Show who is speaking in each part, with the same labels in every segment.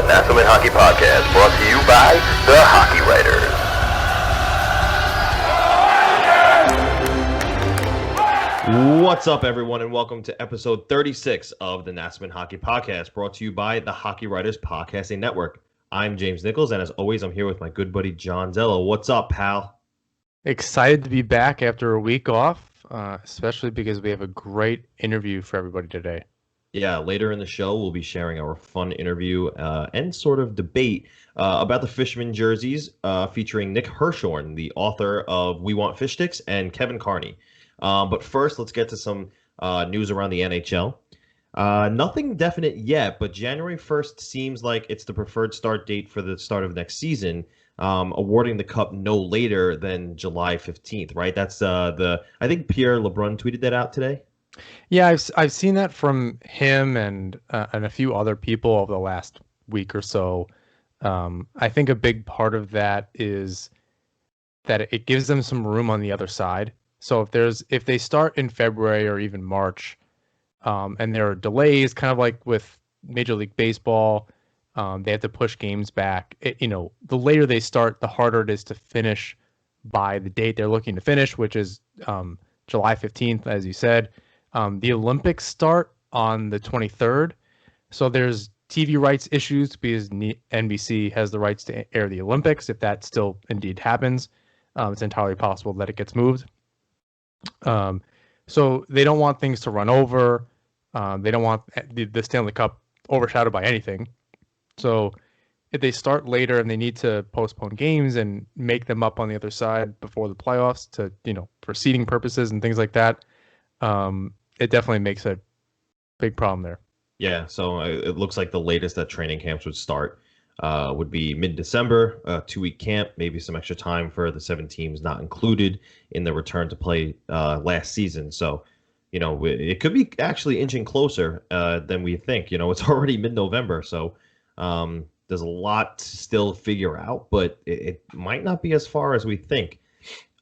Speaker 1: Nassaumen Hockey Podcast, brought to you by the Hockey Writers.
Speaker 2: What's up, everyone, and welcome to episode 36 of the Nassaumen Hockey Podcast, brought to you by the Hockey Writers Podcasting Network. I'm James Nichols, and as always, I'm here with my good buddy John Zello. What's up, pal?
Speaker 3: Excited to be back after a week off, especially because we have a great interview for everybody today.
Speaker 2: Yeah, later in the show, we'll be sharing our fun interview and sort of debate about the fisherman jerseys featuring Nick Hirshon, the author of We Want Fish Sticks, and Kevin Carney. But first, let's get to some news around the NHL. Nothing definite yet, but January 1st seems like it's the preferred start date for the start of next season, awarding the cup no later than July 15th, right? That's I think Pierre LeBrun tweeted that out today.
Speaker 3: Yeah, I've seen that from him and a few other people over the last week or so. I think a big part of that is that it gives them some room on the other side. So if they start in February or even March, and there are delays, kind of like with Major League Baseball, they have to push games back. The later they start, the harder it is to finish by the date they're looking to finish, which is July 15th, as you said. The Olympics start on the 23rd, so there's TV rights issues because NBC has the rights to air the Olympics. If that still indeed happens, it's entirely possible that it gets moved. So they don't want things to run over. They don't want the Stanley Cup overshadowed by anything. So if they start later and they need to postpone games and make them up on the other side before the playoffs to, for seeding purposes and things like that, it definitely makes a big problem there.
Speaker 2: Yeah, so it looks like the latest that training camps would start would be mid-December, a 2-week camp, maybe some extra time for the 7 teams not included in the return to play last season. So, it could be actually inching closer than we think. It's already mid-November, so there's a lot to still figure out, but it might not be as far as we think.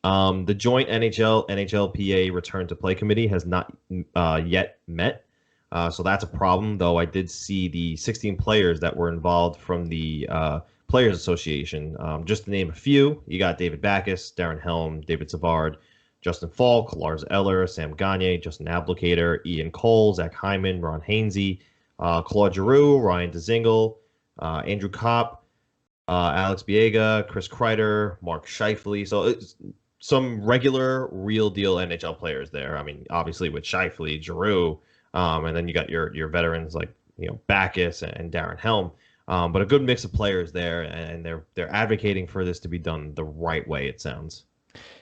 Speaker 2: The joint NHLPA return to play committee has not yet met. So that's a problem, though I did see the 16 players that were involved from the Players Association. Just to name a few, you got David Backes, Darren Helm, David Savard, Justin Falk, Lars Eller, Sam Gagne, Justin Ablocator, Ian Cole, Zach Hyman, Ron Hainsey, Claude Giroux, Ryan DeZingle, Andrew Kopp, Alex Biega, Chris Kreider, Mark Scheifele. So it's some regular, real-deal NHL players there. I mean, obviously with Scheifele, Giroux, and then you got your veterans like Backes and Darren Helm, but a good mix of players there, and they're advocating for this to be done the right way. It sounds.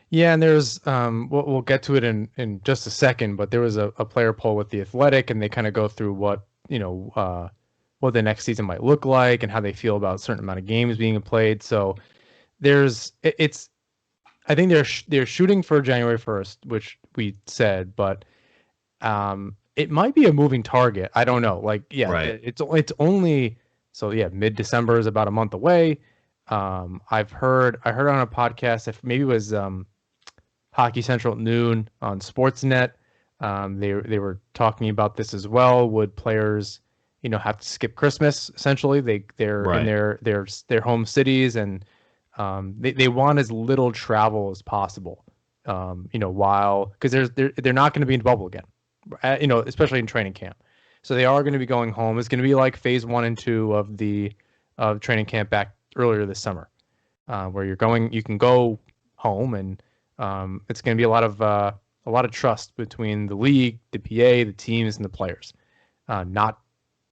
Speaker 3: Yeah, and there's we'll get to it in just a second, but there was a player poll with the Athletic, and they kind of go through what the next season might look like and how they feel about a certain amount of games being played. So I think they're shooting for January 1st, which we said, but it might be a moving target. I don't know. Right. It's only mid-December is about a month away. I heard on a podcast, if maybe it was Hockey Central at noon on Sportsnet, they were talking about this as well. Would players have to skip Christmas? Essentially, they're
Speaker 2: right.
Speaker 3: in their home cities, and they want as little travel as possible. Because they're not going to be in the bubble again. Especially in training camp. So they are going to be going home. It's going to be like phase 1 and 2 of training camp back earlier this summer, where you can go home, and it's going to be a lot of trust between the league, the PA, the teams, and the players. Not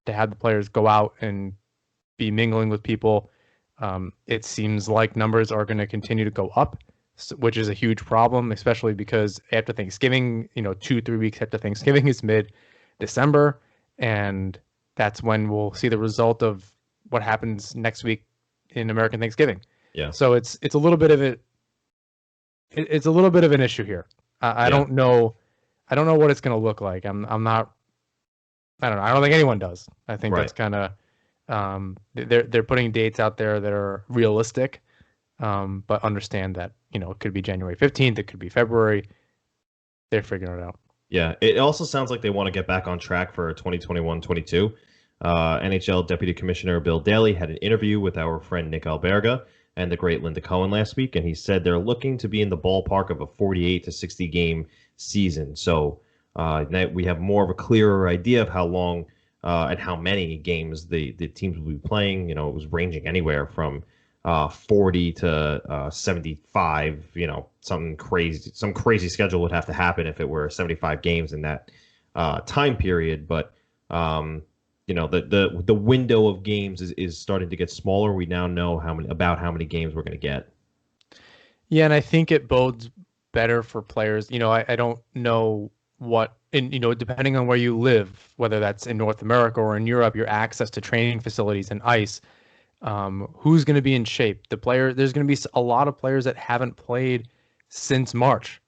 Speaker 3: to have the players go out and be mingling with people. It seems like numbers are going to continue to go up, which is a huge problem, especially because after Thanksgiving, 2-3 weeks after Thanksgiving is mid-December, and that's when we'll see the result of what happens next week in American Thanksgiving.
Speaker 2: Yeah.
Speaker 3: So it's a little bit of it's a little bit of an issue here. I don't know what it's going to look like. I don't know. I don't think anyone does. I think that's kind of they're putting dates out there that are realistic, but understand that it could be January 15th, it could be February. They're figuring it out.
Speaker 2: Yeah, it also sounds like they want to get back on track for 2021-22. NHL Deputy Commissioner Bill Daly had an interview with our friend Nick Alberga and the great Linda Cohen last week, and he said they're looking to be in the ballpark of a 48 to 60 game season. So now we have more of a clearer idea of how long and how many games the teams will be playing. You know, it was ranging anywhere from 40 to 75. You know, some crazy schedule would have to happen if it were 75 games in that time period. But you know, the window of games is starting to get smaller. We now know how many games we're going to get.
Speaker 3: Yeah, and I think it bodes better for players. You know, I don't know what, and you know, depending on where you live, whether that's in North America or in Europe, your access to training facilities and ice, who's going to be in shape. There's going to be a lot of players that haven't played since March.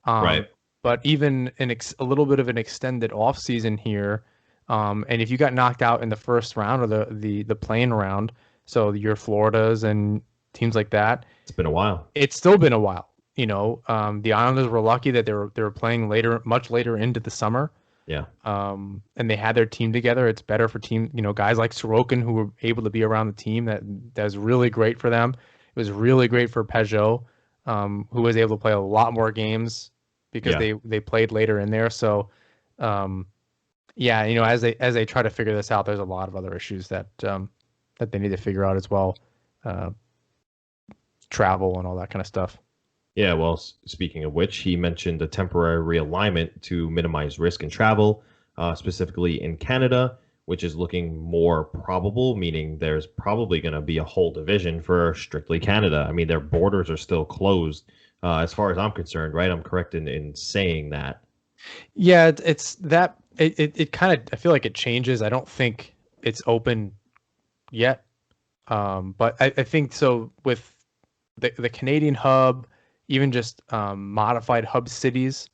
Speaker 2: Right.
Speaker 3: But even a little bit of an extended off season here, and if you got knocked out in the first round or the play-in round, so your Floridas and teams like that,
Speaker 2: it's been a while.
Speaker 3: It's still been a while. You know, the Islanders were lucky that they were playing much later into the summer.
Speaker 2: Yeah.
Speaker 3: And they had their team together. It's better for guys like Sorokin who were able to be around the team. That was really great for them. It was really great for Peugeot, who was able to play a lot more games because they played later in there. So, yeah, you know, as they try to figure this out, there's a lot of other issues that they need to figure out as well, travel and all that kind of stuff.
Speaker 2: Yeah, well, speaking of which, he mentioned a temporary realignment to minimize risk in travel, specifically in Canada, which is looking more probable, meaning there's probably going to be a whole division for strictly Canada. I mean, their borders are still closed, as far as I'm concerned, right? I'm correct in saying that.
Speaker 3: Yeah, it's that it kind of, I feel like it changes. I don't think it's open yet, but I think so with the Canadian hub. Even just modified hub cities.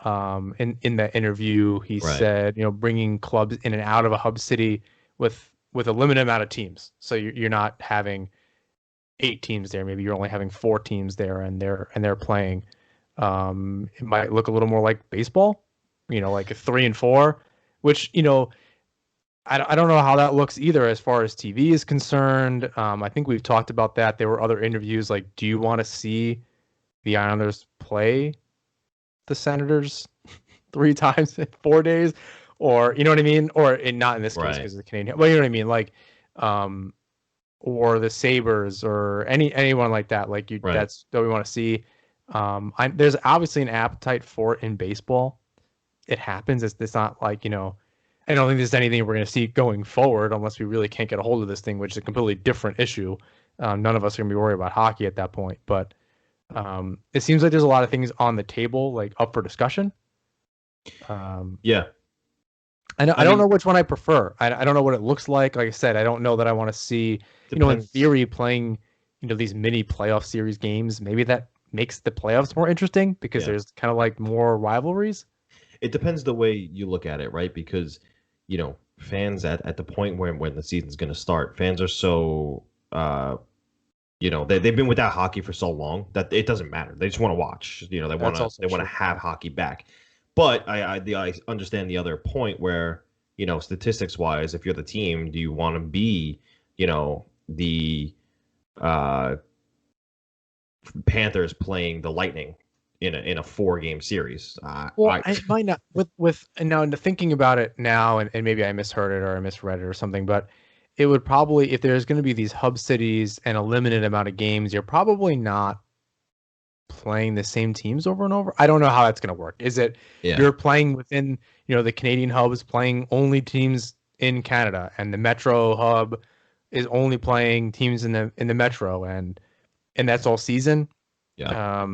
Speaker 3: In that interview, he said, you know, bringing clubs in and out of a hub city with a limited amount of teams. So you're not having 8 teams there. Maybe you're only having 4 teams there, and they're playing. It might look a little more like baseball, you know, like a 3 and 4, which, you know, I don't know how that looks either as far as TV is concerned. I think we've talked about that. There were other interviews like, do you want to see the Islanders play the Senators 3 times in 4 days, or you know what I mean, or not in this case because of the Canadian. Well, you know what I mean, like, or the Sabres or anyone like that. Like that's what we want to see. There's obviously an appetite for it in baseball. It happens. It's not like, you know, I don't think there's anything we're going to see going forward unless we really can't get a hold of this thing, which is a completely different issue. None of us are going to be worried about hockey at that point, but. It seems like there's a lot of things on the table, like up for discussion.
Speaker 2: Yeah.
Speaker 3: I don't know which one I prefer. I don't know what it looks like. Like I said, I don't know that I want to see, you know, in theory, playing, you know, these mini playoff series games. Maybe that makes the playoffs more interesting because there's kind of like more rivalries.
Speaker 2: It depends the way you look at it, right? Because, you know, fans at the point when the season's going to start, fans are so you know, they've been without hockey for so long that it doesn't matter. They just want to watch. You know, they want to have hockey back. But I understand the other point where, you know, statistics wise, if you're the team, do you want to be, you know, the Panthers playing the Lightning in a 4-game series?
Speaker 3: Well, I might not with now into thinking about it now, and maybe I misheard it or I misread it or something, but. It would probably, if there's going to be these hub cities and a limited amount of games, you're probably not playing the same teams over and over. I don't know how that's going to work. Is it you're playing within, you know, the Canadian hub is playing only teams in Canada, and the Metro hub is only playing teams in the Metro, and that's all season.
Speaker 2: Yeah.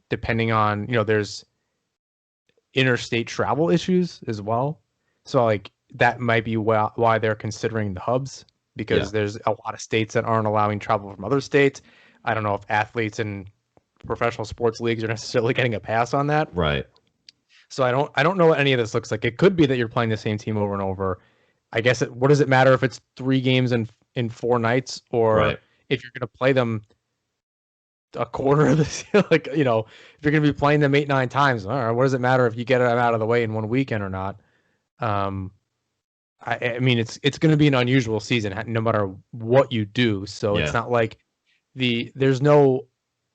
Speaker 3: Depending on, you know, there's interstate travel issues as well. So like. That might be why they're considering the hubs, because there's a lot of states that aren't allowing travel from other states. I don't know if athletes and professional sports leagues are necessarily getting a pass on that.
Speaker 2: Right.
Speaker 3: So I don't know what any of this looks like. It could be that you're playing the same team over and over. I guess what does it matter if it's 3 games in 4 nights, or if you're going to play them a quarter of the like, you know, if you're going to be playing them 8-9 times, all right, what does it matter if you get them out of the way in one weekend or not? I mean, it's going to be an unusual season no matter what you do. So it's
Speaker 2: Yeah.
Speaker 3: not like there's no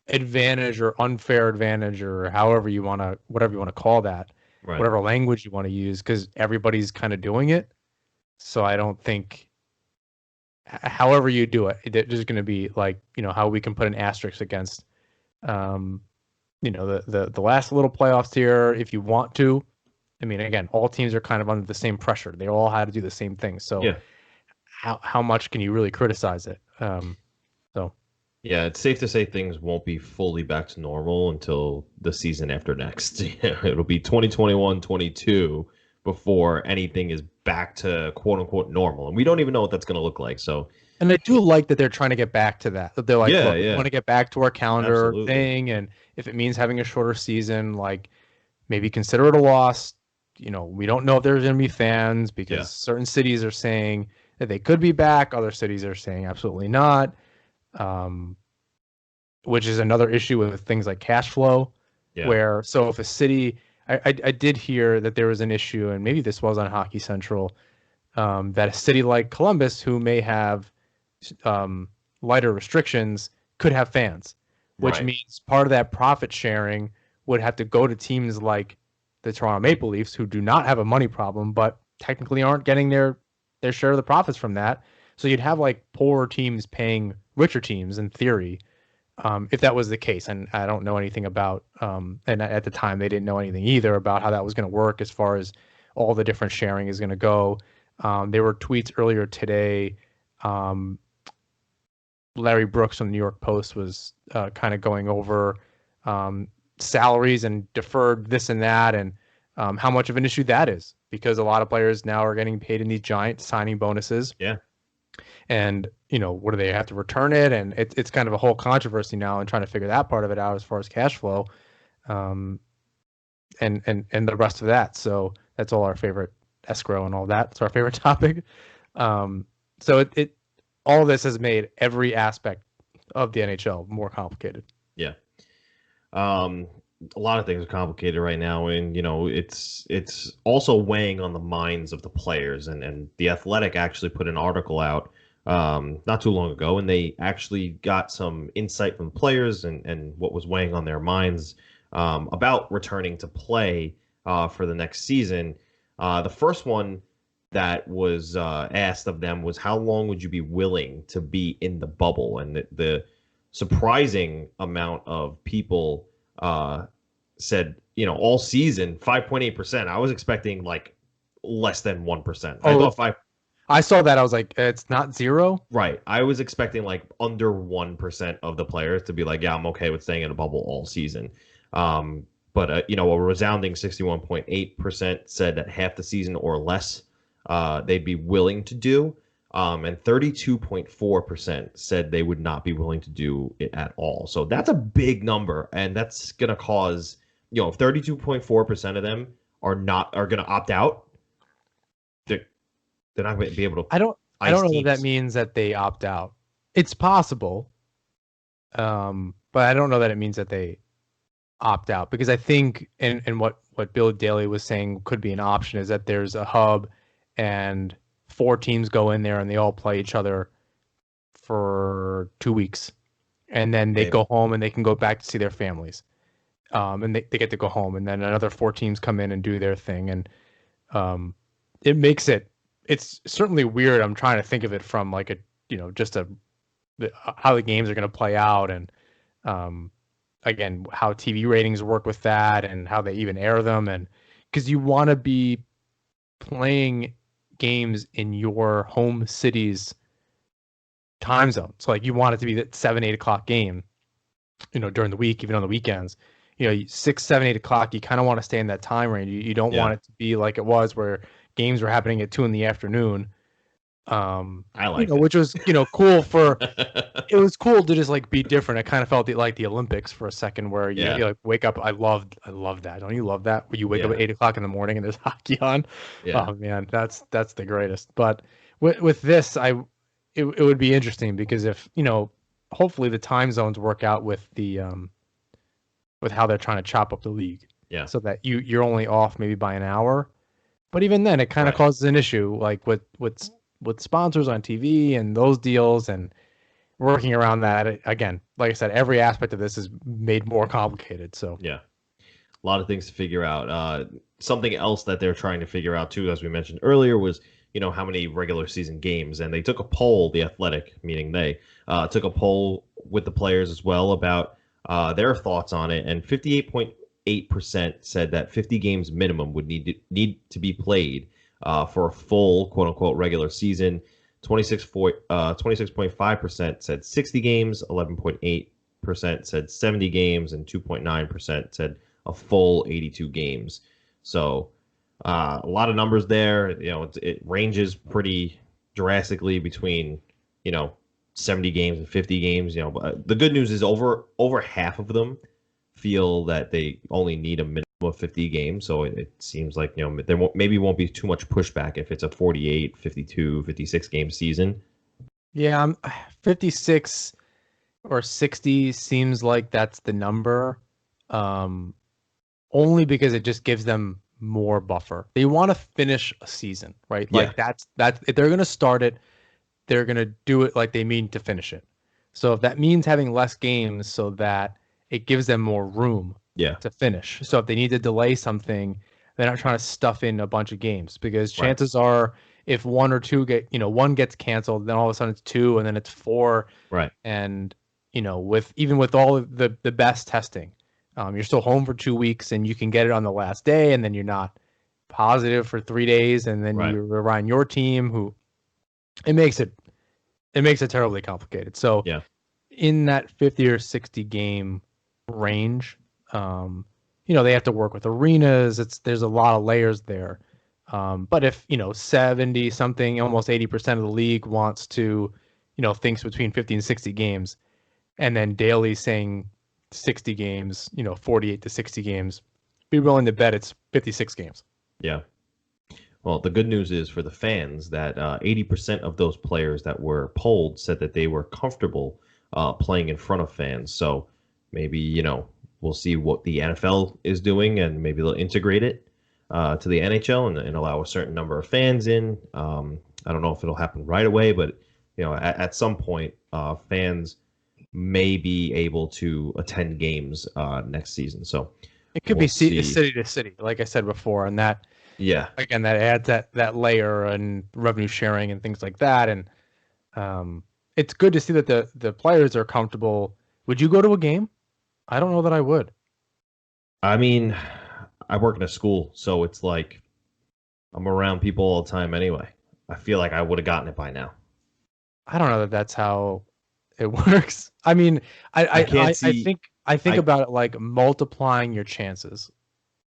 Speaker 3: advantage or unfair advantage or whatever you want to call that,
Speaker 2: Right.
Speaker 3: whatever language you want to use, because everybody's kind of doing it. So I don't think, however you do it, there's going to be like, how we can put an asterisk against, the last little playoffs here if you want to. I mean, again, all teams are kind of under the same pressure. They all had to do the same thing. So
Speaker 2: Yeah.
Speaker 3: how much can you really criticize it? So
Speaker 2: Yeah, it's safe to say things won't be fully back to normal until the season after next. It'll be 2021-22 before anything is back to quote unquote normal. And we don't even know what that's going to look like. So,
Speaker 3: and I do like that they're trying to get back to that. That they're like,
Speaker 2: Yeah,
Speaker 3: look, we
Speaker 2: yeah.
Speaker 3: want to get back to our calendar
Speaker 2: Absolutely.
Speaker 3: thing, and if it means having a shorter season, like maybe consider it a loss. We don't know if there's going to be fans because
Speaker 2: Yeah.
Speaker 3: certain cities are saying that they could be back. Other cities are saying absolutely not. Which is another issue with things like cash flow,
Speaker 2: Yeah.
Speaker 3: where so if a city, I did hear that there was an issue, and maybe this was on Hockey Central, that a city like Columbus, who may have lighter restrictions, could have fans, which
Speaker 2: Right.
Speaker 3: means part of that profit sharing would have to go to teams like the Toronto Maple Leafs, who do not have a money problem, but technically aren't getting their share of the profits from that. So you'd have like poorer teams paying richer teams in theory, if that was the case. And I don't know anything about, and at the time they didn't know anything either about how that was going to work as far as all the different sharing is going to go. There were tweets earlier today. Larry Brooks from the New York Post was kind of going over salaries and deferred this and that, and how much of an issue that is, because a lot of players now are getting paid in these giant signing bonuses.
Speaker 2: Yeah.
Speaker 3: And, what do they have to return it? And it's kind of a whole controversy now and trying to figure that part of it out as far as cash flow, and the rest of that. So that's all our favorite escrow and all that. It's our favorite topic. So it all of this has made every aspect of the NHL more complicated.
Speaker 2: Yeah. A lot of things are complicated right now, and it's also weighing on the minds of the players. And the Athletic actually put an article out not too long ago, and they actually got some insight from players and what was weighing on their minds about returning to play for the next season. The first one that was asked of them was, how long would you be willing to be in the bubble? And the surprising amount of people said, all season, 5.8%. I was expecting like less than 1%. I thought
Speaker 3: I saw that. I was like, it's not zero.
Speaker 2: Right. I was expecting like under 1% of the players to be like, yeah, I'm okay with staying in a bubble all season. But a resounding 61.8% said that half the season or less they'd be willing to do. And 32.4% said they would not be willing to do it at all. So that's a big number, and that's going to cause, if 32.4% of them are going to opt out, they're not going to be able to.
Speaker 3: I don't know if that means that they opt out. It's possible, but I don't know that it means that they opt out, because I think, and what Bill Daly was saying could be an option, is that there's a hub and 4 teams go in there and they all play each other for 2 weeks, and then they go home and they can go back to see their families, and they get to go home, and then another 4 teams come in and do their thing, and it makes it's certainly weird. I'm trying to think of it from like how the games are going to play out, and again, how TV ratings work with that, and how they even air them, and because you want to be playing games in your home city's time zone. So like you want it to be that 7-8 o'clock game, during the week, even on the weekends. 6, 7, 8 o'clock, you kind of want to stay in that time range. You don't want it to be like it was, where games were happening at 2 p.m.
Speaker 2: I like
Speaker 3: which was cool for. It was cool to just like be different. I kind of felt like the Olympics for a second, where you like wake up. I love that. Don't you love that? Where you wake up at 8 o'clock in the morning and there's hockey on.
Speaker 2: Yeah.
Speaker 3: Oh man, that's the greatest. But with this, it would be interesting, because if hopefully the time zones work out with the with how they're trying to chop up the league.
Speaker 2: Yeah.
Speaker 3: So that you're only off maybe by an hour. But even then, it kind of
Speaker 2: Right.
Speaker 3: causes an issue, like with sponsors on TV and those deals and working around that. Again, like I said, every aspect of this is made more complicated. So
Speaker 2: Yeah. A lot of things to figure out. Something else that they're trying to figure out too, as we mentioned earlier, was how many regular season games, and they took a poll. The Athletic, meaning they, took a poll with the players as well about their thoughts on it, and 58.8% said that 50 games minimum would need to be played for a full quote unquote regular season. 26.5% said 60 games, 11.8% said 70 games, and 2.9% said a full 82 games. So a lot of numbers there. It ranges pretty drastically between 70 games and 50 games. But the good news is over half of them feel that they only need a minimum of 50 games. So it seems like there won't be too much pushback if it's a 48, 52, 56 game season.
Speaker 3: yeah, 56 or 60 seems like that's the number. Only because it just gives them more buffer. They want to finish a season, right?
Speaker 2: Yeah.
Speaker 3: Like that's if they're going to start it, they're going to do it like they mean to finish it. So if that means having less games so that it gives them more room
Speaker 2: Yeah.
Speaker 3: to finish. So if they need to delay something, they're not trying to stuff in a bunch of games, because
Speaker 2: Right.
Speaker 3: chances are if one or two one gets canceled, then all of a sudden it's two and then it's four.
Speaker 2: Right.
Speaker 3: And with all of the best testing, you're still home for 2 weeks and you can get it on the last day, and then you're not positive for 3 days, and then
Speaker 2: Right.
Speaker 3: you rely on your team, who it makes it terribly complicated. So
Speaker 2: Yeah.
Speaker 3: in that 50 or 60 game range, they have to work with arenas. There's a lot of layers there. But if 70 something, almost 80% of the league wants to, thinks between 50 and 60 games, and then daily saying 60 games, 48 to 60 games, be willing to bet it's 56 games.
Speaker 2: Yeah. Well, the good news is for the fans that 80% of those players that were polled said that they were comfortable playing in front of fans. So maybe, we'll see what the NFL is doing, and maybe they'll integrate it to the NHL and allow a certain number of fans in. I don't know if it'll happen right away, but, at some point, fans may be able to attend games next season. So
Speaker 3: It could
Speaker 2: we'll
Speaker 3: be
Speaker 2: see.
Speaker 3: city to city, like I said before, and that,
Speaker 2: Yeah.
Speaker 3: again, that adds that layer and revenue sharing and things like that. And it's good to see that the players are comfortable. Would you go to a game? I don't know that I would.
Speaker 2: I mean, I work in a school, so it's like I'm around people all the time anyway. I feel like I would have gotten it by now.
Speaker 3: I don't know that that's how it works. I mean,
Speaker 2: I can't see.
Speaker 3: I think
Speaker 2: I-
Speaker 3: about it like multiplying your chances.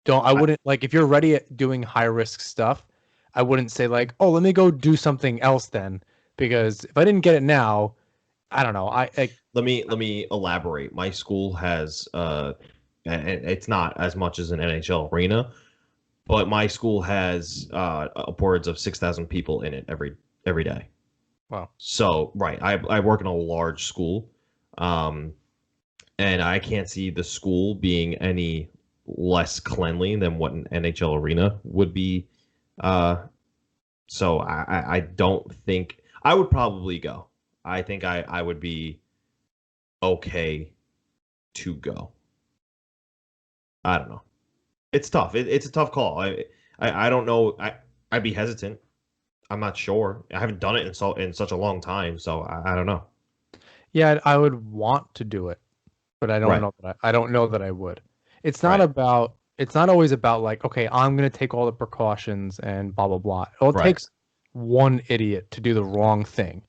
Speaker 3: I wouldn't, like, if you're already at doing high risk stuff, I wouldn't say like, oh, let me go do something else then, because if I didn't get it now, I don't know.
Speaker 2: Let me elaborate. My school has and it's not as much as an NHL arena, but my school has upwards of 6,000 people in it every day.
Speaker 3: Wow.
Speaker 2: So right, I work in a large school, and I can't see the school being any less cleanly than what an NHL arena would be. So I don't think I would probably go. I think I would be okay to go. I don't know. It's tough. It's a tough call. I don't know. I'd be hesitant. I'm not sure. I haven't done it in such a long time, so I don't know.
Speaker 3: Yeah, I would want to do it, but I don't
Speaker 2: Right.
Speaker 3: know that I don't know that I would. It's not
Speaker 2: Right.
Speaker 3: about it's not always about like, okay, I'm gonna take all the precautions and blah blah blah. It
Speaker 2: Right.
Speaker 3: takes one idiot to do the wrong thing.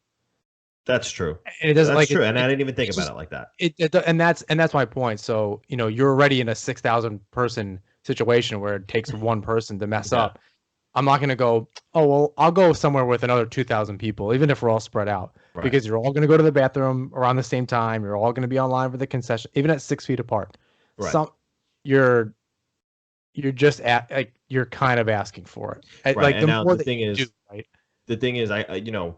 Speaker 2: That's true.
Speaker 3: And it doesn't
Speaker 2: That's
Speaker 3: like
Speaker 2: true, and I didn't even think
Speaker 3: it's
Speaker 2: about
Speaker 3: just
Speaker 2: it like that.
Speaker 3: and that's my point. So, you're already in a 6,000 person situation where it takes one person to mess
Speaker 2: Yeah.
Speaker 3: up. I'm not going to go, oh, well, I'll go somewhere with another 2,000 people, even if we're all spread out,
Speaker 2: Right.
Speaker 3: because you're all going to go to the bathroom around the same time. You're all going to be online for the concession, even at 6 feet apart.
Speaker 2: Right.
Speaker 3: You're just you're kind of asking for it.
Speaker 2: Right.
Speaker 3: Like
Speaker 2: And now
Speaker 3: more
Speaker 2: the
Speaker 3: that
Speaker 2: thing
Speaker 3: you
Speaker 2: is,
Speaker 3: do, right?
Speaker 2: the thing is, I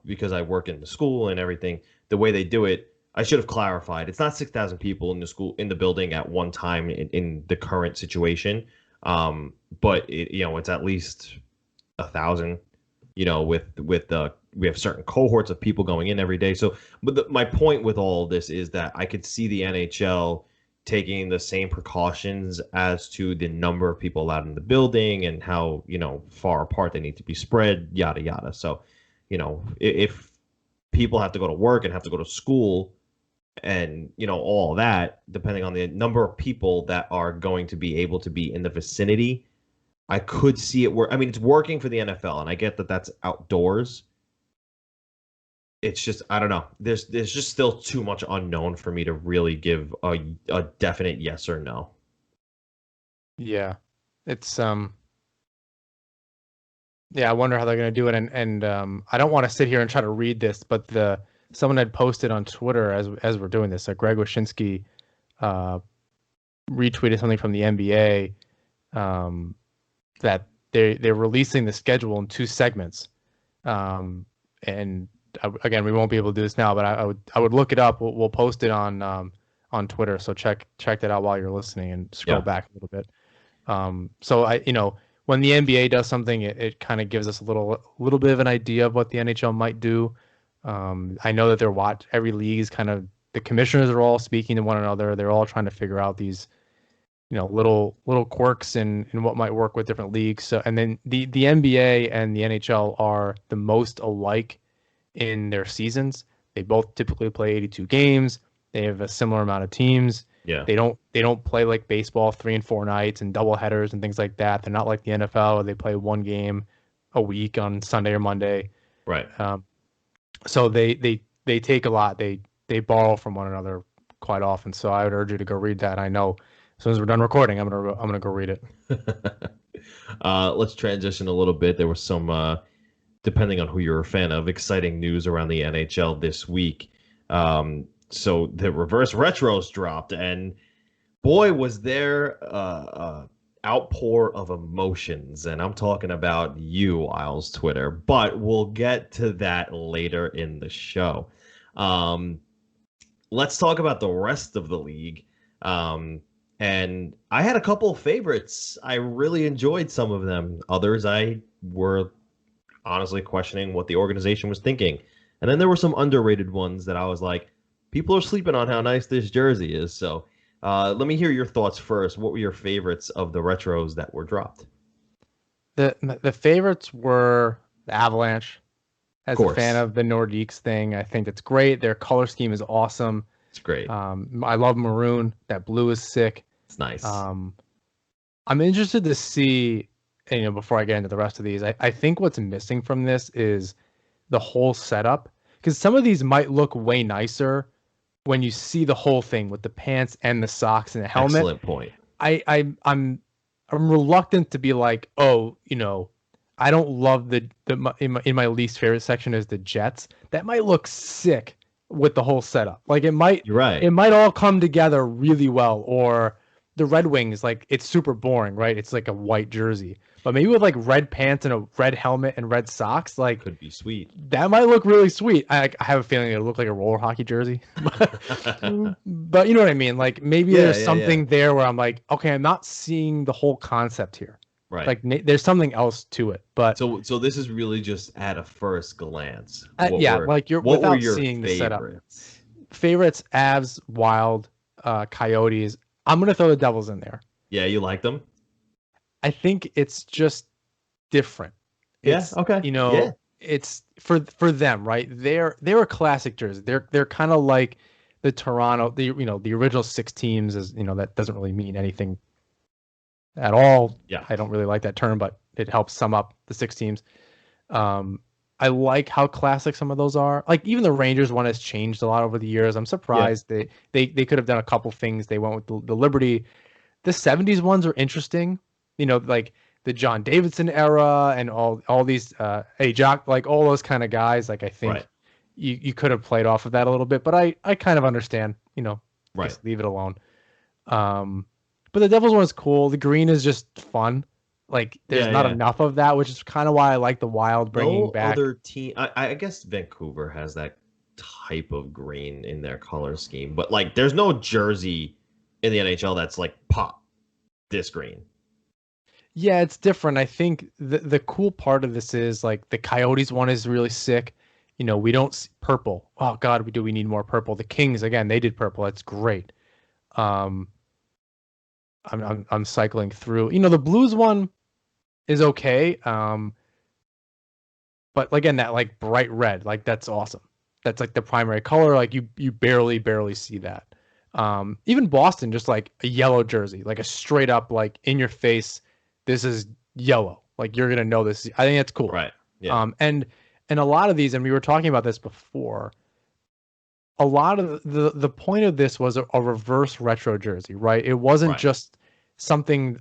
Speaker 2: because I work in the school and everything, the way they do it, I should have clarified. It's not 6,000 people in the building at one time in the current situation. But it's at least 1,000. We have certain cohorts of people going in every day. So, but my point with all this is that I could see the NHL taking the same precautions as to the number of people allowed in the building and how, far apart they need to be spread, yada, yada. So, if people have to go to work and have to go to school and, all that, depending on the number of people that are going to be able to be in the vicinity, I could see it work. I mean, it's working for the NFL, and I get that that's outdoors. It's just, I don't know. There's just still too much unknown for me to really give a definite yes or no.
Speaker 3: Yeah, it's yeah, I wonder how they're going to do it, and I don't want to sit here and try to read this, but someone had posted on Twitter as we're doing this. Greg Wyshynski retweeted something from the NBA that they're releasing the schedule in 2 segments, and again, we won't be able to do this now, but I would look it up. We'll post it on Twitter, so check that out while you're listening and scroll back a little bit. So when the NBA does something, it kind of gives us a little bit of an idea of what the NHL might do. I know that every league is the commissioners are all speaking to one another. They're all trying to figure out these, little quirks and what might work with different leagues. So, and then the NBA and the NHL are the most alike in their seasons. They both typically play 82 games. They have a similar amount of teams.
Speaker 2: Yeah.
Speaker 3: They don't play like baseball 3 and 4 nights and double headers and things like that. They're not like the NFL where they play 1 game a week on Sunday or Monday.
Speaker 2: Right.
Speaker 3: So they take a lot. They borrow from one another quite often. So I would urge you to go read that. I know as soon as we're done recording, I'm gonna go read it.
Speaker 2: Let's transition a little bit. There was some depending on who you're a fan of, exciting news around the NHL this week. So the reverse retros dropped, and boy, was there outpour of emotions. And I'm talking about you, Isles Twitter, but we'll get to that later in the show. Let's talk about the rest of the league. And I had a couple of favorites. I really enjoyed some of them. Others I were honestly questioning what the organization was thinking. And then there were some underrated ones that I was like, people are sleeping on how nice this jersey is. So let me hear your thoughts first. What were your favorites of the retros that were dropped?
Speaker 3: The favorites were the Avalanche. As a fan of the Nordiques thing, I think it's great. Their color scheme is awesome.
Speaker 2: It's great.
Speaker 3: I love maroon. That blue is sick.
Speaker 2: It's nice.
Speaker 3: I'm interested to see, before I get into the rest of these, I think what's missing from this is the whole setup, because some of these might look way nicer when you see the whole thing with the pants and the socks and the helmet.
Speaker 2: Excellent point.
Speaker 3: I'm reluctant to be like, I don't love in my least favorite section is the Jets. That might look sick with the whole setup. Like it might.
Speaker 2: You're right.
Speaker 3: It might all come together really well. Or the Red Wings, like it's super boring, right? It's like a white jersey, but maybe with like red pants and a red helmet and red socks, like
Speaker 2: could be sweet.
Speaker 3: That might look really sweet. I have a feeling it'll look like a roller hockey jersey, but you know what I mean? Like maybe there's something there where I'm like, okay, I'm not seeing the whole concept here.
Speaker 2: Right.
Speaker 3: Like there's something else to it. But
Speaker 2: so this is really just at a first glance.
Speaker 3: What were your seeing the setup. Favorites, Avs, Wild, Coyotes. I'm going to throw the Devils in there.
Speaker 2: Yeah, you like them?
Speaker 3: I think it's just different.
Speaker 2: Okay.
Speaker 3: It's for them, right? They're a classic jersey. They're kind of like the Toronto, the original 6 teams is, that doesn't really mean anything at all.
Speaker 2: Yeah.
Speaker 3: I don't really like that term, but it helps sum up the 6 teams. I like how classic some of those are. Like even the Rangers one has changed a lot over the years. I'm surprised they could have done a couple things. They went with the Liberty. The 70s ones are interesting. Like the John Davidson era and all these Jock, like all those kind of guys. Like I think you could have played off of that a little bit, but I kind of understand. Just leave it alone. But the Devils one is cool. The green is just fun. Like there's not enough of that, which is kind of why I like the Wild bringing back.
Speaker 2: Other team, I guess Vancouver has that type of green in their color scheme, but like there's no jersey in the NHL that's like pop this green.
Speaker 3: Yeah, it's different. I think the cool part of this is like the Coyotes one is really sick. You know, we don't see purple. Oh God, we need more purple. The Kings again, they did purple. That's great. Um, I'm cycling through. You know, the Blues one is okay. But again, that like bright red, like that's awesome. That's like the primary color. Like you barely see that. Even Boston, just like a yellow jersey, like a straight up like in your face. This is yellow. Like you're gonna know this. I think that's cool.
Speaker 2: Right. Yeah.
Speaker 3: And a lot of these, and we were talking about this before. A lot of the point of this was a reverse retro jersey, right? It wasn't
Speaker 2: Right.
Speaker 3: just something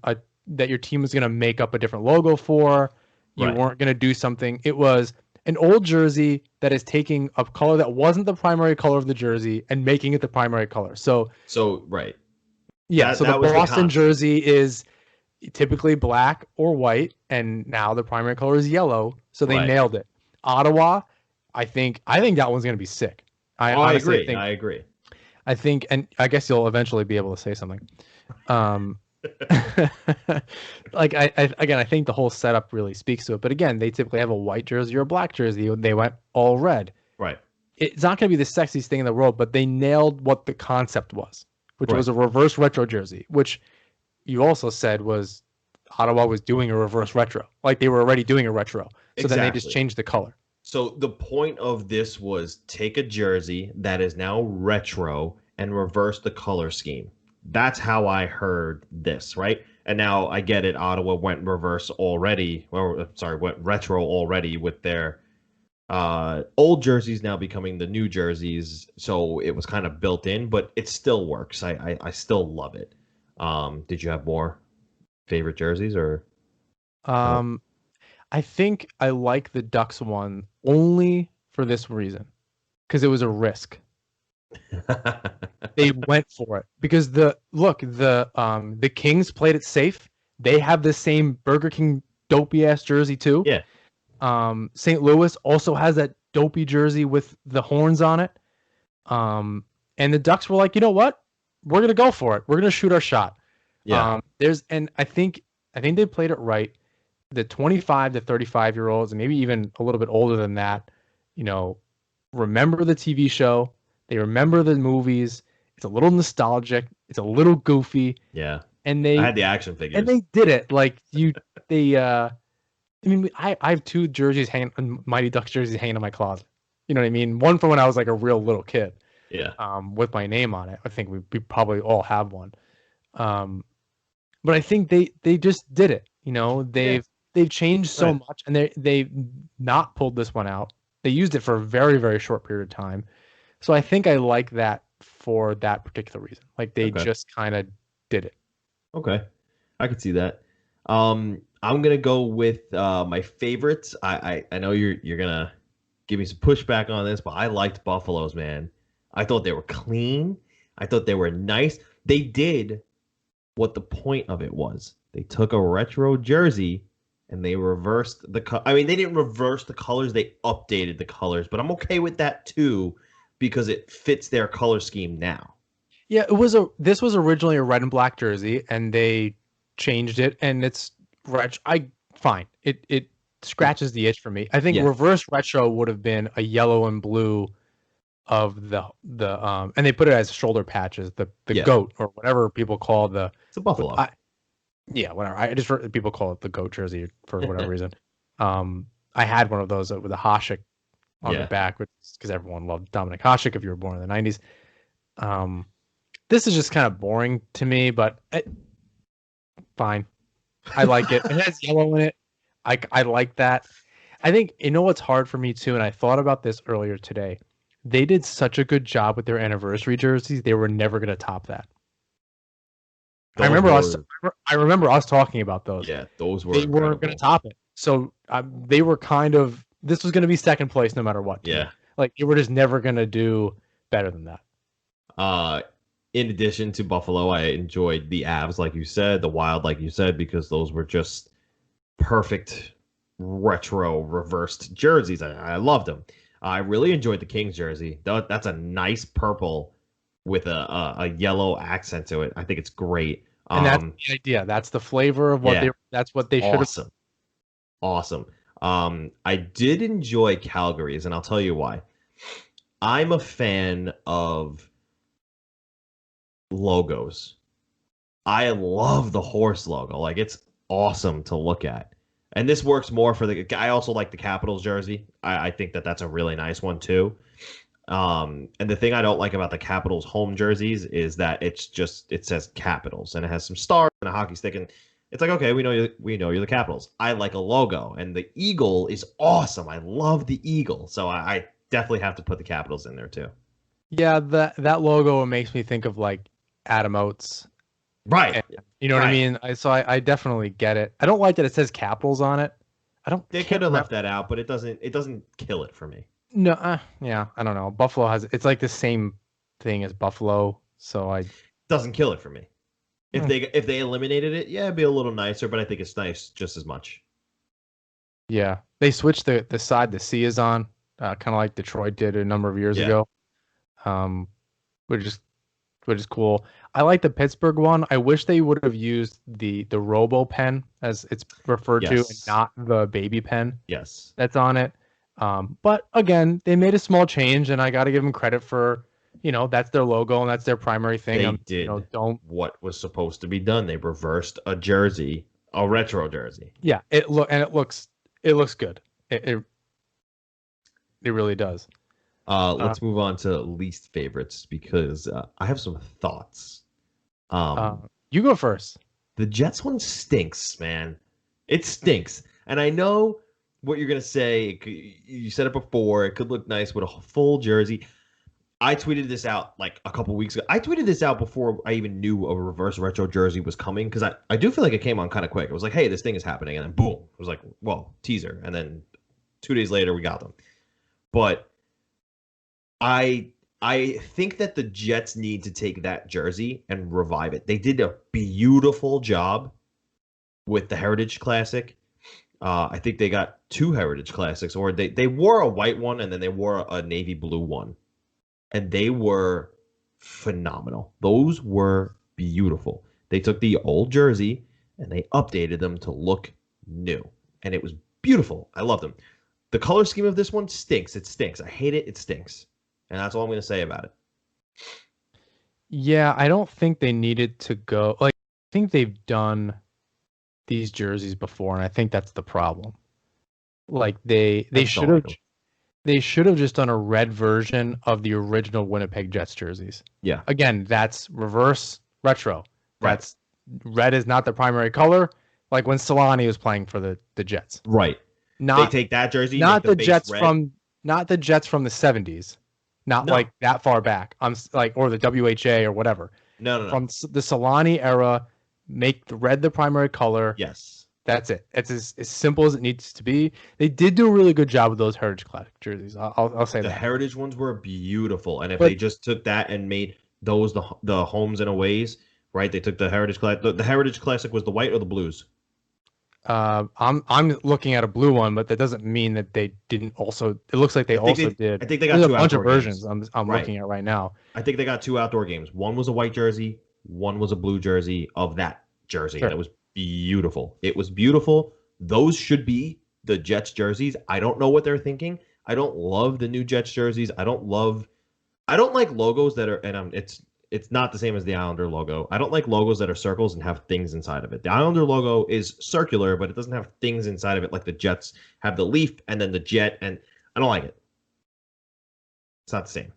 Speaker 3: that your team was gonna make up a different logo for. You
Speaker 2: Right.
Speaker 3: weren't gonna do something. It was an old jersey that is taking a color that wasn't the primary color of the jersey and making it the primary color. So
Speaker 2: Right.
Speaker 3: yeah, so the
Speaker 2: That was the
Speaker 3: Boston
Speaker 2: concept.
Speaker 3: jersey is typically black or white, and now the primary color is yellow. So they
Speaker 2: Right.
Speaker 3: nailed it. Ottawa, I think that one's gonna be sick. I
Speaker 2: I
Speaker 3: honestly
Speaker 2: agree. I agree.
Speaker 3: I think, and I guess you'll eventually be able to say something. Um, like I think the whole setup really speaks to it. But again, they typically have a white jersey or a black jersey. They went all red.
Speaker 2: Right.
Speaker 3: It's not going to be the sexiest thing in the world, but they nailed what the concept was, which was a reverse retro jersey, which you also said was Ottawa was doing a reverse retro. Like they were already doing a retro. So then they just
Speaker 2: Exactly.
Speaker 3: changed the color.
Speaker 2: So the point of this was take a jersey that is now retro and reverse the color scheme. That's how I heard this, right? And now I get it. Ottawa went reverse already, or sorry, went retro already with their old jerseys now becoming the new jerseys. So it was kind of built in, but it still works. I still love it. Did you have more favorite jerseys or?
Speaker 3: I think I like the Ducks one only for this reason, because it was a risk. They went for it because the Kings played it safe. They have the same Burger King dopey ass jersey too.
Speaker 2: Yeah.
Speaker 3: St. Louis also has that dopey jersey with the horns on it. And the Ducks were like, you know what? We're gonna go for it. We're gonna shoot our shot.
Speaker 2: Yeah.
Speaker 3: I think they played it right. The 25 to 35-year-olds, and maybe even a little bit older than that, you know, remember the TV show. They remember the movies. It's a little nostalgic. It's a little goofy.
Speaker 2: Yeah.
Speaker 3: And
Speaker 2: I had the action figures.
Speaker 3: And they did it. Like I mean, I have two jerseys hanging, Mighty Ducks jerseys hanging in my closet. You know what I mean? One from when I was like a real little kid.
Speaker 2: Yeah.
Speaker 3: With my name on it. I think we probably all have one. But I think they just did it. You know, they've changed so much, and they've not pulled this one out. They used it for a very, very short period of time. So I think I like that for that particular reason. Like they just kind of did it.
Speaker 2: Okay. I could see that. I'm gonna go with my favorites. I know you're gonna give me some pushback on this, but I liked Buffalo's, man. I thought they were clean. I thought they were nice. They did what the point of it was. They took a retro jersey and they reversed the I mean, they didn't reverse the colors, they updated the colors, but I'm okay with that too because it fits their color scheme now.
Speaker 3: Yeah, this was originally a red and black jersey, and they changed it, and it's fine. It scratches the itch for me. I think reverse retro would have been a yellow and blue of the and they put it as shoulder patches, the goat or whatever people call
Speaker 2: it's a buffalo.
Speaker 3: Whatever. I just heard people call it the goat jersey for whatever reason. I had one of those with a Hasek on the back, because everyone loved Dominic Hasek if you were born in the 90s. This is just kind of boring to me, but fine. I like it. It has yellow in it. I like that. I think, you know what's hard for me too, and I thought about this earlier today. They did such a good job with their anniversary jerseys. They were never going to top that. I remember us talking about those.
Speaker 2: Yeah, those were.
Speaker 3: They weren't going to top it. So they were this was going to be second place no matter what.
Speaker 2: Yeah.
Speaker 3: Like you were just never going to do better than that.
Speaker 2: In addition to Buffalo, I enjoyed the Avs, like you said, the Wild, like you said, because those were just perfect retro reversed jerseys. I loved them. I really enjoyed the Kings jersey. That's a nice purple with a yellow accent to it. I think it's great.
Speaker 3: And that's the idea. That's the flavor of what that's what they should have.
Speaker 2: Awesome. Awesome. I did enjoy Calgary's, and I'll tell you why. I'm a fan of logos. I love the horse logo. Like, it's awesome to look at. And this works more for I also like the Capitals jersey. I think that's a really nice one too. And the thing I don't like about the Capitals home jerseys is that it says Capitals and it has some stars and a hockey stick, and it's like, okay, we know you're the Capitals. I like a logo, and the eagle is awesome. I love the eagle, so I definitely have to put the Capitals in there too.
Speaker 3: Yeah, that logo makes me think of like Adam Oates.
Speaker 2: Right.
Speaker 3: And, you know what I mean? I definitely get it. I don't like that it says Capitals on it.
Speaker 2: They could have left that out, but it doesn't kill it for me.
Speaker 3: No, yeah, I don't know. Buffalo it's like the same thing as Buffalo, so
Speaker 2: doesn't kill it for me. If they eliminated it, yeah, it'd be a little nicer, but I think it's nice just as much.
Speaker 3: Yeah, they switched the side the C is on, kind of like Detroit did a number of years ago, which is cool. I like the Pittsburgh one. I wish they would have used the Robo pen as it's referred to, and not the baby pen.
Speaker 2: Yes,
Speaker 3: that's on it. But again, they made a small change, and I got to give them credit for, that's their logo and that's their primary thing.
Speaker 2: They did what was supposed to be done. They reversed a jersey, a retro jersey.
Speaker 3: Yeah, it looks good. It really does.
Speaker 2: Let's move on to least favorites because I have some thoughts.
Speaker 3: You go first.
Speaker 2: The Jets one stinks, man. It stinks, and I know what you're gonna say. You said it before. It could look nice with a full jersey. I tweeted this out like a couple weeks ago. I tweeted this out before I even knew a reverse retro jersey was coming, because I do feel like it came on kind of quick. It was like, hey, this thing is happening, and then boom, it was like, whoa, teaser, and then 2 days later we got them. But I think that the Jets need to take that jersey and revive it. They did a beautiful job with the Heritage Classic. I think they got 2 Heritage Classics, or they wore a white one and then they wore a navy blue one. And they were phenomenal. Those were beautiful. They took the old jersey and they updated them to look new. And it was beautiful. I love them. The color scheme of this one stinks. It stinks. I hate it. It stinks. And that's all I'm going to say about it.
Speaker 3: Yeah, I don't think they needed to go. Like, I think they've done these jerseys before, and I think that's the problem. Like, they should have just done a red version of the original Winnipeg Jets jerseys. Yeah. Again, that's reverse retro.
Speaker 2: Right.
Speaker 3: Red is not the primary color. Like when Solani was playing for the Jets.
Speaker 2: Right. They take that jersey.
Speaker 3: Not the Jets from the 70s. Not like that far back. I'm like, or the WHA or whatever.
Speaker 2: No.
Speaker 3: From the Solani era, make the red the primary color.
Speaker 2: Yes.
Speaker 3: That's it. It's as simple as it needs to be. They did do a really good job with those Heritage Classic jerseys. I'll say that.
Speaker 2: The Heritage ones were beautiful, and if they just took that and made those the homes and aways, right? They took the Heritage Classic. The Heritage Classic was the white or the blues?
Speaker 3: I'm looking at a blue one, but that doesn't mean that they didn't also. It looks like they did.
Speaker 2: I think they got 2
Speaker 3: a bunch of
Speaker 2: versions.
Speaker 3: I'm looking at right now.
Speaker 2: I think they got 2 outdoor games. One was a white jersey. One was a blue jersey of that jersey, and it was beautiful. It was beautiful. Those should be the Jets jerseys. I don't know what they're thinking. I don't love the new Jets jerseys. I don't like logos that are, and it's not the same as the Islander logo. I don't like logos that are circles and have things inside of it. The Islander logo is circular, but it doesn't have things inside of it like the Jets have the leaf and then the jet, and I don't like it. It's not the same.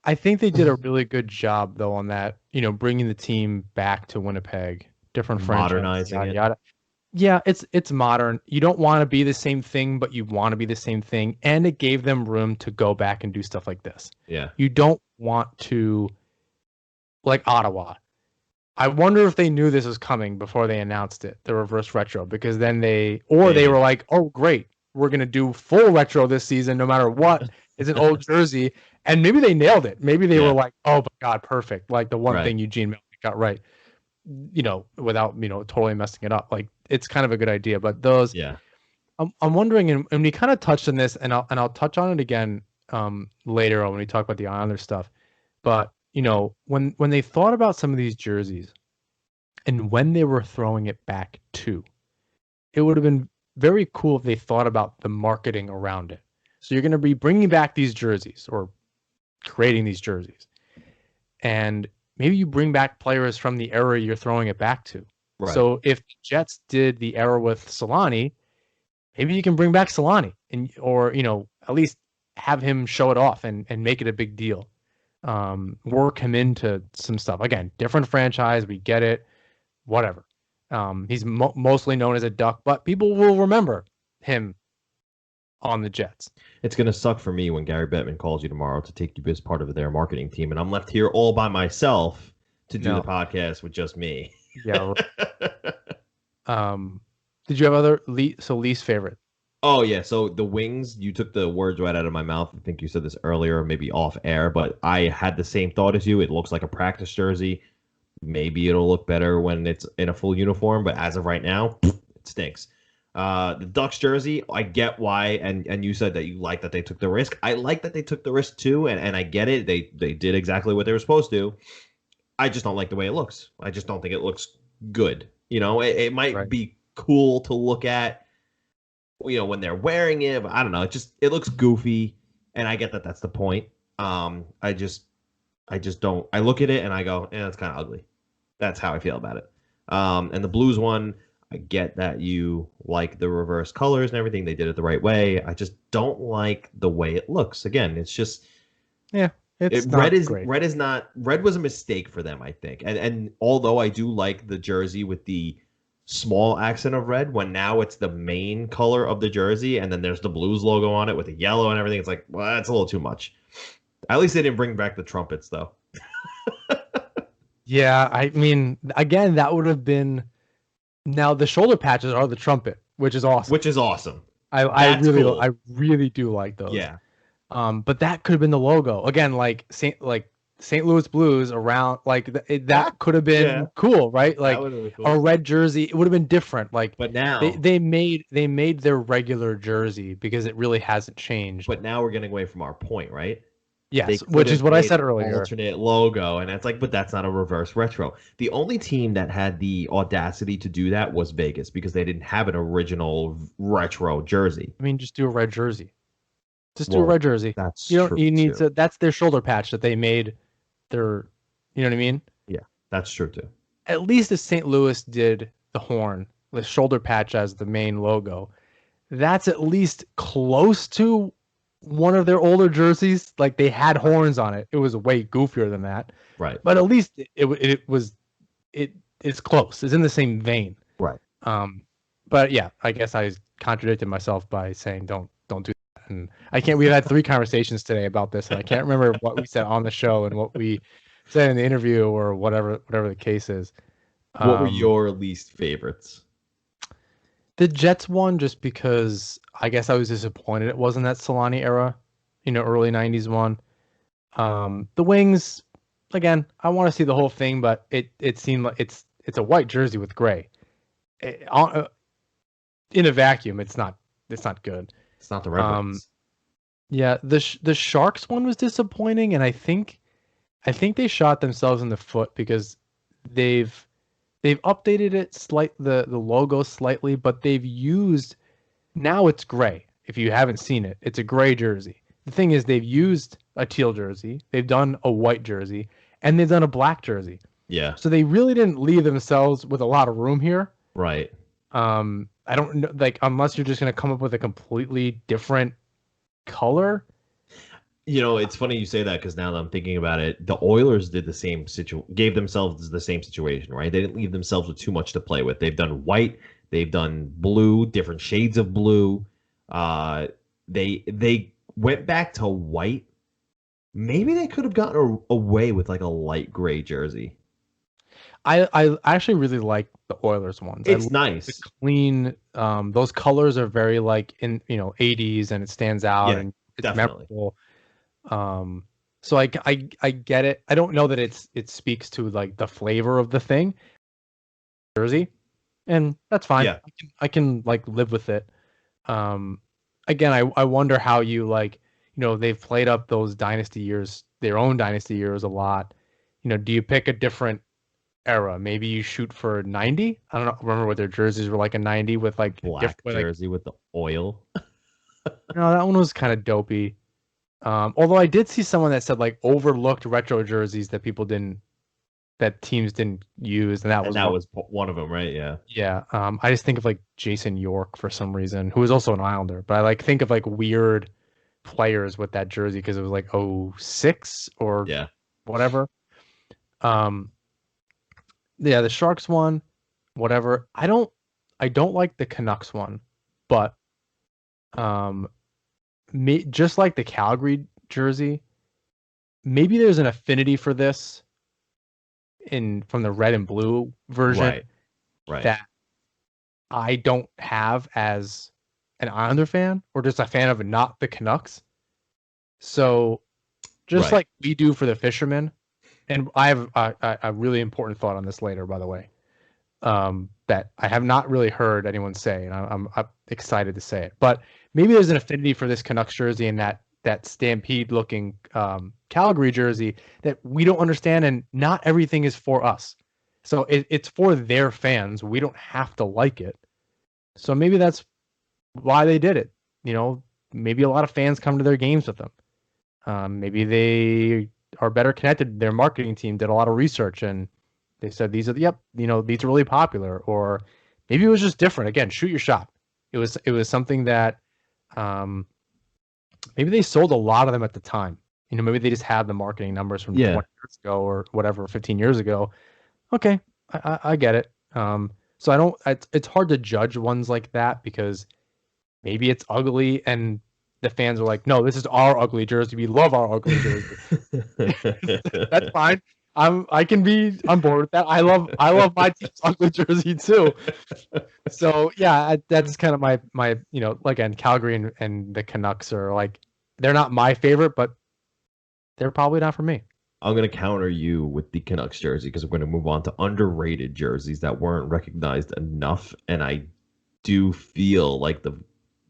Speaker 3: I think they did a really good job, though, on that, bringing the team back to Winnipeg, different franchise.
Speaker 2: Modernizing it.
Speaker 3: Yada. Yeah, it's modern. You don't want to be the same thing, but you want to be the same thing, and it gave them room to go back and do stuff like this.
Speaker 2: Yeah.
Speaker 3: You don't want to... Like Ottawa. I wonder if they knew this was coming before they announced it, the reverse retro, because then they were like, oh, great, we're going to do full retro this season no matter what. It's an old jersey. And maybe they nailed it. Maybe they were like, oh, my God, perfect. Like the one thing Eugene Melnick got right, without, totally messing it up. Like, it's kind of a good idea. But those, I'm wondering, and we kind of touched on this, and I'll touch on it again later on when we talk about the Islander stuff. But when they thought about some of these jerseys, and when they were throwing it back to. It would have been very cool if they thought about the marketing around it. So you're going to be bringing back these jerseys or creating these jerseys. And maybe you bring back players from the era you're throwing it back to.
Speaker 2: Right.
Speaker 3: So if the Jets did the era with Solani, maybe you can bring back Solani or at least have him show it off and make it a big deal. Work him into some stuff. Again, different franchise. We get it. Whatever. He's mostly known as a Duck, but people will remember him on the Jets.
Speaker 2: It's going to suck for me when Gary Bettman calls you tomorrow to take you as part of their marketing team, and I'm left here all by myself to do the podcast with just me.
Speaker 3: Yeah. Did you have other least favorite?
Speaker 2: Oh, yeah. So the wings, you took the words right out of my mouth. I think you said this earlier, maybe off air, but I had the same thought as you. It looks like a practice jersey. Maybe it'll look better when it's in a full uniform, but as of right now, it stinks. The Ducks jersey, I get why, and you said that you like that they took the risk. I like that they took the risk too, and I get it. They did exactly what they were supposed to. I just don't like the way it looks. I just don't think it looks good. It might be cool to look at, when they're wearing it, but I don't know. It looks goofy, and I get that that's the point. I just don't. I look at it and I go, it's kind of ugly. That's how I feel about it. And the Blues one, I get that you like the reverse colors and everything. They did it the right way. I just don't like the way it looks. Again, it's just red was a mistake for them, I think. And although I do like the jersey with the small accent of red, when now it's the main color of the jersey and then there's the Blues logo on it with the yellow and everything, it's like, well, that's a little too much. At least they didn't bring back the trumpets, though.
Speaker 3: Yeah, I mean, again, that would have been. Now the shoulder patches are the trumpet, which is awesome. I really do like those.
Speaker 2: Yeah.
Speaker 3: But that could have been the logo again, like St. Louis Blues around, like that could have been cool, right? Like cool. A red jersey, it would have been different. Like,
Speaker 2: but now
Speaker 3: they made their regular jersey because it really hasn't changed.
Speaker 2: But now we're getting away from our point, right?
Speaker 3: Yes, which is what I said earlier.
Speaker 2: Alternate logo, and it's like, but that's not a reverse retro. The only team that had the audacity to do that was Vegas because they didn't have an original retro jersey.
Speaker 3: I mean, just do a red jersey. Do a red jersey.
Speaker 2: That's
Speaker 3: true. You need to. That's their shoulder patch that they made. Their, you know what I mean?
Speaker 2: Yeah, that's true too.
Speaker 3: At least if St. Louis did the horn, the shoulder patch as the main logo, that's at least close to one of their older jerseys. Like they had horns on it. It was way goofier than that.
Speaker 2: Right.
Speaker 3: But at least it's close. It's in the same vein.
Speaker 2: Right.
Speaker 3: But yeah, I guess I contradicted myself by saying don't do that. And we've had 3 conversations today about this, and I can't remember what we said on the show and what we said in the interview or whatever the case is.
Speaker 2: What were your least favorites?
Speaker 3: The Jets one, just because I guess I was disappointed it wasn't that Solani era, early 90s one. The Wings, again, I want to see the whole thing, but it seemed like it's a white jersey with gray. In a vacuum, it's not good.
Speaker 2: It's not the Red Wings.
Speaker 3: Yeah, the Sharks one was disappointing, and I think they shot themselves in the foot because they've updated it the logo slightly, but they've used, now it's gray. If you haven't seen it, it's a gray jersey. The thing is, they've used a teal jersey, they've done a white jersey, and they've done a black jersey.
Speaker 2: Yeah.
Speaker 3: So they really didn't leave themselves with a lot of room here.
Speaker 2: Right.
Speaker 3: I don't know, like, unless you're just going to come up with a completely different color.
Speaker 2: It's funny you say that because now that I'm thinking about it, the Oilers did the same gave themselves the same situation, right? They didn't leave themselves with too much to play with. They've done white, they've done blue, different shades of blue. They went back to white. Maybe they could have gotten away with like a light gray jersey.
Speaker 3: I actually really like the Oilers ones.
Speaker 2: It's nice.
Speaker 3: The clean, those colors are very like in 80s, and it stands out and it's
Speaker 2: definitely
Speaker 3: memorable. So I get it. I don't know that it speaks to like the flavor of the thing, jersey, and that's fine.
Speaker 2: Yeah.
Speaker 3: I can like live with it. Again, I wonder how you like, they've played up those dynasty years, their own dynasty years a lot. Do you pick a different era. Maybe you shoot for 90. I don't know. Remember what their jerseys were like a 90 with like
Speaker 2: Black
Speaker 3: like,
Speaker 2: jersey with the oil.
Speaker 3: no, that one was kind of dopey. Although I did see someone that said like overlooked retro jerseys that teams didn't use, and that
Speaker 2: And
Speaker 3: was
Speaker 2: that
Speaker 3: one.
Speaker 2: was one of them, right? Yeah.
Speaker 3: Yeah. I just think of like Jason York for some reason, who was also an Islander, but I like think of like weird players with that jersey because it was like '06 or
Speaker 2: Yeah.
Speaker 3: whatever. Um, yeah, the Sharks one, whatever. I don't like the Canucks one, but um, just like the Calgary jersey, maybe there's an affinity for this in from the red and blue version
Speaker 2: Right. Right.
Speaker 3: that I don't have as an Islander fan or just a fan of not the Canucks. So just
Speaker 2: Right.
Speaker 3: like we do for the fisherman, and I have a really important thought on this later, by the way, that I have not really heard anyone say, and I'm excited to say it. But maybe there's an affinity for this Canucks jersey and that Stampede looking Calgary jersey that we don't understand, and not everything is for us. So it's for their fans. We don't have to like it. So maybe that's why they did it. You know, maybe a lot of fans come to their games with them. Maybe they are better connected. Their marketing team did a lot of research and they said these are these are really popular. Or maybe it was just different. Again, shoot your shot. It was something that maybe they sold a lot of them at the time. You know, maybe they just had the marketing numbers from 20 years ago or whatever, 15 years ago. Okay, I get it. So I don't. It's hard to judge ones like that because maybe it's ugly and the fans are like, no, this is our ugly jersey. We love our ugly jersey. That's fine. I can be on board with that. I love my team's ugly jersey too. So yeah, that's kind of my again, Calgary and the Canucks are like, they're not my favorite, but they're probably not for me.
Speaker 2: I'm going to counter you with the Canucks jersey because we're going to move on to underrated jerseys that weren't recognized enough. And I do feel like the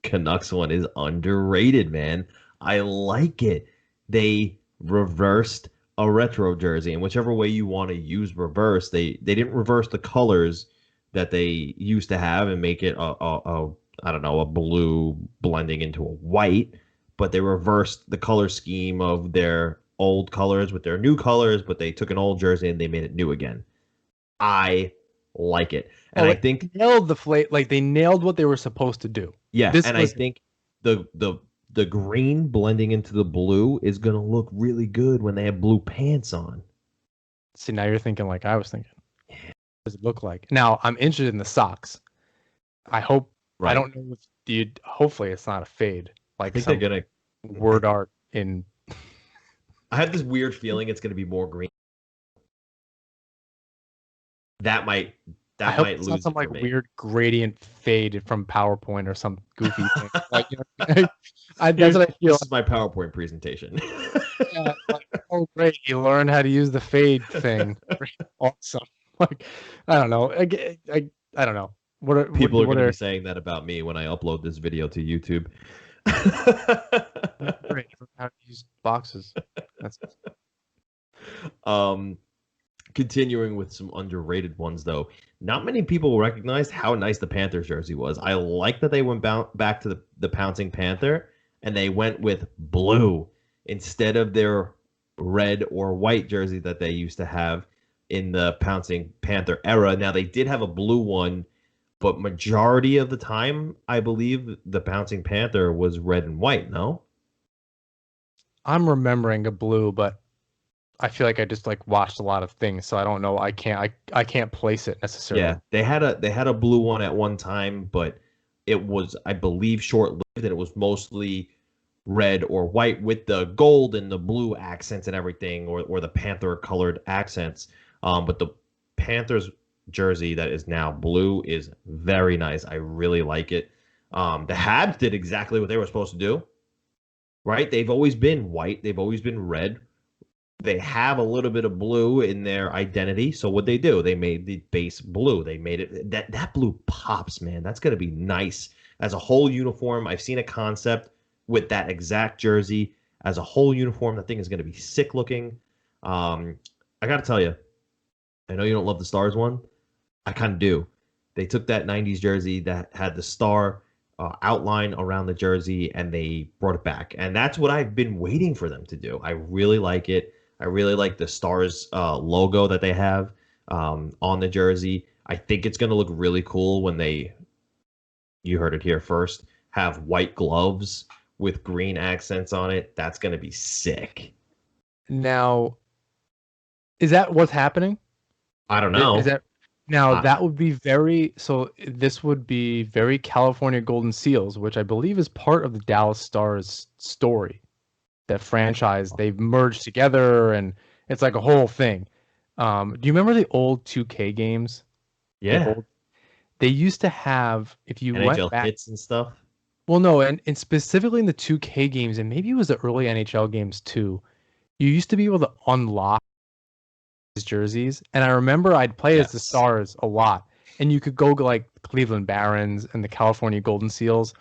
Speaker 2: Canucks one is underrated, man. I like it. They reversed a retro jersey, and whichever way you want to use reverse, they didn't reverse the colors that they used to have and make it a I don't know, a blue blending into a white, but they reversed the color scheme of their old colors with their new colors, but they took an old jersey and they made it new again. I like it. And I think
Speaker 3: nailed they nailed what they were supposed to do.
Speaker 2: Yeah, I think the green blending into the blue is gonna look really good when they have blue pants on.
Speaker 3: See, now you're thinking like I was thinking. What does it look like? Now I'm interested in the socks. I hope. Right. I don't know if hopefully it's not a fade. Like
Speaker 2: I think they're gonna
Speaker 3: word art in.
Speaker 2: I have this weird feeling it's gonna be more green. That might lose
Speaker 3: not some like weird gradient fade from PowerPoint or some goofy thing. Like, that's what I feel.
Speaker 2: This is my PowerPoint presentation.
Speaker 3: Yeah, like, oh great, you learned how to use the fade thing. Awesome. Like, I don't know. I don't know.
Speaker 2: People are going to be saying that about me when I upload this video to YouTube.
Speaker 3: Great. How to use boxes. That's...
Speaker 2: Continuing with some underrated ones, though, not many people recognized how nice the Panthers jersey was. I like that they went back to the Pouncing Panther, and they went with blue instead of their red or white jersey that they used to have in the Pouncing Panther era. Now, they did have a blue one, but majority of the time, I believe the Pouncing Panther was red and white, no?
Speaker 3: I'm remembering a blue, but I feel like I just like watched a lot of things, so I don't know. I can't place it necessarily.
Speaker 2: Yeah, they had a blue one at one time, but it was, I believe, short-lived, and it was mostly red or white with the gold and the blue accents and everything, or the panther colored accents. But the Panthers jersey that is now blue is very nice. I really like it. The Habs did exactly what they were supposed to do, right? They've always been white. They've always been red. They have a little bit of blue in their identity. So what they do, they made the base blue. They made it that blue pops, man. That's going to be nice as a whole uniform. I've seen a concept with that exact jersey as a whole uniform. That thing is going to be sick looking. I got to tell you, I know you don't love the Stars one. I kind of do. They took that 90s jersey that had the star outline around the jersey and they brought it back. And that's what I've been waiting for them to do. I really like it. I really like the Stars logo that they have on the jersey. I think it's going to look really cool when you heard it here first, have white gloves with green accents on it. That's going to be sick.
Speaker 3: Now, is that what's happening?
Speaker 2: I don't know.
Speaker 3: Is that now that would be this would be very California Golden Seals, which I believe is part of the Dallas Stars story. That franchise, they've merged together and it's like a whole thing. Do you remember the old 2K games?
Speaker 2: Yeah.
Speaker 3: They used to have, if you
Speaker 2: NHL
Speaker 3: went back,
Speaker 2: hits and stuff.
Speaker 3: well, no, and specifically in the 2K games, and maybe it was the early NHL games too, you used to be able to unlock these jerseys. And I remember I'd play as the Stars a lot, and you could go like Cleveland Barons and the California Golden Seals.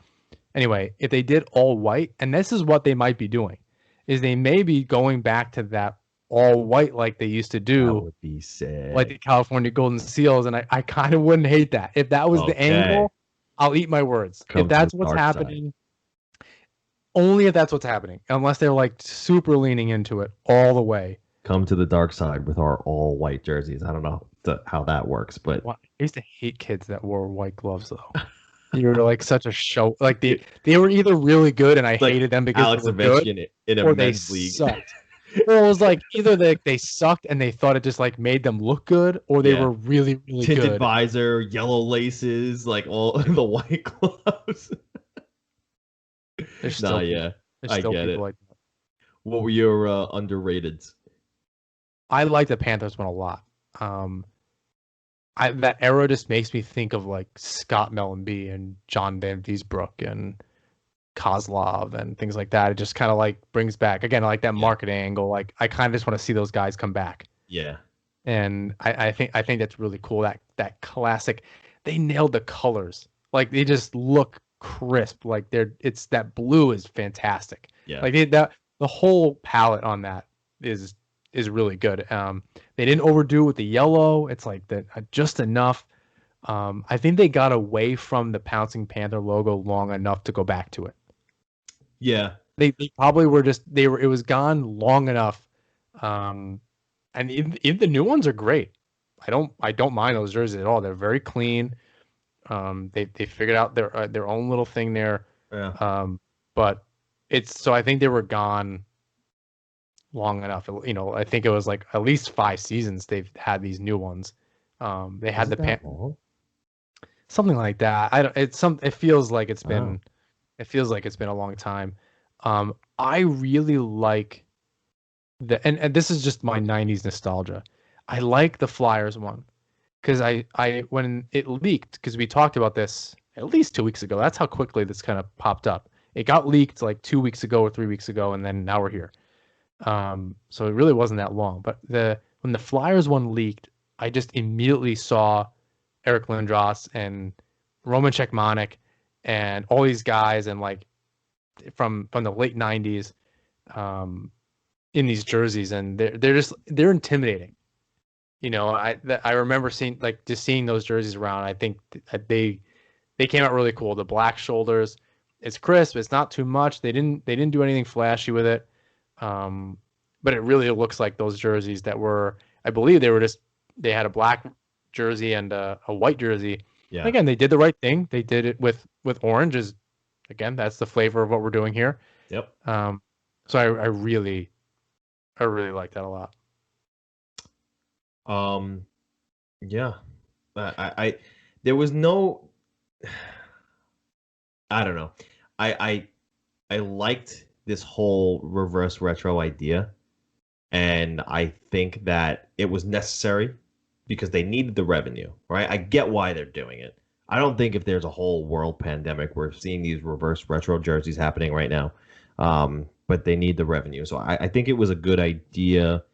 Speaker 3: Anyway, if they did all white, and this is what they might be doing, is they may be going back to that all white like they used to do.
Speaker 2: That would be sick.
Speaker 3: Like the California Golden Seals, and I kind of wouldn't hate that. If that was the angle, I'll eat my words. If that's what's happening, only if that's what's happening. Unless they're like super leaning into it all the way.
Speaker 2: Come to the dark side with our all white jerseys. I don't know how that works, but
Speaker 3: I used to hate kids that wore white gloves though. You were like such a show. Like they were either really good and I hated them because
Speaker 2: Alex
Speaker 3: they were good,
Speaker 2: in a
Speaker 3: or
Speaker 2: men's
Speaker 3: they
Speaker 2: league.
Speaker 3: sucked. Or it was like either they sucked and they thought it just like made them look good, or they were really, really
Speaker 2: tinted
Speaker 3: good.
Speaker 2: visor, yellow laces, like all the white gloves.
Speaker 3: There's still,
Speaker 2: I get it. Like that. What were your underrateds?
Speaker 3: I like the Panthers one a lot. That era just makes me think of like Scott Mellenby and John Van Viesbroek and Kozlov and things like that. It just kind of like brings back again, I like that marketing angle. Like I kind of just want to see those guys come back.
Speaker 2: Yeah.
Speaker 3: And I think that's really cool. That classic, they nailed the colors. Like they just look crisp. Like it's that blue is fantastic.
Speaker 2: Yeah.
Speaker 3: Like the whole palette on that is really good. They didn't overdo with the yellow. It's like that just enough. I think they got away from the Pouncing Panther logo long enough to go back to it.
Speaker 2: Yeah.
Speaker 3: They probably were it was gone long enough. And even the new ones are great. I don't mind those jerseys at all. They're very clean. They figured out their own little thing there.
Speaker 2: Yeah.
Speaker 3: But I think they were gone long enough. I think it was like at least 5 seasons they've had these new ones. They had something like that. It feels like it's been a long time. I really like and this is just my 90s nostalgia. I like the Flyers one because I when it leaked, because we talked about this at least 2 weeks ago. That's how quickly this kind of popped up. It got leaked like 2 weeks ago or 3 weeks ago, and then now we're here. So it really wasn't that long. But when the Flyers one leaked, I just immediately saw Eric Lindros and Roman Cechmanek and all these guys, and like from the late 90s in these jerseys, and they're intimidating. I remember seeing those jerseys around. I think they came out really cool. The black shoulders, it's crisp. It's not too much. They didn't do anything flashy with it. But it really looks like those jerseys that were, I believe they had a black jersey and a white jersey.
Speaker 2: Yeah.
Speaker 3: Again, they did the right thing. They did it with orange. Again, that's the flavor of what we're doing here.
Speaker 2: Yep.
Speaker 3: So I really like that a lot.
Speaker 2: Yeah. I there was no, I don't know. I liked this whole reverse retro idea, and I think that it was necessary because they needed the revenue, right? I get why they're doing it. I don't think if there's a whole world pandemic, we're seeing these reverse retro jerseys happening right now, but they need the revenue. So I think it was a good idea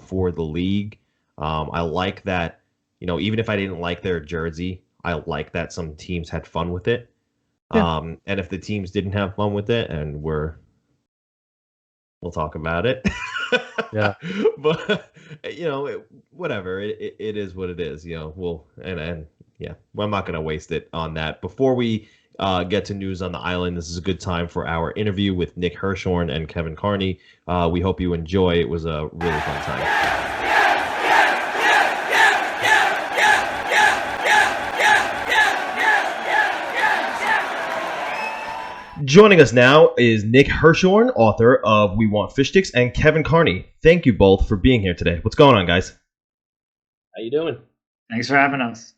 Speaker 2: for the league. I like that, even if I didn't like their jersey, I like that some teams had fun with it. Yeah. And if the teams didn't have fun with it, and we'll talk about it.
Speaker 3: Yeah.
Speaker 2: But whatever. It is what it is. Yeah, well, I'm not gonna waste it on that. Before we get to news on the island, this is a good time for our interview with Nick Hirshon and Kevin Carney. We hope you enjoy. It was a really fun time. Joining us now is Nick Hirshon, author of We Want Fish Sticks, and Kevin Carney. Thank you both for being here today. What's going on, guys?
Speaker 4: How you doing?
Speaker 5: Thanks for having us.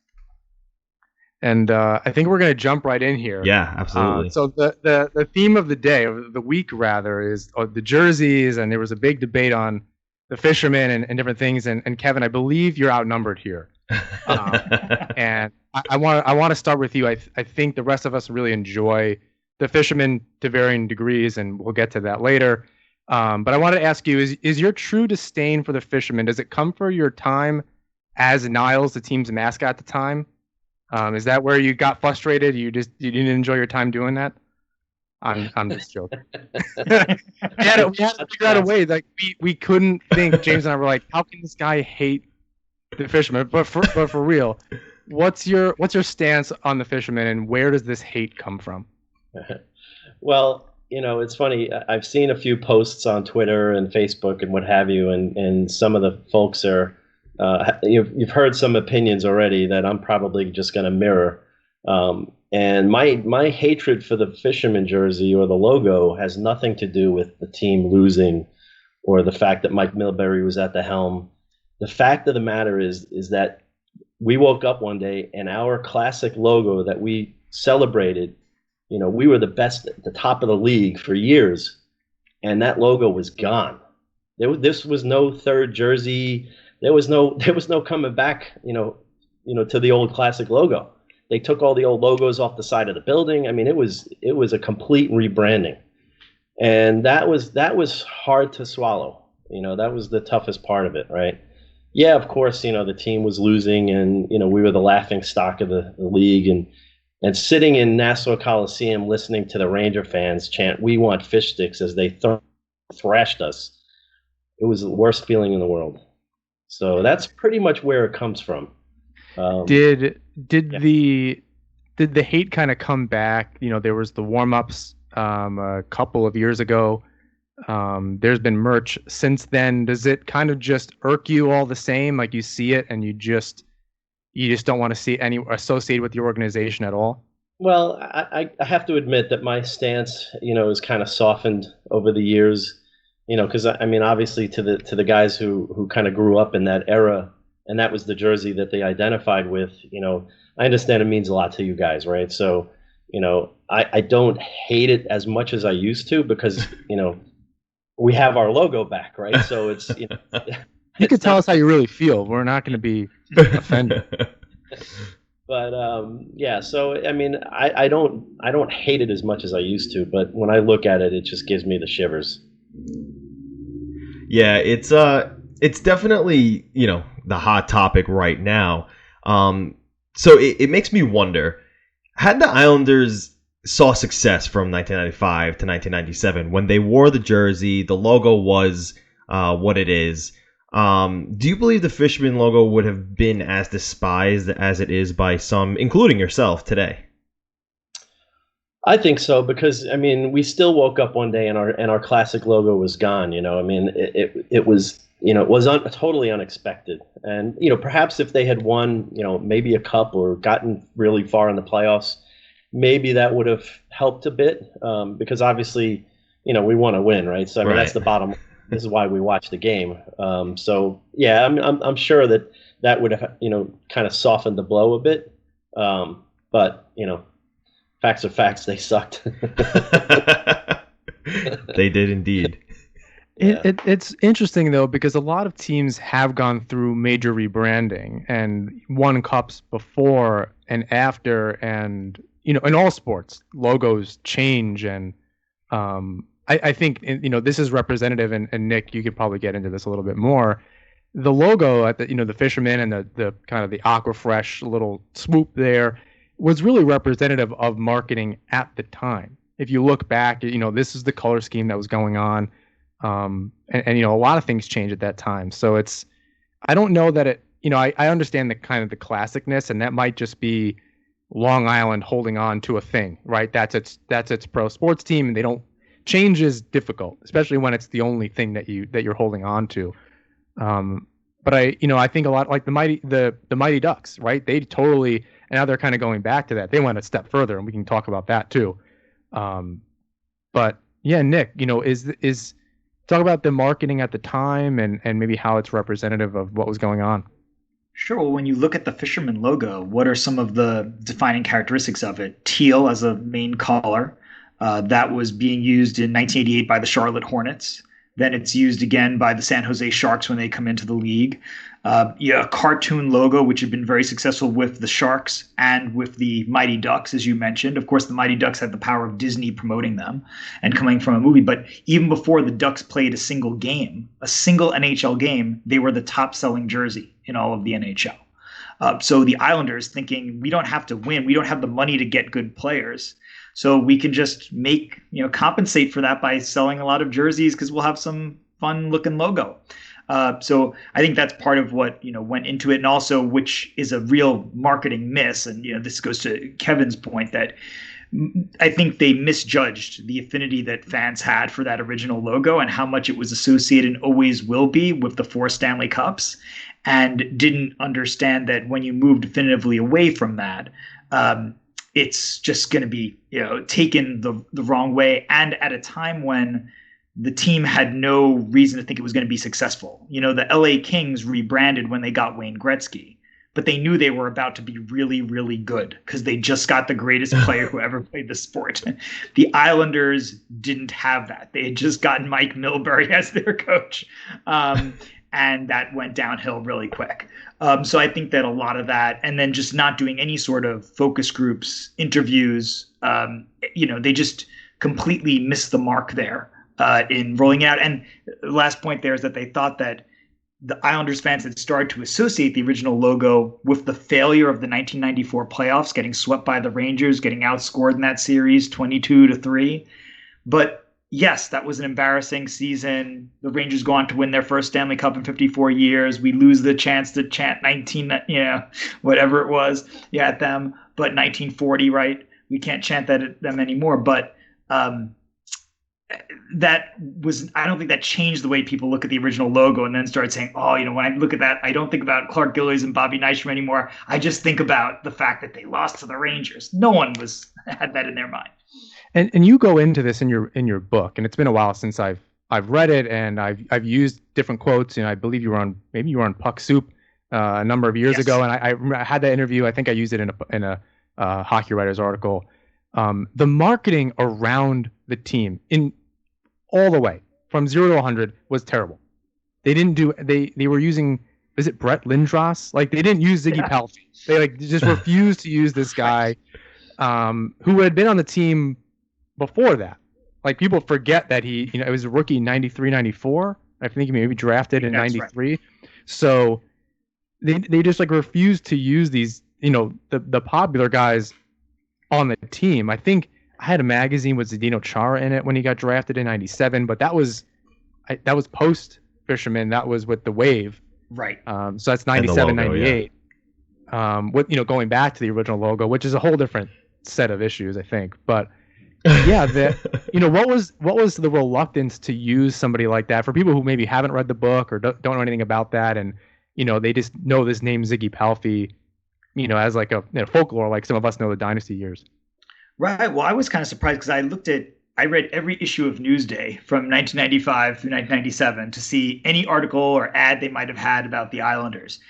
Speaker 3: And I think we're going to jump right in here.
Speaker 2: Yeah, absolutely.
Speaker 3: So the theme of the day, or the week rather, is the jerseys, and there was a big debate on the fishermen and different things. And Kevin, I believe you're outnumbered here. And I want to start with you. I think the rest of us really enjoy the fishermen to varying degrees, and we'll get to that later. But I wanted to ask you: is your true disdain for the fishermen, does it come for your time as Niles, the team's mascot at the time? Is that where you got frustrated? You didn't enjoy your time doing that? I'm just joking. we had to figure out a way. Like we couldn't think. James and I were like, how can this guy hate the fishermen? But for real, what's your stance on the fishermen, and where does this hate come from?
Speaker 4: Well, it's funny. I've seen a few posts on Twitter and Facebook and what have you, and some of the folks are. You've heard some opinions already that I'm probably just going to mirror. And my hatred for the fisherman jersey or the logo has nothing to do with the team losing or the fact that Mike Milbury was at the helm. The fact of the matter is that we woke up one day and our classic logo that we celebrated, we were the best at the top of the league for years, and that logo was gone. This was no third jersey. There was no coming back, to the old classic logo. They took all the old logos off the side of the building. I mean, it was a complete rebranding, and that was hard to swallow. That was the toughest part of it, right? Yeah, of course, the team was losing, and we were the laughing stock of the league, and sitting in Nassau Coliseum listening to the Ranger fans chant "We want fish sticks" as they thrashed us. It was the worst feeling in the world. So that's pretty much where it comes from.
Speaker 3: Did the hate kind of come back? There was the warm-ups a couple of years ago. There's been merch since then. Does it kind of just irk you all the same? Like you see it and you just don't want to see it associated with your organization at all?
Speaker 4: Well, I have to admit that my stance, is kind of softened over the years. Because obviously to the guys who kind of grew up in that era, and that was the jersey that they identified with. I understand it means a lot to you guys, right? So, I don't hate it as much as I used to because we have our logo back, right? So it's
Speaker 3: you can tell us how you really feel. We're not going to be offended.
Speaker 4: But yeah, so I don't hate it as much as I used to, but when I look at it, it just gives me the shivers.
Speaker 2: Yeah, it's definitely the hot topic right now. So it makes me wonder, had the Islanders saw success from 1995 to 1997 when they wore the jersey, the logo was what it is. Do you believe the fisherman logo would have been as despised as it is by some, including yourself, today?
Speaker 4: I think so, because we still woke up one day and our classic logo was gone. It was totally unexpected, and perhaps if they had won maybe a cup or gotten really far in the playoffs, maybe that would have helped a bit, because obviously we want to win, right? So that's the bottom. This is why we watch the game. So yeah, I'm sure that would have kind of softened the blow a bit, but facts are facts. They sucked.
Speaker 2: They did indeed.
Speaker 3: It's interesting though, because a lot of teams have gone through major rebranding and won cups before and after, and in all sports logos change, and I think this is representative, and Nick, you could probably get into this a little bit more. The logo at the fisherman and the kind of the aquafresh little swoop there was really representative of marketing at the time. If you look back, this is the color scheme that was going on. And a lot of things change at that time. So I don't know that I understand the kind of the classicness, and that might just be Long Island holding on to a thing, right? That's its pro sports team, and they don't change is difficult, especially when it's the only thing that you're holding on to. But I think a lot like the Mighty Ducks, right? They totally, and now they're kind of going back to that. They went a step further, and we can talk about that too. But yeah, Nick, is talk about the marketing at the time and maybe how it's representative of what was going on.
Speaker 5: Sure. Well, when you look at the fisherman logo, what are some of the defining characteristics of it? Teal as a main color. That was being used in 1988 by the Charlotte Hornets. Then it's used again by the San Jose Sharks when they come into the league. A cartoon logo, which had been very successful with the Sharks and with the Mighty Ducks, as you mentioned. Of course, the Mighty Ducks had the power of Disney promoting them and coming from a movie. But even before the Ducks played a single NHL game, they were the top-selling jersey in all of the NHL. So the Islanders thinking, we don't have to win. We don't have the money to get good players. So we can just compensate for that by selling a lot of jerseys because we'll have some fun looking logo. So I think that's part of what, went into it, and also which is a real marketing miss. And, this goes to Kevin's point that I think they misjudged the affinity that fans had for that original logo and how much it was associated and always will be with the 4 Stanley Cups, and didn't understand that when you move definitively away from that, it's just going to be, taken the wrong way, and at a time when the team had no reason to think it was going to be successful. The LA Kings rebranded when they got Wayne Gretzky, but they knew they were about to be really, really good because they just got the greatest player who ever played the sport. The Islanders didn't have that. They had just gotten Mike Milbury as their coach. And that went downhill really quick. So I think that a lot of that, and then just not doing any sort of focus groups, interviews, they just completely missed the mark there in rolling it out. And the last point there is that they thought that the Islanders fans had started to associate the original logo with the failure of the 1994 playoffs, getting swept by the Rangers, getting outscored in that series 22-3. But yes, that was an embarrassing season. The Rangers go on to win their first Stanley Cup in 54 years. We lose the chance to chant 19, whatever it was, at them. But 1940, right? We can't chant that at them anymore. But that was, I don't think that changed the way people look at the original logo and then started saying, when I look at that, I don't think about Clark Gillies and Bobby Nystrom anymore. I just think about the fact that they lost to the Rangers. No one had that in their mind.
Speaker 3: And you go into this in your book, and it's been a while since I've read it, and I've used different quotes. I believe you were on Puck Soup a number of years ago, and I had that interview. I think I used it in a Hockey Writers article. The marketing around the team in all the way from 0 to 100 was terrible. They didn't do. They were using. Is it Brett Lindros? Like, they didn't use Ziggy Palffy. They just refused to use this guy, who had been on the team before that. Like, people forget that it was a rookie in 93, 94. I think he maybe drafted in 93. Right. So they just refused to use these, the popular guys on the team. I think I had a magazine with Zdeno Chara in it when he got drafted in 97, but that was post Fisherman. That was with the Wave.
Speaker 5: Right.
Speaker 3: So that's 97, logo, 98. Yeah. With, going back to the original logo, which is a whole different set of issues, I think. But yeah, what was the reluctance to use somebody like that for people who maybe haven't read the book or don't know anything about that, and they just know this name Ziggy Palffy, as like a folklore, like some of us know the Dynasty years.
Speaker 5: Right. Well, I was kind of surprised because I read every issue of Newsday from 1995 through 1997 to see any article or ad they might have had about the Islanders.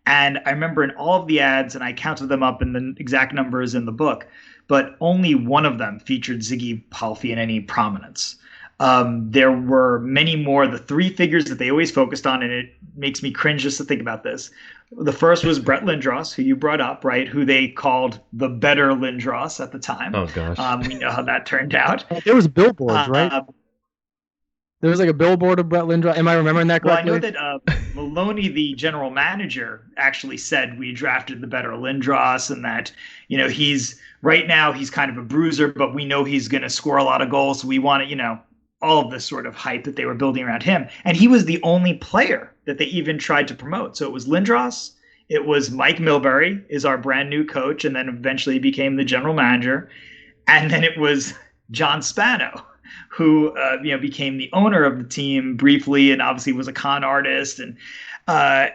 Speaker 5: And I remember in all of the ads, and I counted them up in the exact numbers in the book, but only one of them featured Ziggy Palffy in any prominence. There were many more. The 3 figures that they always focused on, and it makes me cringe just to think about this. The first was Brett Lindros, who you brought up, right? Who they called the better Lindros at the time.
Speaker 2: Oh, gosh.
Speaker 5: We know how that turned out.
Speaker 3: There was billboards, right? There was like a billboard of Brett Lindros. Am I remembering that correctly?
Speaker 5: Well, I know that Maloney, the general manager, actually said we drafted the better Lindros, and that, he's right now he's kind of a bruiser, but we know he's going to score a lot of goals. So we want to, all of this sort of hype that they were building around him. And he was the only player that they even tried to promote. So it was Lindros, it was Mike Milbury is our brand new coach, and then eventually became the general manager. And then it was John Spano, who became the owner of the team briefly, and obviously was a con artist, and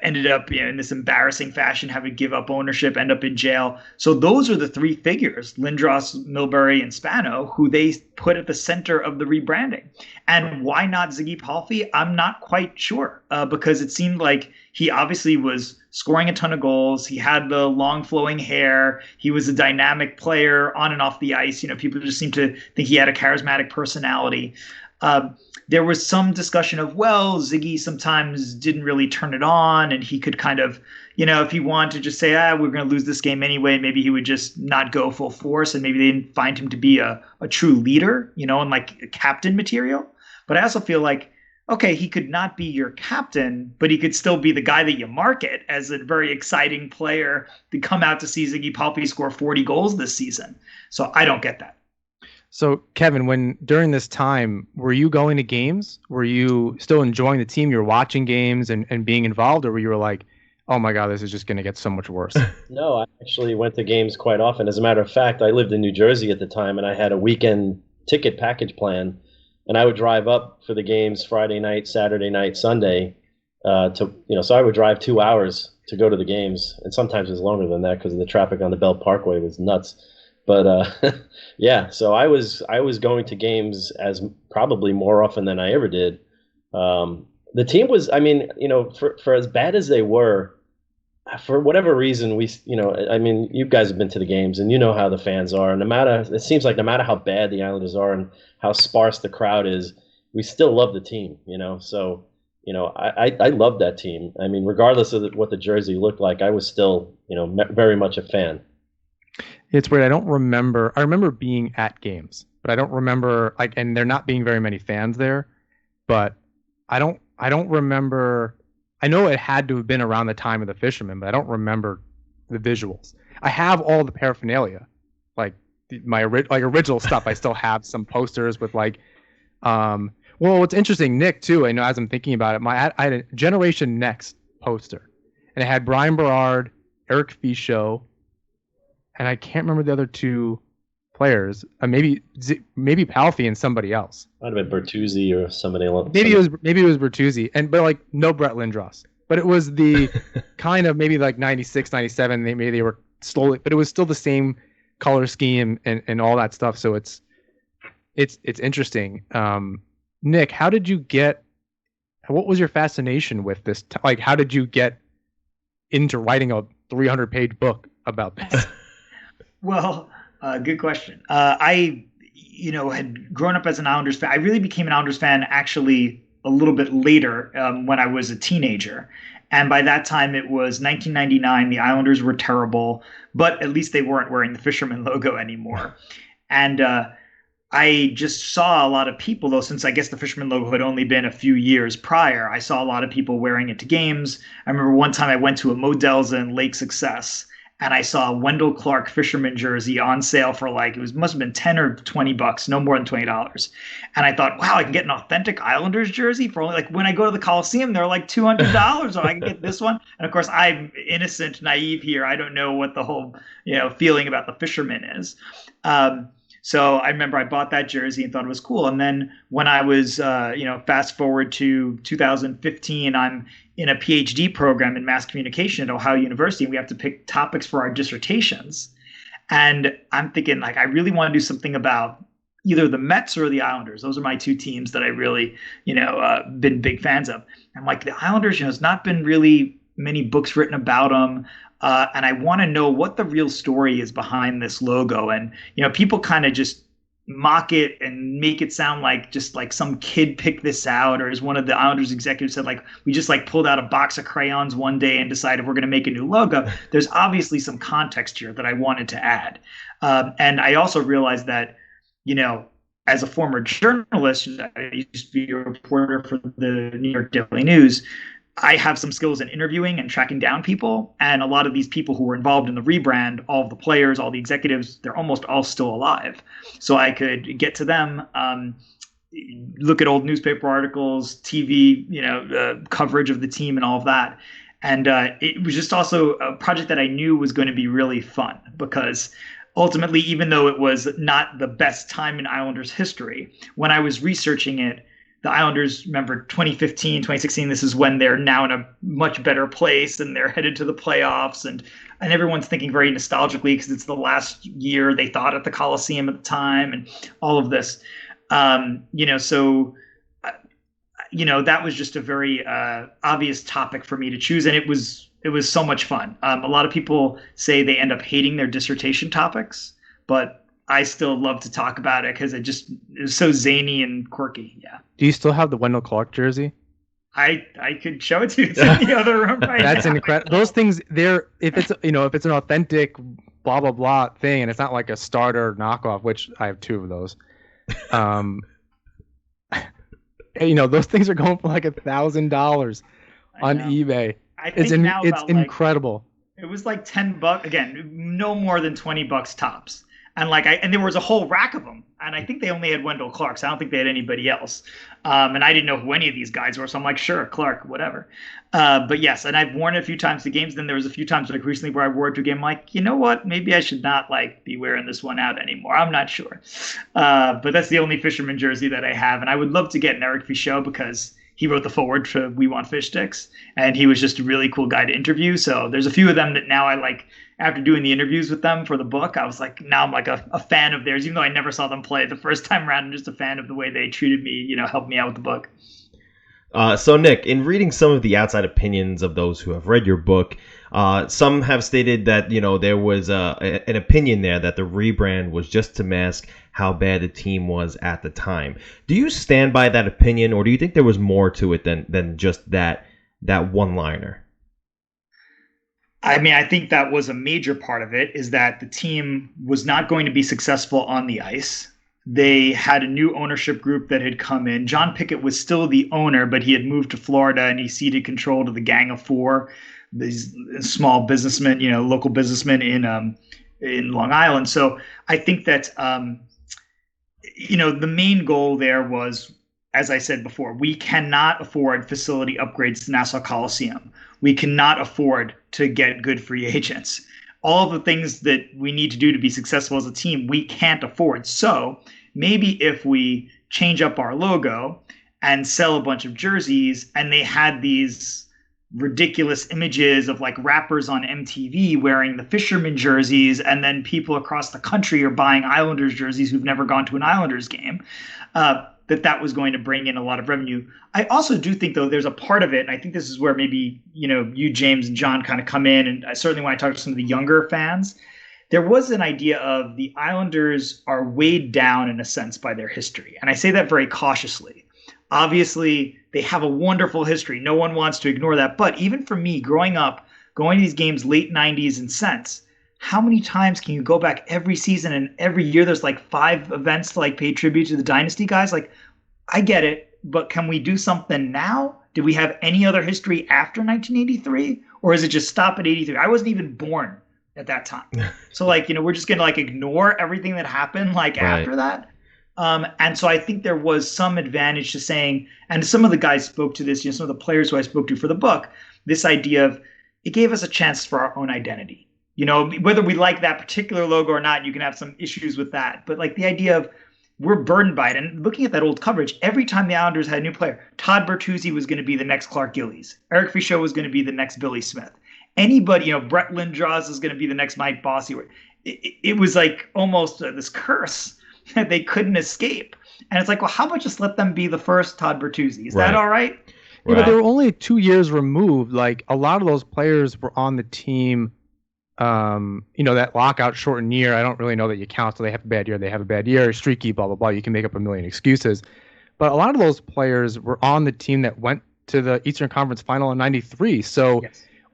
Speaker 5: ended up in this embarrassing fashion having to give up ownership, end up in jail. So those are the three figures, Lindros, Milbury, and Spano, who they put at the center of the rebranding. And why not Ziggy Palffy? I'm not quite sure, because it seemed like he obviously was scoring a ton of goals. He had the long flowing hair. He was a dynamic player on and off the ice. People just seemed to think he had a charismatic personality. There was some discussion of, well, Ziggy sometimes didn't really turn it on, and he could kind of, if he wanted to just say, we're going to lose this game anyway, maybe he would just not go full force, and maybe they didn't find him to be a true leader, and like a captain material. But I also feel like, okay, he could not be your captain, but he could still be the guy that you market as a very exciting player to come out to see Ziggy Palffy score 40 goals this season. So I don't get that.
Speaker 3: So, Kevin, during this time, were you going to games? Were you still enjoying the team? You were watching games and being involved, or were you like, oh my God, this is just going to get so much worse?
Speaker 4: No, I actually went to games quite often. As a matter of fact, I lived in New Jersey at the time, and I had a weekend ticket package plan, and I would drive up for the games Friday night, Saturday night, Sunday, so I would drive 2 hours to go to the games, and sometimes it was longer than that because the traffic on the Belt Parkway was nuts. But yeah, so I was going to games as probably more often than I ever did. The team was, for as bad as they were, for whatever reason, you guys have been to the games and you know how the fans are. And it seems like no matter how bad the Islanders are and how sparse the crowd is, we still love the team. So I love that team. Regardless of what the jersey looked like, I was still very much a fan.
Speaker 3: It's weird. I remember being at games, but I don't remember and there not being very many fans there, but I don't remember. I know it had to have been around the time of the Fisherman, but I don't remember the visuals. I have all the paraphernalia, like my original stuff. I still have some posters with well, what's interesting, Nick, too, I know as I'm thinking about it, I had a Generation Next poster, and it had Brian Berard, Eric Fichaud, and I can't remember the other two players. Maybe Palffy and somebody else.
Speaker 4: Might have been Bertuzzi or somebody else.
Speaker 3: Maybe it was Bertuzzi, but no Brett Lindros. But it was the kind of maybe 96, 97. Maybe they were slowly, but it was still the same color scheme and all that stuff. So it's interesting. Nick, how did you get? What was your fascination with this? How did you get into writing a 300-page book about this?
Speaker 5: Well, good question. I, had grown up as an Islanders fan. I really became an Islanders fan actually a little bit later when I was a teenager. And by that time, it was 1999. The Islanders were terrible, but at least they weren't wearing the Fisherman logo anymore. And I just saw a lot of people, though, since I guess the Fisherman logo had only been a few years prior, I saw a lot of people wearing it to games. I remember one time I went to a Modell's in Lake Success, and I saw a Wendell Clark Fisherman jersey on sale for must have been 10 or 20 bucks, no more than $20. And I thought, wow, I can get an authentic Islanders jersey for only when I go to the Coliseum, they're like $200, or I can get this one. And of course, I'm innocent, naive here. I don't know what the whole, feeling about the Fisherman is. So I remember I bought that jersey and thought it was cool. And then when I was, fast forward to 2015, I'm in a PhD program in mass communication at Ohio University, and we have to pick topics for our dissertations. And I'm thinking, I really want to do something about either the Mets or the Islanders. Those are my two teams that I really, been big fans of. I'm like, the Islanders, there's not been really many books written about them. And I want to know what the real story is behind this logo. And, people kind of just mock it and make it sound like just some kid picked this out, or as one of the Islanders executives said, we just pulled out a box of crayons one day and decided we're going to make a new logo. There's obviously some context here that I wanted to add. And I also realized that, as a former journalist, I used to be a reporter for the New York Daily News. I have some skills in interviewing and tracking down people. And a lot of these people who were involved in the rebrand, all of the players, all the executives, they're almost all still alive. So I could get to them look at old newspaper articles, TV, coverage of the team and all of that. And it was just also a project that I knew was going to be really fun because ultimately, even though it was not the best time in Islanders history, when I was researching it, the Islanders, remember 2015, 2016, this is when they're now in a much better place and they're headed to the playoffs. And everyone's thinking very nostalgically because it's the last year they thought at the Coliseum at the time and all of this. That was just a very obvious topic for me to choose. And it was so much fun. A lot of people say they end up hating their dissertation topics, but I still love to talk about it because it was so zany and quirky. Yeah.
Speaker 3: Do you still have the Wendell Clark jersey?
Speaker 5: I could show it to you. It's in the other room right
Speaker 3: That's
Speaker 5: now.
Speaker 3: incredible. Those things, if it's an authentic blah blah blah thing, and it's not like a starter knockoff, which I have 2 of those. Those things are going for like $1,000 on eBay.
Speaker 5: I think
Speaker 3: It's incredible.
Speaker 5: It was like $10 again, no more than $20 tops. And there was a whole rack of them. And I think they only had Wendell Clark. So I don't think they had anybody else. And I didn't know who any of these guys were. So I'm like, sure, Clark, whatever. But yes, and I've worn it a few times to games. Then there was a few times like recently where I wore it to a game. I'm like, you know what? Maybe I should not be wearing this one out anymore. I'm not sure. But that's the only fisherman jersey that I have. And I would love to get an Eric Fichaud because he wrote the foreword for We Want Fish Sticks. And he was just a really cool guy to interview. So there's a few of them that now I like. After doing the interviews with them for the book, I was like, now I'm like a fan of theirs, even though I never saw them play the first time around. I'm just a fan of the way they treated me, helped me out with the book.
Speaker 2: So Nick, in reading some of the outside opinions of those who have read your book, some have stated that, there was an opinion there that the rebrand was just to mask how bad the team was at the time. Do you stand by that opinion, or do you think there was more to it than just that one-liner?
Speaker 5: I mean, I think that was a major part of it, is that the team was not going to be successful on the ice. They had a new ownership group that had come in. John Pickett was still the owner, but he had moved to Florida and he ceded control to the Gang of Four, these small businessmen, local businessmen in Long Island. So I think that, the main goal there was, as I said before, we cannot afford facility upgrades to Nassau Coliseum. We cannot afford to get good free agents. All of the things that we need to do to be successful as a team, we can't afford. So maybe if we change up our logo and sell a bunch of jerseys, and they had these ridiculous images of rappers on MTV wearing the fisherman jerseys, and then people across the country are buying Islanders jerseys who've never gone to an Islanders game, that was going to bring in a lot of revenue. I also do think, though, there's a part of it, and I think this is where maybe, you, James, and John kind of come in, and certainly when I talk to some of the younger fans, there was an idea of the Islanders are weighed down in a sense by their history. And I say that very cautiously. Obviously, they have a wonderful history. No one wants to ignore that. But even for me, growing up, going to these games late 90s and since, how many times can you go back every season and every year there's 5 events to pay tribute to the Dynasty guys? I get it, but can we do something now? Did we have any other history after 1983? Or is it just stop at 83? I wasn't even born at that time. So we're just going to ignore everything that happened after that. And so I think there was some advantage to saying, and some of the guys spoke to this, some of the players who I spoke to for the book, this idea of it gave us a chance for our own identity. Whether we like that particular logo or not, you can have some issues with that. But the idea of we're burdened by it. And looking at that old coverage, every time the Islanders had a new player, Todd Bertuzzi was going to be the next Clark Gillies. Eric Fichaud was going to be the next Billy Smith. Anybody, Brett Lindros is going to be the next Mike Bossy. It was almost this curse that they couldn't escape. And it's how about just let them be the first Todd Bertuzzi? Is that all right?
Speaker 3: Yeah, but they were only 2 years removed. A lot of those players were on the team. That lockout shortened year, I don't really know that you count. So they have a bad year, streaky, blah, blah, blah. You can make up a million excuses. But a lot of those players were on the team that went to the Eastern Conference Final in 93. So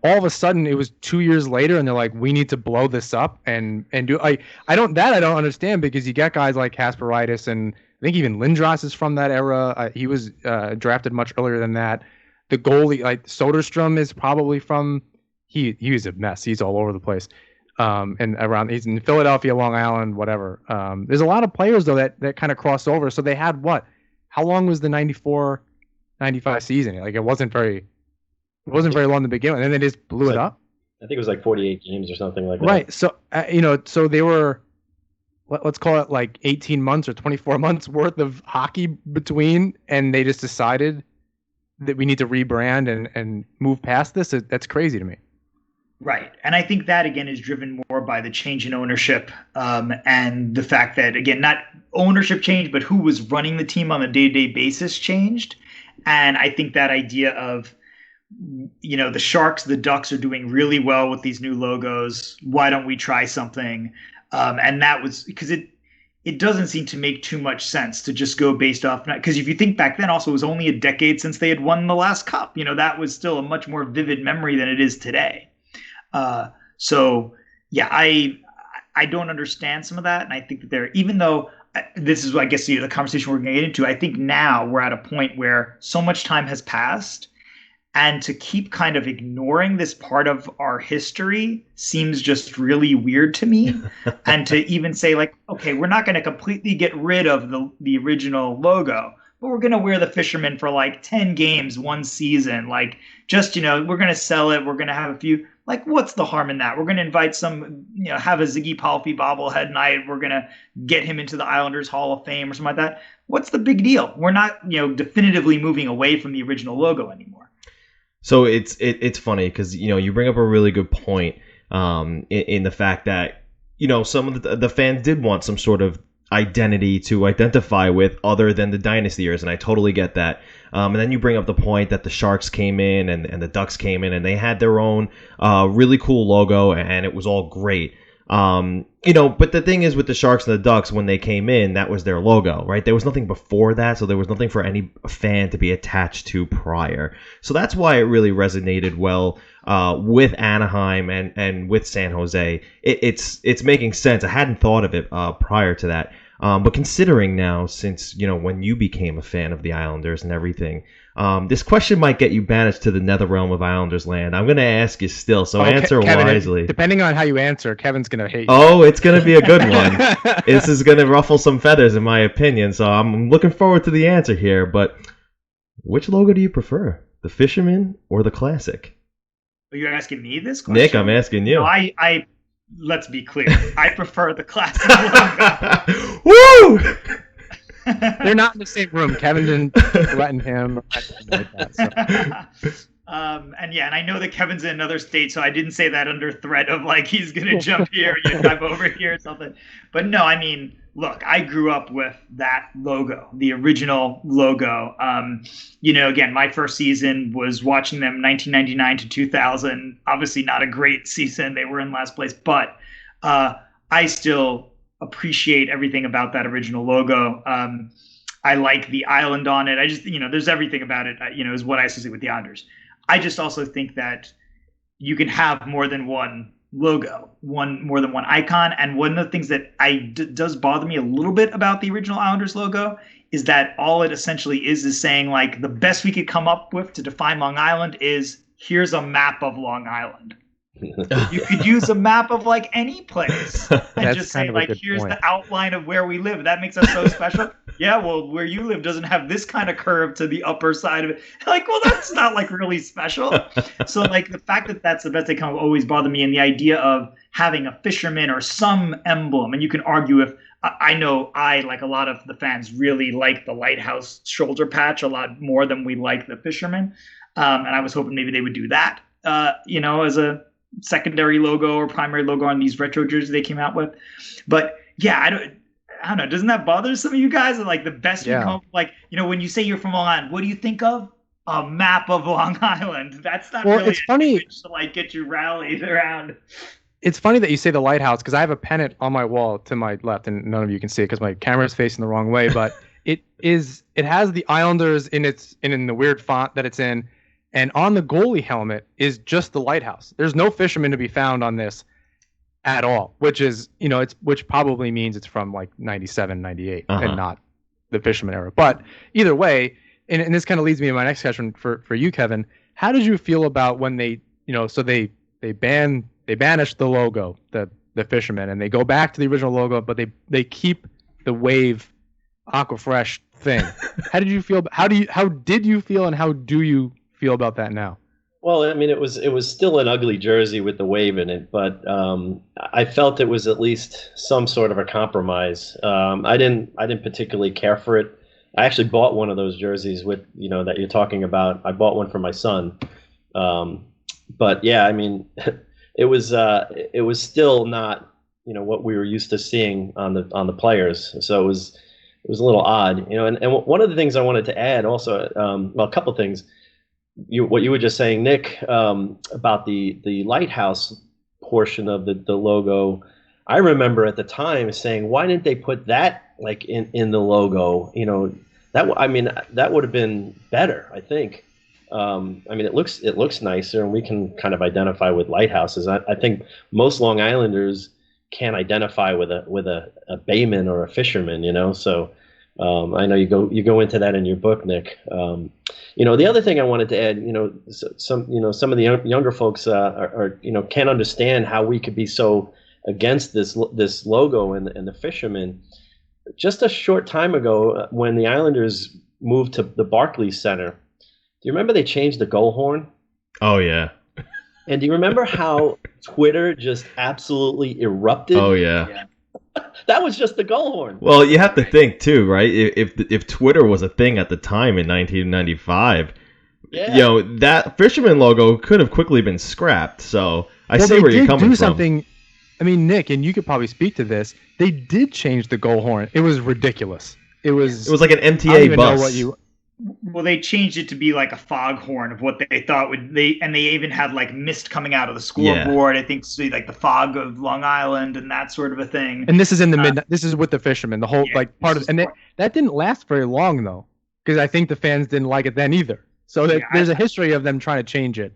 Speaker 3: all of a sudden it was 2 years later and they're we need to blow this up and do I don't understand, because you got guys like Kasparaitis, and I think even Lindros is from that era. He was drafted much earlier than that. The goalie, Soderstrom, is probably from, he was a mess. He's all over the place. And around, he's in Philadelphia, Long Island, whatever. There's a lot of players though that kind of crossed over. So they had how long was the 94-95 season? Like, it wasn't very long to begin with, and then they just blew it up.
Speaker 4: I think it was like 48 games or something like that.
Speaker 3: Right. So, so they were, let's call it like 18 months or 24 months worth of hockey between, and they just decided that we need to rebrand and move past this. That's crazy to me.
Speaker 5: Right. And I think that, again, is driven more by the change in ownership and the fact that, again, not ownership change, but who was running the team on a day-to-day basis changed. And I think that idea of, the Sharks, the Ducks are doing really well with these new logos. Why don't we try something? And that was because it doesn't seem to make too much sense to just go based off, because if you think back then, also, it was only a decade since they had won the last cup. That was still a much more vivid memory than it is today. So yeah, I don't understand some of that. And I think that even though this is, I guess, the conversation we're going to get into, I think now we're at a point where so much time has passed, and to keep kind of ignoring this part of our history seems just really weird to me. And to even say, like, okay, we're not going to completely get rid of the original logo, but we're going to wear the fisherman for like 10 games one season. Like, just, we're going to sell it. We're going to have a few. Like, what's the harm in that? We're going to invite some, have a Ziggy Palfy bobblehead night. We're going to get him into the Islanders Hall of Fame or something like that. What's the big deal? We're not, definitively moving away from the original logo anymore.
Speaker 2: So it's funny because, you bring up a really good point in the fact that, some of the fans did want some sort of identity to identify with other than the dynasty years, and I totally get that. And then you bring up the point that the Sharks came in and the Ducks came in and they had their own really cool logo, and it was all great. But the thing is with the Sharks and the Ducks, when they came in, that was their logo, right? There was nothing before that, so there was nothing for any fan to be attached to prior. So that's why it really resonated well with Anaheim and with San Jose. It's making sense. I hadn't thought of it prior to that. But considering now, since, when you became a fan of the Islanders and everything, this question might get you banished to the nether realm of Islanders land. I'm going to ask you still, so answer
Speaker 3: Kevin,
Speaker 2: wisely.
Speaker 3: Depending on how you answer, Kevin's going to hate you.
Speaker 2: Oh, it's going to be a good one. This is going to ruffle some feathers, in my opinion, so I'm looking forward to the answer here. But which logo do you prefer, the Fisherman or the Classic?
Speaker 5: Are you asking me this question?
Speaker 2: Nick, I'm asking you.
Speaker 5: No, I let's be clear. I prefer the Classic logo.
Speaker 2: Woo!
Speaker 3: They're not in the same room. Kevin didn't threaten him or anything like that. So.
Speaker 5: And I know that Kevin's in another state, so I didn't say that under threat of like he's gonna jump here, you dive over here or something. But no, I mean, look, I grew up with that logo, the original logo. Again, my first season was watching them 1999 to 2000. Obviously, not a great season; they were in last place, but I still appreciate everything about that original logo. I like the island on it. I just, there's everything about it, is what I associate with the Islanders. I just also think that you can have more than one logo, more than one icon. And one of the things that does bother me a little bit about the original Islanders logo is that all it essentially is saying, like, the best we could come up with to define Long Island is here's a map of Long Island. You could use a map of like any place and just say, like, here's the outline of where we live. That makes us so special. Yeah, well, where you live doesn't have this kind of curve to the upper side of it. Like, well, that's not like really special. So like the fact that that's the best they come up always bothered me, and the idea of having a fisherman or some emblem. And you can argue if I know like a lot of the fans really like the lighthouse shoulder patch a lot more than we like the fisherman. And I was hoping maybe they would do that, as a secondary logo or primary logo on these retro jerseys they came out with. But yeah, I don't know. Doesn't that bother some of you guys? Like the best you come, like, when you say you're from Long Island, what do you think of? A map of Long Island. That's not really
Speaker 3: it's funny
Speaker 5: to like get you rallied around.
Speaker 3: It's funny that you say the lighthouse, because I have a pennant on my wall to my left, and none of you can see it because my camera is facing the wrong way. But it has the Islanders in the weird font that it's in. And on the goalie helmet is just the lighthouse. There's no fisherman to be found on this at all, which is, which probably means it's from like 97, 98 and not the fisherman era. But either way, and this kind of leads me to my next question for you, Kevin. How did you feel about when they, so they banished the logo, the fisherman, and they go back to the original logo, but they keep the wave Aquafresh thing. How did you feel? How did you feel, and how do you feel about that now?
Speaker 4: Well, I mean, it was still an ugly jersey with the wave in it, but I felt it was at least some sort of a compromise. I didn't particularly care for it. I actually bought one of those jerseys with that you're talking about. I bought one for my son, but yeah, I mean, it was still not what we were used to seeing on the players. So it was a little odd, And one of the things I wanted to add also, well, a couple things. What you were just saying, Nick, about the lighthouse portion of the logo. I remember at the time saying, why didn't they put that like in the logo? That would have been better, I think. I mean, it looks nicer, and we can kind of identify with lighthouses. I think most Long Islanders can't identify with a bayman or a fisherman, So I know you go into that in your book, Nick. The other thing I wanted to add, some of the younger folks are can't understand how we could be so against this logo and the fisherman. Just a short time ago, when the Islanders moved to the Barclays Center, do you remember they changed the goal horn?
Speaker 2: Oh yeah.
Speaker 4: And do you remember how Twitter just absolutely erupted?
Speaker 2: Oh yeah.
Speaker 4: That was just the goal horn.
Speaker 2: Well, you have to think too, right? If Twitter was a thing at the time in 1995, that fisherman logo could have quickly been scrapped. So I see where you're coming from.
Speaker 3: Something. I mean, Nick, and you could probably speak to this. They did change the goal horn. It was ridiculous. It was
Speaker 2: like an MTA
Speaker 3: I don't even
Speaker 2: bus.
Speaker 3: Know what you.
Speaker 5: Well, they changed it to be like a foghorn of what they thought and they even had like mist coming out of the scoreboard. Yeah. I think so, like the fog of Long Island and that sort of a thing.
Speaker 3: And this is in the this is with the fisherman, the whole part of, and that didn't last very long though, because I think the fans didn't like it then either. So there's a history of them trying to change it.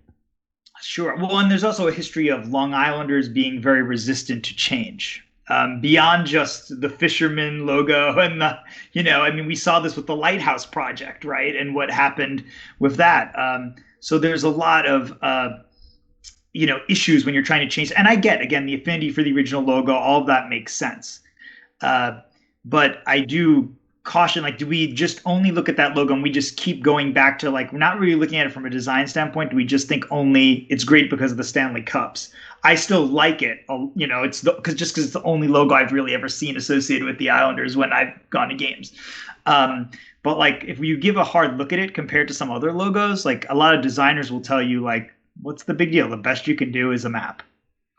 Speaker 5: Sure. Well, and there's also a history of Long Islanders being very resistant to change. Beyond just the fisherman logo and we saw this with the Lighthouse Project, right? And what happened with that. So there's a lot of, issues when you're trying to change. And I get, again, the affinity for the original logo, all of that makes sense. But I do caution, do we just only look at that logo and we just keep going back to we're not really looking at it from a design standpoint? Do we just think only it's great because of the Stanley Cups? I still like it, it's because it's the only logo I've really ever seen associated with the Islanders when I've gone to games. But if you give a hard look at it compared to some other logos, a lot of designers will tell you what's the big deal? The best you can do is a map.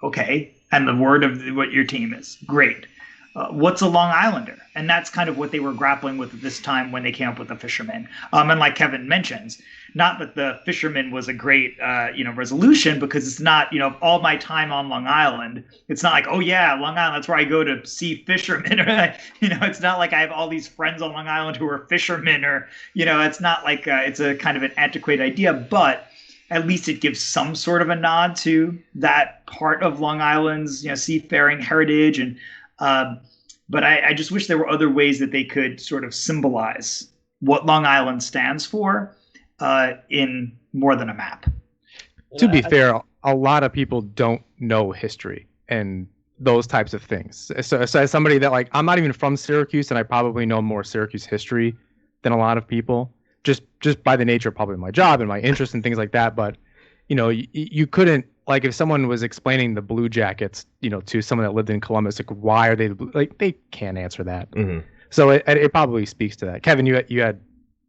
Speaker 5: Okay. And the word of what your team is. Great. What's a Long Islander? And that's kind of what they were grappling with at this time when they came up with the fisherman. And like Kevin mentions, not that the fisherman was a great, resolution, because it's not, all my time on Long Island, it's not oh yeah, Long Island, that's where I go to see fishermen. Or, it's not like I have all these friends on Long Island who are fishermen, or, it's not like it's a kind of an antiquated idea, but at least it gives some sort of a nod to that part of Long Island's, seafaring heritage. And, but I just wish there were other ways that they could sort of symbolize what Long Island stands for in more than a map.
Speaker 3: To be fair, a lot of people don't know history and those types of things. So as somebody that I'm not even from Syracuse, and I probably know more Syracuse history than a lot of people, just by the nature of probably my job and my interest in things like that. But you couldn't, if someone was explaining the Blue Jackets, to someone that lived in Columbus, why are they the Blue? They can't answer that. Mm-hmm. So it probably speaks to that. Kevin, you had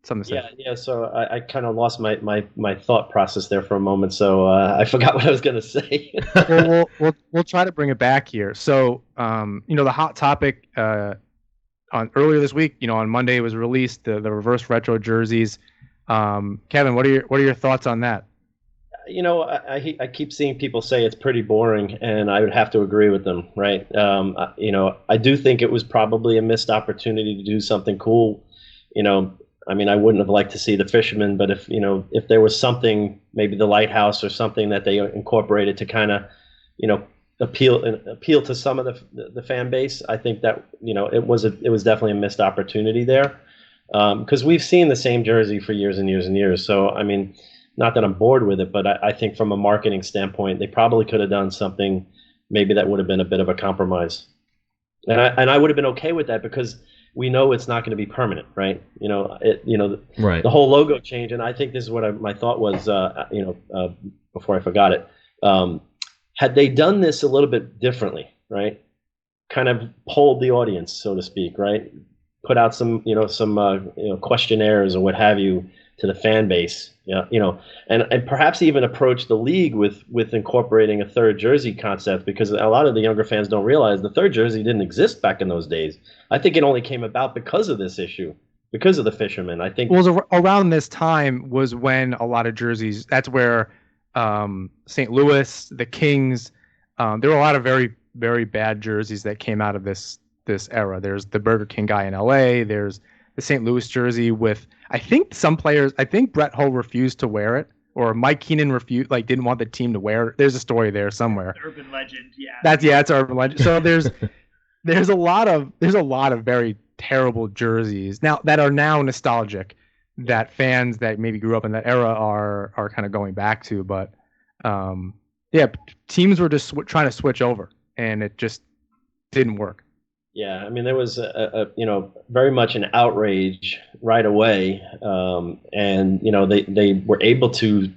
Speaker 3: something to say.
Speaker 4: Yeah. So I kind of lost my thought process there for a moment. So I forgot what I was going to say.
Speaker 3: Well, we'll try to bring it back here. So the hot topic on earlier this week, on Monday it was released, the reverse retro jerseys. Kevin, what are your thoughts on that?
Speaker 4: I keep seeing people say it's pretty boring, and I would have to agree with them, right? I do think it was probably a missed opportunity to do something cool. I wouldn't have liked to see the fisherman, but if there was something, maybe the lighthouse or something that they incorporated to kind of, appeal to some of the fan base, I think that it was definitely a missed opportunity there, because we've seen the same jersey for years and years and years. So not that I'm bored with it, but I think from a marketing standpoint, they probably could have done something maybe that would have been a bit of a compromise. And I would have been okay with that, because we know it's not going to be permanent, right?
Speaker 2: Right.
Speaker 4: The whole logo change, and I think this is what my thought was, before I forgot it. Had they done this a little bit differently, right? Kind of polled the audience, so to speak, right? Put out some questionnaires or what have you to the fan base, and perhaps even approach the league with incorporating a third jersey concept, because a lot of the younger fans don't realize the third jersey didn't exist back in those days. I think it only came about because of this issue, because of the fisherman. I think.
Speaker 3: Well, around this time was when a lot of jerseys. That's where St. Louis, the Kings. There were a lot of very, very bad jerseys that came out of this era. There's the Burger King guy in LA. There's the St. Louis jersey with, I think some players, I think Brett Hull refused to wear it, or Mike Keenan didn't want the team to wear it. There's a story there somewhere.
Speaker 5: Urban legend, yeah.
Speaker 3: It's urban legend. So there's a lot of very terrible jerseys now that are now nostalgic, that fans that maybe grew up in that era are kind of going back to. But teams were just trying to switch over, and it just didn't work.
Speaker 4: Yeah, I mean, there was very much an outrage right away, and they were able to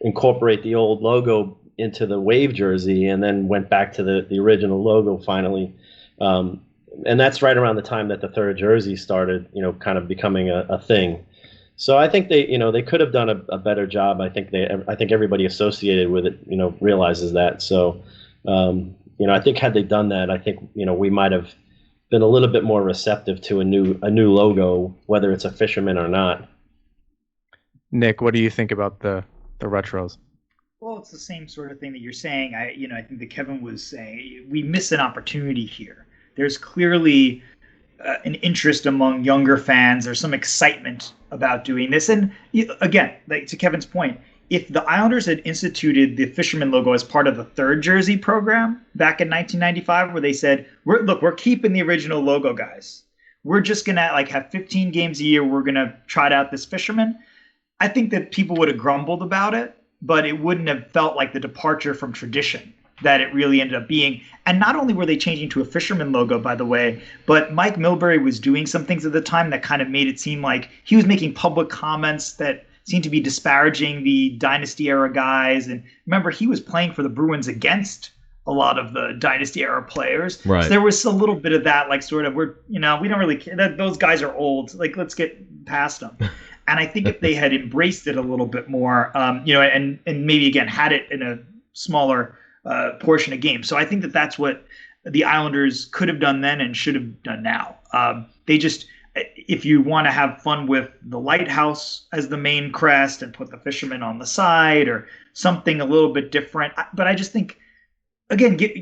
Speaker 4: incorporate the old logo into the Wave jersey, and then went back to the original logo finally, and that's right around the time that the third jersey started, kind of becoming a thing. So I think they could have done a better job. I think everybody associated with it, realizes that. So. I think had they done that, I think we might have been a little bit more receptive to a new logo, whether it's a fisherman or not.
Speaker 3: Nick, what do you think about the retros?
Speaker 5: Well, it's the same sort of thing that you're saying. I think that Kevin was saying we miss an opportunity here. There's clearly an interest among younger fans. There's some excitement about doing this, and again, like to Kevin's point. If the Islanders had instituted the fisherman logo as part of the third jersey program back in 1995, where they said, we're keeping the original logo, guys. We're just going to have 15 games a year. We're going to trot out this fisherman. I think that people would have grumbled about it, but it wouldn't have felt like the departure from tradition that it really ended up being. And not only were they changing to a fisherman logo, by the way, but Mike Milbury was doing some things at the time that kind of made it seem like he was making public comments that seemed to be disparaging the Dynasty era guys. And remember, he was playing for the Bruins against a lot of the Dynasty era players.
Speaker 2: Right.
Speaker 5: So there was a little bit of that, we don't really care. Those guys are old. Let's get past them. And I think if they had embraced it a little bit more, and maybe again had it in a smaller portion of games. So I think that that's what the Islanders could have done then and should have done now. If you want to have fun with the lighthouse as the main crest and put the fisherman on the side or something a little bit different. But I just think, again, give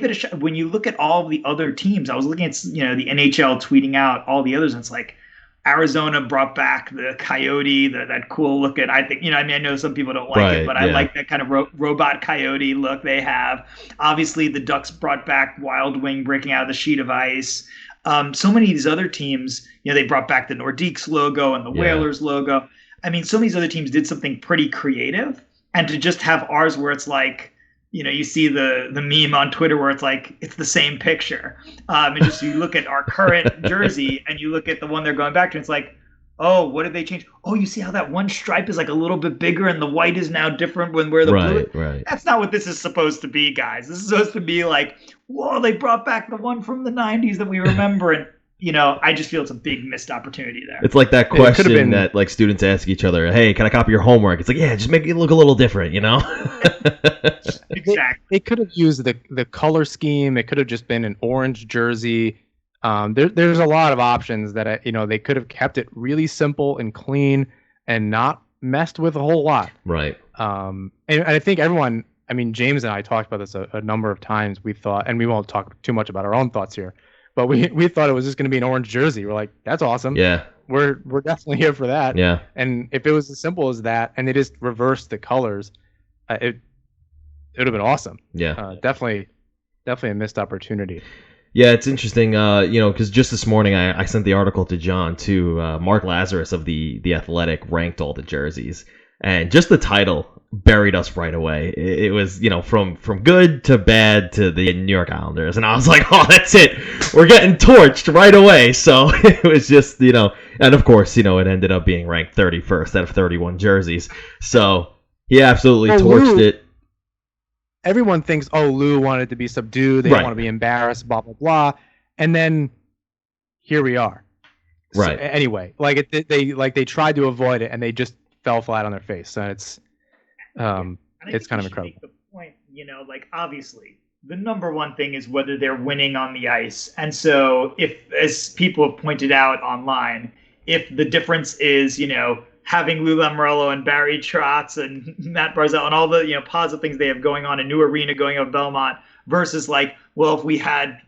Speaker 5: it a shot. When you look at all the other teams, I was looking at, the NHL tweeting out all the others, and it's like Arizona brought back the coyote, that cool looking. I think, I know some people don't like it, but I like that kind of robot coyote look they have. Obviously, the Ducks brought back Wild Wing breaking out of the sheet of ice. So many of these other teams, they brought back the Nordiques logo and the Whalers logo. I mean, so many of these other teams did something pretty creative. And to just have ours where it's like, you see the meme on Twitter where it's like, it's the same picture. And just you look at our current jersey and you look at the one they're going back to, and it's like, oh, what did they change? Oh, you see how that one stripe is like a little bit bigger and the white is now different where the blue is?
Speaker 2: Right.
Speaker 5: That's not what this is supposed to be, guys. This is supposed to be like, whoa, they brought back the one from the 90s that we remember. And, I just feel it's a big missed opportunity there.
Speaker 2: It's like that question that students ask each other, hey, can I copy your homework? It's like, yeah, just make it look a little different,
Speaker 5: Exactly.
Speaker 3: They could have used the color scheme. It could have just been an orange jersey. There's a lot of options that they could have kept it really simple and clean and not messed with a whole lot.
Speaker 2: Right.
Speaker 3: And I think everyone, James and I talked about this a number of times. We thought, and we won't talk too much about our own thoughts here, but we thought it was just going to be an orange jersey. We're like, that's awesome.
Speaker 2: Yeah.
Speaker 3: We're definitely here for that.
Speaker 2: Yeah.
Speaker 3: And if it was as simple as that, and they just reversed the colors, it would have been awesome.
Speaker 2: Yeah.
Speaker 3: Definitely a missed opportunity.
Speaker 2: Yeah, it's interesting, because just this morning I sent the article to John too. Mark Lazarus of the Athletic ranked all the jerseys. and just the title buried us right away. It was, from good to bad to the New York Islanders, and I was like, oh, that's it. We're getting torched right away. So it was just, and of course, it ended up being ranked 31st out of 31 jerseys. So he absolutely torched it.
Speaker 3: Everyone thinks, oh, Lou wanted to be subdued. They don't want to be embarrassed, blah, blah, blah. And then here we are.
Speaker 2: Right.
Speaker 3: So, anyway, they tried to avoid it and they just fell flat on their face. So it's kind of incredible.
Speaker 5: Make the point, obviously the number one thing is whether they're winning on the ice. And so if, as people have pointed out online, if the difference is, having Lou Lamoriello and Barry Trotz and Matt Barzal and all the, positive things they have going on, a new arena going up Belmont versus if we had,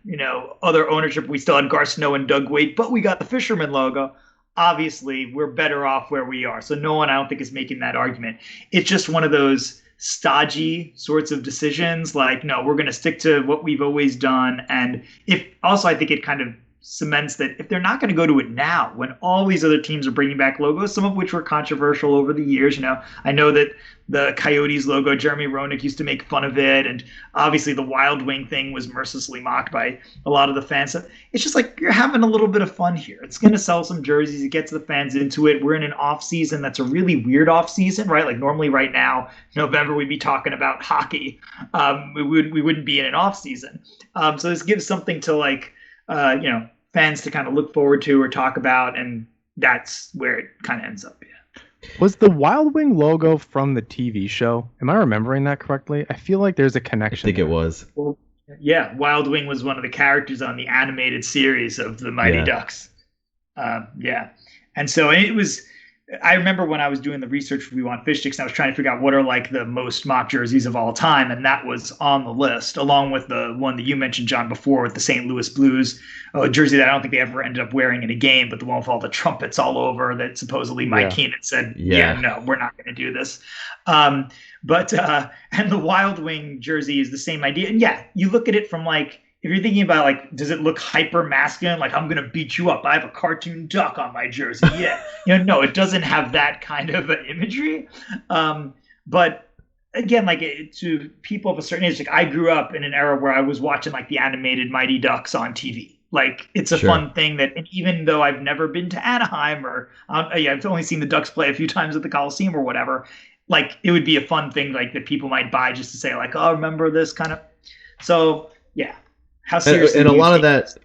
Speaker 5: other ownership, we still had Gar Snow and Doug Weight, but we got the Fisherman logo. Obviously, we're better off where we are. So no one, I don't think, is making that argument. It's just one of those stodgy sorts of decisions. No, we're going to stick to what we've always done. And I think it kind of cements that if they're not going to go to it now, when all these other teams are bringing back logos, some of which were controversial over the years, I know that the Coyotes logo, Jeremy Roenick used to make fun of it, and obviously the Wild Wing thing was mercilessly mocked by a lot of the fans. So it's just you're having a little bit of fun here. It's going to sell some jerseys. It gets the fans into it. We're in an off season that's a really weird off season, right? Normally right now, November, we'd be talking about hockey. We wouldn't be in an off season. So this gives something to fans to kind of look forward to or talk about, and that's where it kind of ends up. Yeah.
Speaker 3: Was the Wild Wing logo from the TV show? Am I remembering that correctly? I feel like there's a connection.
Speaker 2: I think it was.
Speaker 5: Well, yeah, Wild Wing was one of the characters on the animated series of the Mighty Ducks. And so it was. I remember when I was doing the research for We Want Fish Sticks, and I was trying to figure out what are the most mock jerseys of all time, and that was on the list, along with the one that you mentioned, John, before with the St. Louis Blues, a jersey that I don't think they ever ended up wearing in a game, but the one with all the trumpets all over that supposedly Mike Keenan said, no, we're not going to do this. And the Wild Wing jersey is the same idea. And you look at it from if you're thinking about does it look hyper masculine? I'm going to beat you up. I have a cartoon duck on my jersey. Yeah. No, it doesn't have that kind of imagery. But again, to people of a certain age, I grew up in an era where I was watching the animated Mighty Ducks on TV. It's a fun thing that, and even though I've never been to Anaheim or I've only seen the Ducks play a few times at the Coliseum or whatever, it would be a fun thing that people might buy just to say oh, remember this kind of. So yeah. How seriously?
Speaker 2: And a lot of that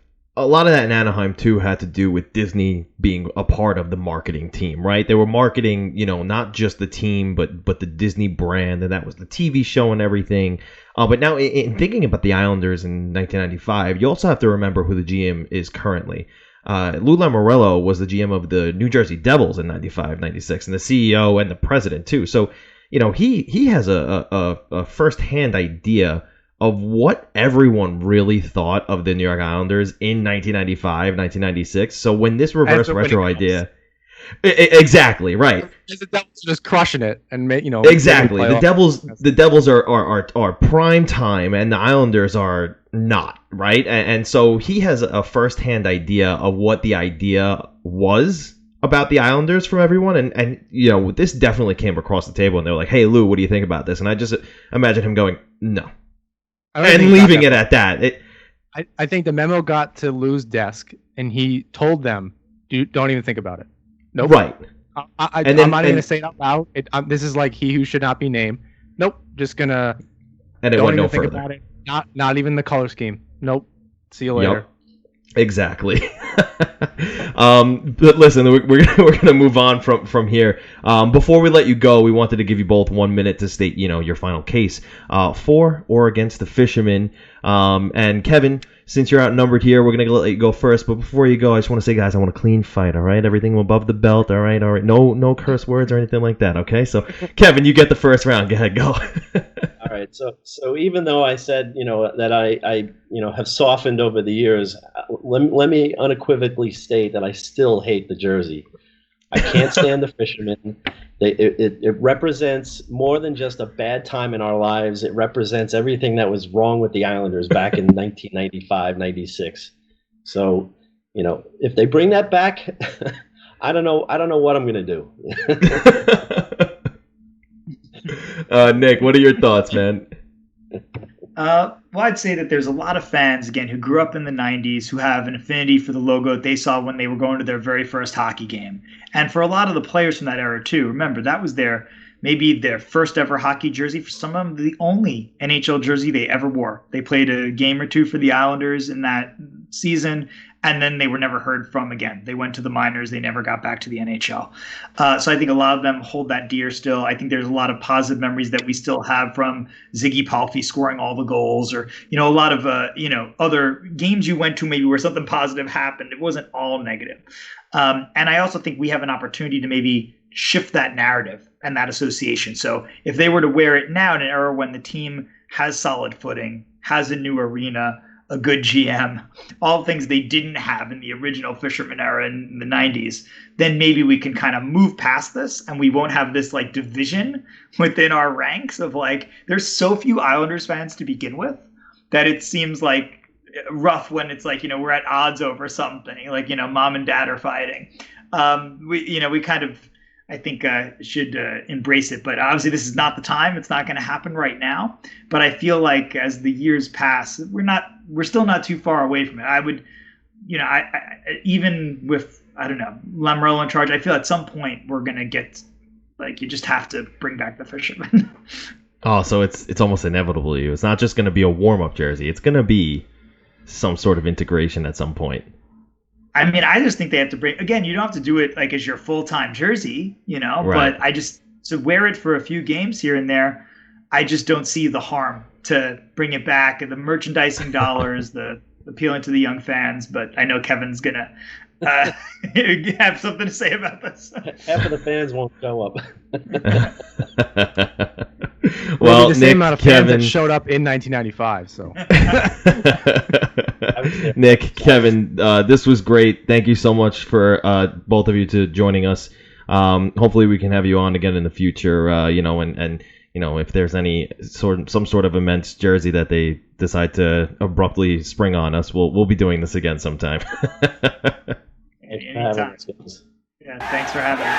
Speaker 2: in Anaheim too had to do with Disney being a part of the marketing team, right? They were marketing, not just the team, but the Disney brand, and that was the TV show and everything. But now, in thinking about the Islanders in 1995, you also have to remember who the GM is currently. Lou Lamoriello was the GM of the New Jersey Devils in 95, 96, and the CEO and the president too. So, he has a firsthand idea of what everyone really thought of the New York Islanders in 1995, 1996. So when this reverse retro idea... Exactly, right.
Speaker 3: The Devils are just crushing it and
Speaker 2: exactly. The Devils are prime time and the Islanders are not, right? And so he has a firsthand idea of what the idea was about the Islanders from everyone, and this definitely came across the table and they were like, "Hey Lou, what do you think about this?" And I just imagine him going, "No." And leaving it at that.
Speaker 3: I think the memo got to Lou's desk, and he told them, "Don't even think about it." Nope.
Speaker 2: Right.
Speaker 3: I'm not even gonna say it out loud. This is he who should not be named. Nope. Just gonna.
Speaker 2: And it
Speaker 3: don't
Speaker 2: went
Speaker 3: even
Speaker 2: no
Speaker 3: think
Speaker 2: further.
Speaker 3: about it. Not even the color scheme. Nope. See you later.
Speaker 2: Yep. Exactly. But listen, we're gonna move on from here. Before we let you go, we wanted to give you both 1 minute to state your final case for or against the Fisherman. And Kevin, since you're outnumbered here, we're gonna let you go first. But before you go, I just want to say, guys, I want a clean fight. All right, everything above the belt. All right. No curse words or anything like that. Okay. So Kevin, you get the first round. Go ahead, go.
Speaker 4: All right. So even though I said that I have softened over the years, let me unequivocally state that I still hate the jersey. I can't stand the Fisherman. It represents more than just a bad time in our lives. It represents everything that was wrong with the Islanders back in 1995, 96. So, if they bring that back, I don't know what I'm going to do.
Speaker 2: Nick, what are your thoughts, man?
Speaker 5: Well, I'd say that there's a lot of fans, again, who grew up in the 90s who have an affinity for the logo that they saw when they were going to their very first hockey game. And for a lot of the players from that era, too, remember, that was maybe their first ever hockey jersey. For some of them, the only NHL jersey they ever wore. They played a game or two for the Islanders in that season, and then they were never heard from again. They went to the minors. They never got back to the NHL. So I think a lot of them hold that dear still. I think there's a lot of positive memories that we still have from Ziggy Palffy scoring all the goals, or a lot of other games you went to maybe where something positive happened. It wasn't all negative. And I also think we have an opportunity to maybe shift that narrative and that association. So if they were to wear it now in an era when the team has solid footing, has a new arena, a good GM, all things they didn't have in the original Fisherman era in the 90s, then maybe we can kind of move past this and we won't have this like division within our ranks of like, there's so few Islanders fans to begin with that it seems like rough when it's like, we're at odds over something, like, mom and dad are fighting. We kind of, I think, should embrace it. But obviously this is not the time. It's not going to happen right now. But I feel like as the years pass, we're still not too far away from it. I would, I even with, I don't know, Lamoriello in charge, I feel at some point we're going to get, like, you just have to bring back the fisherman.
Speaker 2: Oh, so it's almost inevitable. It's not just going to be a warm-up jersey. It's going to be some sort of integration at some point.
Speaker 5: I mean, I just think they have to bring, again, you don't have to do it like as your full-time jersey,
Speaker 2: right.
Speaker 5: But to wear it for a few games here and there, I just don't see the harm to bring it back, and the merchandising dollars, the appealing to the young fans. But I know Kevin's going to have something to say about this.
Speaker 4: Half of the fans won't show up.
Speaker 2: Well,
Speaker 3: the same
Speaker 2: Nick,
Speaker 3: amount of
Speaker 2: Kevin
Speaker 3: fans that showed up in 1995. So,
Speaker 2: Nick, Kevin, this was great. Thank you so much for both of you to joining us. Hopefully, we can have you on again in the future. And if there's some sort of immense jersey that they decide to abruptly spring on us, we'll be doing this again sometime.
Speaker 5: Anytime. Yeah, thanks for having me.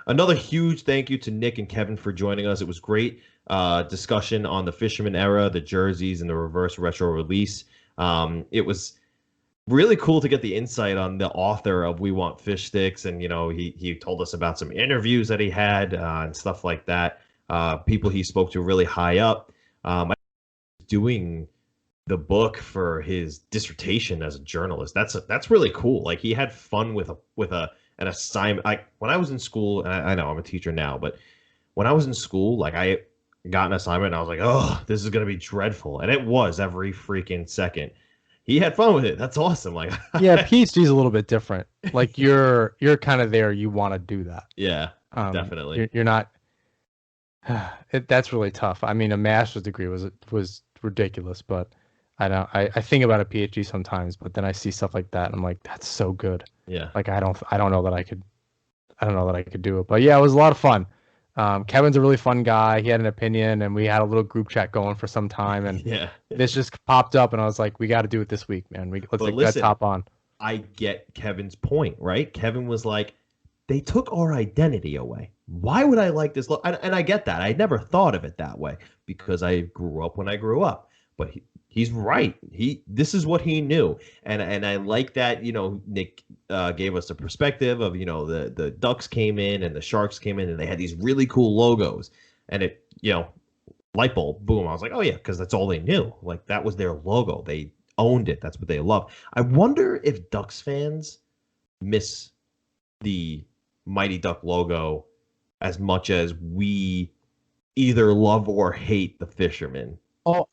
Speaker 2: Another huge thank you to Nick and Kevin for joining us. It was great discussion on the Fisherman era, the jerseys, and the reverse retro release. It was really cool to get the insight on the author of We Want Fish Sticks, and he told us about some interviews that he had and stuff like that. People he spoke to really high up. Doing the book for his dissertation as a journalist. That's really cool. Like, he had fun with an assignment. Like, when I was in school, and I know I'm a teacher now, but when I was in school, like, I got an assignment and I was like, oh, this is gonna be dreadful, and it was every freaking second. He had fun with it. That's awesome. Like,
Speaker 3: yeah, PhD is a little bit different. Like, you're kind of there. You want to do that.
Speaker 2: Yeah, definitely.
Speaker 3: You're not. That's really tough. I mean, a master's degree was ridiculous, but I think about a PhD sometimes, but then I see stuff like that and I'm like, that's so good.
Speaker 2: Yeah.
Speaker 3: Like, I don't know that I could do it, but yeah, it was a lot of fun. Kevin's a really fun guy. He had an opinion, and we had a little group chat going for some time, and
Speaker 2: yeah,
Speaker 3: this just popped up, and I was like, we got to do it this week, man. Let's hop on.
Speaker 2: I get Kevin's point, right? Kevin was like, they took our identity away. Why would I like this look? And I get that. I never thought of it that way because I grew up when I grew up. But he's right. This is what he knew, and I like that. Nick gave us a perspective of the Ducks came in and the Sharks came in and they had these really cool logos, and it light bulb, boom. I was like, oh yeah, because that's all they knew. Like, that was their logo. They owned it. That's what they loved. I wonder if Ducks fans miss the Mighty Duck logo as much as we either love or hate the Fisherman.
Speaker 3: Oh,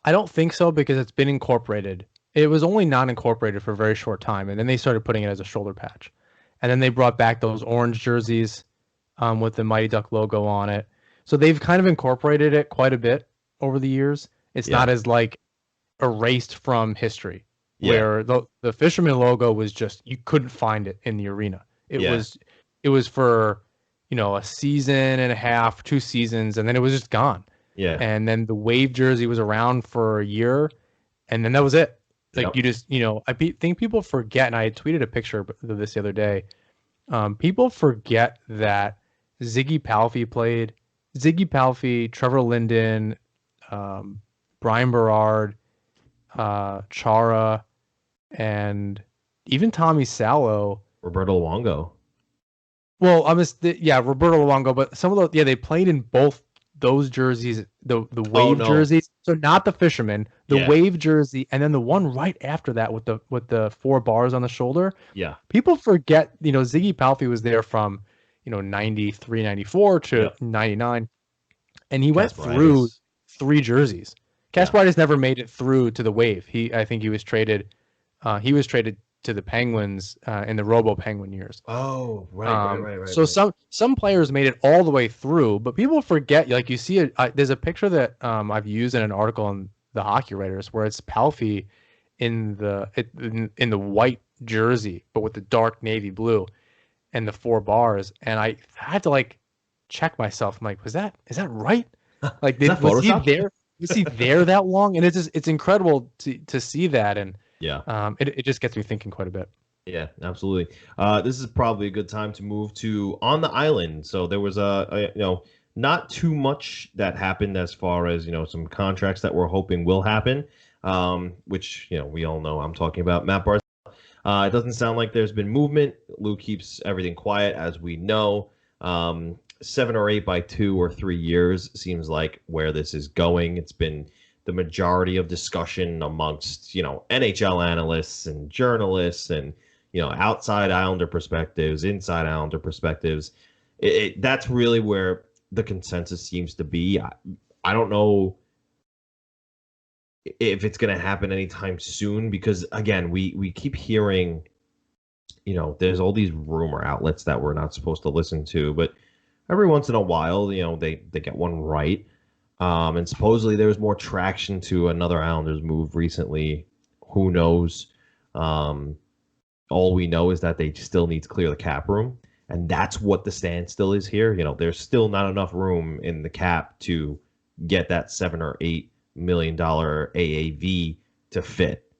Speaker 3: I don't think so, because it's been incorporated. It was only non-incorporated for a very short time, and then they started putting it as a shoulder patch. And then they brought back those orange jerseys with the Mighty Duck logo on it. So they've kind of incorporated it quite a bit over the years. It's not as like erased from history, where the Fisherman logo was just, you couldn't find it in the arena. It was for a season and a half, 2 seasons, and then it was just gone.
Speaker 2: Yeah.
Speaker 3: And then the Wave jersey was around for a year, and then that was it. Like
Speaker 2: Yep.
Speaker 3: you just, think people forget, and I tweeted a picture of this the other day. People forget that Ziggy Palffy played. Ziggy Palffy, Trevor Linden, Brian Berard, Chara, and even Tommy Sallow.
Speaker 2: Roberto Luongo.
Speaker 3: Well, Roberto Luongo, but some of those, they played in both those jerseys, the wave
Speaker 2: no.
Speaker 3: jerseys. So not the fisherman, the
Speaker 2: Yeah.
Speaker 3: wave jersey, and then the one right after that with the 4 bars on the shoulder.
Speaker 2: Yeah.
Speaker 3: People forget, Ziggy Palffy was there from, 93, 94 to
Speaker 2: Yep.
Speaker 3: 99, and he went
Speaker 2: Kasparaitis.
Speaker 3: through 3 jerseys.
Speaker 2: Yeah.
Speaker 3: Kasparaitis never made it through to the wave. I think he was traded. He was traded to the Penguins in the Robo Penguin years.
Speaker 2: Oh, right.
Speaker 3: So some players made it all the way through, but people forget. Like you see, there's a picture that I've used in an article on the Hockey Writers where it's Palffy in the white jersey, but with the dark navy blue and the 4 bars, and I had to check myself. I'm like, is that right? Like,
Speaker 2: Is that
Speaker 3: was he
Speaker 2: Photoshop?
Speaker 3: there? Was he there that long? And it's incredible to see that, and
Speaker 2: Yeah.
Speaker 3: it just gets me thinking quite a bit.
Speaker 2: Yeah, absolutely. This is probably a good time to move to on the island. So there was not too much that happened as far as some contracts that we're hoping will happen. Which we all know I'm talking about Matt Barzal. It doesn't sound like there's been movement. Lou keeps everything quiet, as we know. 7 or 8 by 2 or 3 years seems like where this is going. It's been the majority of discussion amongst NHL analysts and journalists and outside Islander perspectives, inside Islander perspectives. That's really where the consensus seems to be. I don't know if it's going to happen anytime soon, because again, we keep hearing there's all these rumor outlets that we're not supposed to listen to, but every once in a while they get one right. And supposedly there was more traction to another Islanders move recently. Who knows? All we know is that they still need to clear the cap room, and that's what the standstill is here. There's still not enough room in the cap to get that $7 or $8 million AAV to fit.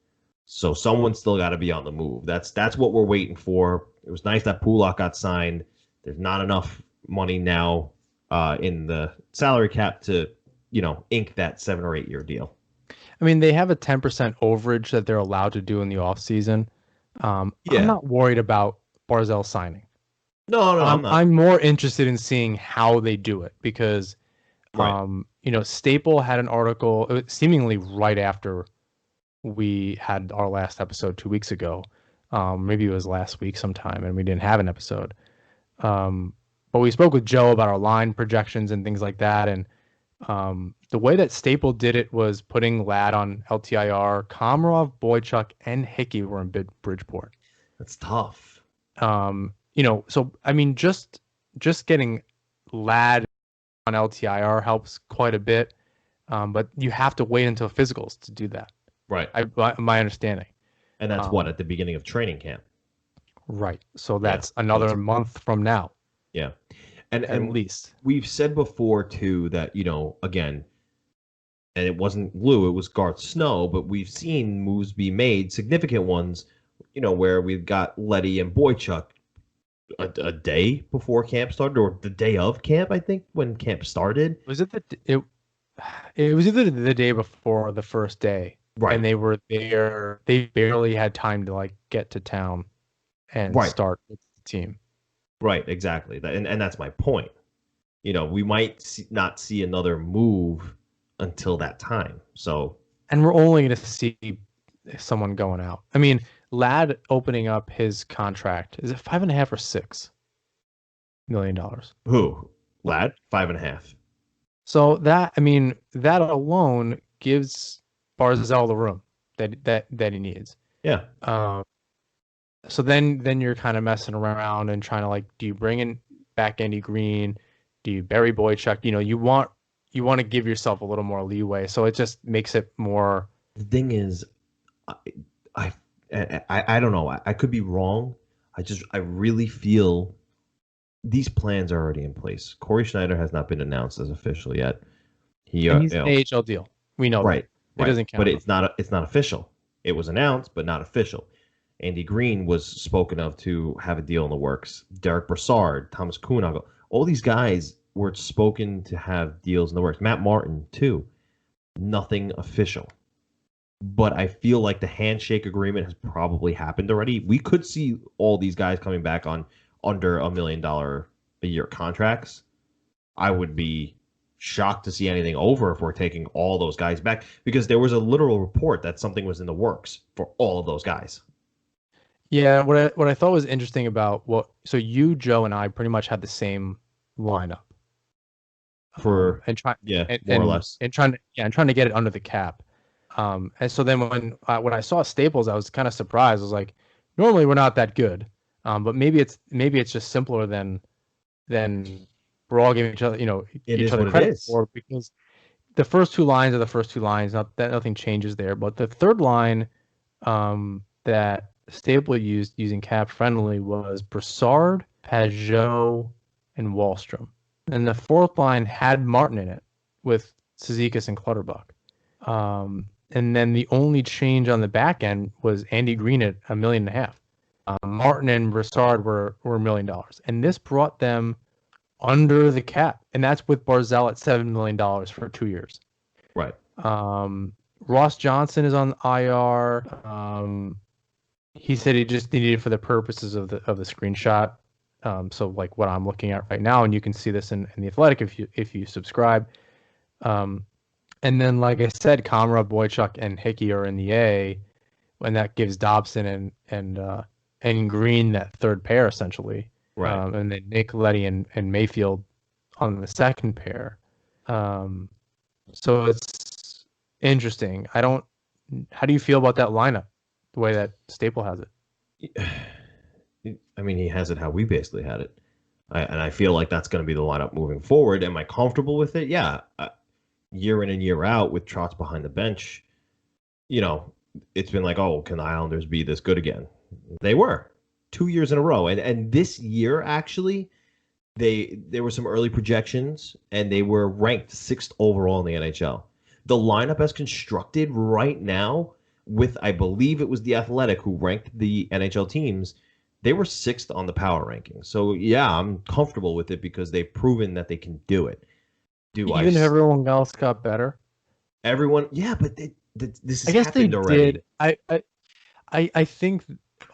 Speaker 2: So someone's still got to be on the move. That's what we're waiting for. It was nice that Pulak got signed. There's not enough money now in the salary cap to ink that 7 or 8 year deal.
Speaker 3: I mean, they have a 10% overage that they're allowed to do in the offseason. I'm not worried about Barzal signing.
Speaker 2: No, I'm not.
Speaker 3: I'm more interested in seeing how they do it, because,
Speaker 2: Right.
Speaker 3: Staple had an article seemingly right after we had our last episode 2 weeks ago. Maybe it was last week sometime, and we didn't have an episode. But we spoke with Joe about our line projections and things like that, and the way that Staple did it was putting Ladd on LTIR. Komarov, Boychuk, and Hickey were in Bridgeport.
Speaker 2: That's tough.
Speaker 3: So I mean, just getting Ladd on LTIR helps quite a bit, but you have to wait until physicals to do that.
Speaker 2: Right.
Speaker 3: My understanding.
Speaker 2: And that's at the beginning of training camp.
Speaker 3: Right. So that's another month from now.
Speaker 2: Yeah. And
Speaker 3: at least.
Speaker 2: We've said before too that, again, and it wasn't Lou, it was Garth Snow, but we've seen moves be made, significant ones, where we've got Letty and Boychuk a day before camp started, or the day of camp, I think, when camp started.
Speaker 3: Was it it was either the day before or the first day.
Speaker 2: Right.
Speaker 3: And they were there. They barely had time to get to town and start with the team.
Speaker 2: Right, exactly. And that's my point. We might not see another move until that time. So,
Speaker 3: and we're only going to see someone going out. I mean, Ladd opening up his contract, is it $5.5 or $6 million?
Speaker 2: Who? Ladd? 5.5.
Speaker 3: So that alone gives Barzal the room that he needs.
Speaker 2: Yeah.
Speaker 3: So then you're kind of messing around and trying to do you bring in back Andy Green? Do you bury Boychuk? You want to give yourself a little more leeway. So it just makes it more.
Speaker 2: The thing is, I don't know. I could be wrong. I really feel these plans are already in place. Corey Schneider has not been announced as official yet.
Speaker 3: He's an AHL deal. We know
Speaker 2: right.
Speaker 3: That. It doesn't count.
Speaker 2: But it's not official. It was announced, but not official. Andy Green was spoken of to have a deal in the works. Derek Brassard, Thomas Kuhnagel, all these guys were spoken to have deals in the works. Matt Martin, too. Nothing official. But I feel like the handshake agreement has probably happened already. We could see all these guys coming back on under $1 million a year contracts. I would be shocked to see anything over if we're taking all those guys back, because there was a literal report that something was in the works for all of those guys.
Speaker 3: Yeah, what I thought was interesting about so you, Joe, and I pretty much had the same lineup
Speaker 2: For
Speaker 3: and try
Speaker 2: yeah,
Speaker 3: and,
Speaker 2: more or
Speaker 3: and
Speaker 2: less.
Speaker 3: and trying to get it under the cap. And so then when I saw Staples, I was kind of surprised. I was like, normally we're not that good, but maybe it's just simpler than we're all giving each other each other credit for, because the first two lines are the first two lines. Not that nothing changes there, but the third line that Staple used using cap friendly was Brassard, Pajot, and Wallstrom. And the fourth line had Martin in it with Cizikas and Clutterbuck. And then the only change on the back end was Andy Green at $1.5 million. Martin and Brassard were $1 million. And this brought them under the cap. And that's with Barzal at $7 million for 2 years.
Speaker 2: Right.
Speaker 3: Ross Johnson is on IR. He said he just needed it for the purposes of the screenshot. So like what I'm looking at right now, and you can see this in the Athletic if you subscribe. And then, like I said, Kamara, Boychuk, and Hickey are in the A, and that gives Dobson and Green that third pair essentially.
Speaker 2: Right.
Speaker 3: And then Nick, Leddy, and Mayfield on the second pair. So it's interesting. How do you feel about that lineup, the way that Staple has it?
Speaker 2: I mean, he has it how we basically had it. And I feel like that's going to be the lineup moving forward. Am I comfortable with it? Yeah. Year in and year out with Trotz behind the bench, it's been like, oh, can the Islanders be this good again? They were 2 years in a row. And this year, actually, there were some early projections, and they were ranked 6th overall in the NHL. The lineup as constructed right now, with, I believe it was The Athletic who ranked the NHL teams, they were 6th on the power rankings. So, yeah, I'm comfortable with it because they've proven that they can do it.
Speaker 3: Even if everyone else got better?
Speaker 2: Everyone, yeah, but this has
Speaker 3: I guess
Speaker 2: happened
Speaker 3: they
Speaker 2: already.
Speaker 3: did. I think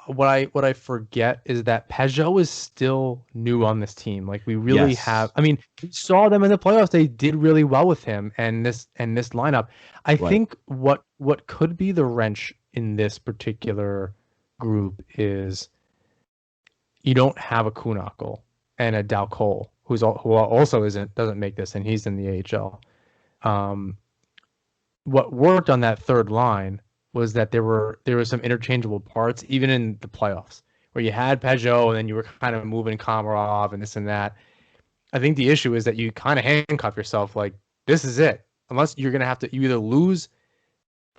Speaker 3: what I forget is that Pajot is still new on this team. Like, we really have. I mean, we saw them in the playoffs. They did really well with him and this lineup. I think what could be the wrench in this particular group is you don't have a Kuhnagel and a Dalcol, who also doesn't make this, and he's in the AHL. What worked on that third line was that there were some interchangeable parts, even in the playoffs, where you had Pajot and then you were kind of moving Komarov and this and that. I think the issue is that you kind of handcuff yourself, like, this is it. Unless you're going to have to either lose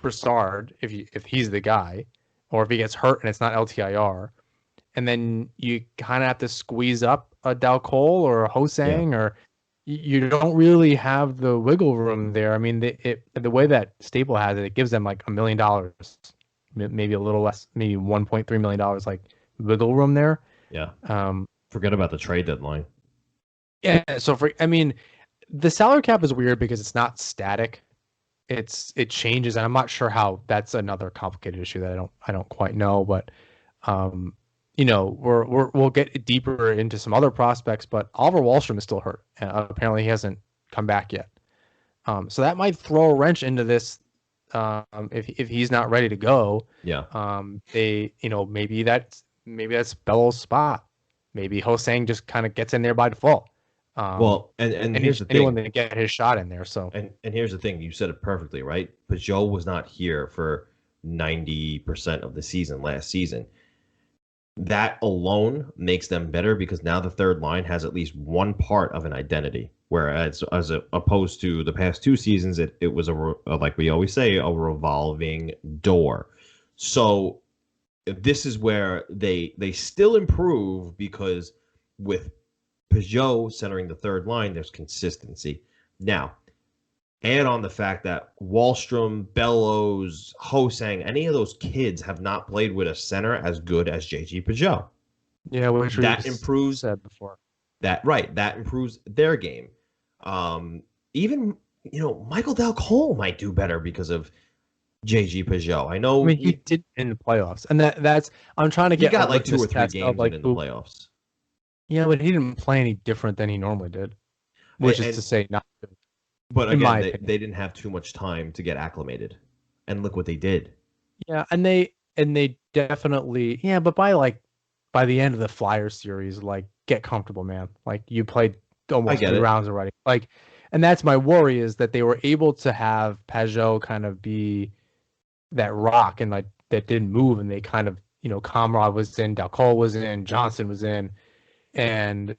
Speaker 3: Brassard if he's the guy, or if he gets hurt and it's not LTIR, and then you kind of have to squeeze up a Dalcol or a Hosang, or you don't really have the wiggle room there. I mean, the way that Staple has it, it gives them like $1 million, maybe a little less, maybe $1.3 million, like wiggle room there.
Speaker 2: Yeah. Forget about the trade deadline.
Speaker 3: Yeah. So the salary cap is weird because it's not static. It changes, and I'm not sure how. That's another complicated issue that I don't quite know, but we'll get deeper into some other prospects, but Oliver Wahlstrom is still hurt. Apparently he hasn't come back yet. So that might throw a wrench into this if he's not ready to go.
Speaker 2: Yeah.
Speaker 3: Maybe that's Bellows' spot. Maybe Hosang just kind of gets in there by default.
Speaker 2: And here's the thing.
Speaker 3: Anyone that get his shot in there. So
Speaker 2: and here's the thing. You said it perfectly, right? Pajot was not here for 90% of the season last season. That alone makes them better because now the third line has at least one part of an identity. Whereas, as opposed to the past 2 seasons, it was like we always say, a revolving door. So this is where they still improve, because with Pajot centering the third line, there's consistency. Now, Add on the fact that Wallstrom, Bellows, Hosang, any of those kids have not played with a center as good as JG Pajot.
Speaker 3: Yeah, which
Speaker 2: That
Speaker 3: we've
Speaker 2: improves
Speaker 3: said before.
Speaker 2: that improves their game. Even Michael Del Cole might do better because of JG Pajot. I know
Speaker 3: I mean, he did in the playoffs, and that's I'm trying to
Speaker 2: he
Speaker 3: get
Speaker 2: got
Speaker 3: a
Speaker 2: like 2 or
Speaker 3: litmus
Speaker 2: 3
Speaker 3: test of
Speaker 2: games
Speaker 3: like
Speaker 2: in the playoffs.
Speaker 3: Yeah, but he didn't play any different than he normally did, which is to say not good.
Speaker 2: But
Speaker 3: in my
Speaker 2: again,
Speaker 3: opinion.
Speaker 2: they didn't have too much time to get acclimated, and look what they did.
Speaker 3: Yeah, and they definitely but by the end of the Flyers series, like get comfortable, man. Like you played almost 3 rounds already. Like, and that's my worry is that they were able to have Pajot kind of be that rock and like that didn't move, and they kind of Comrade was in, Dalcol was in, Johnson was in, and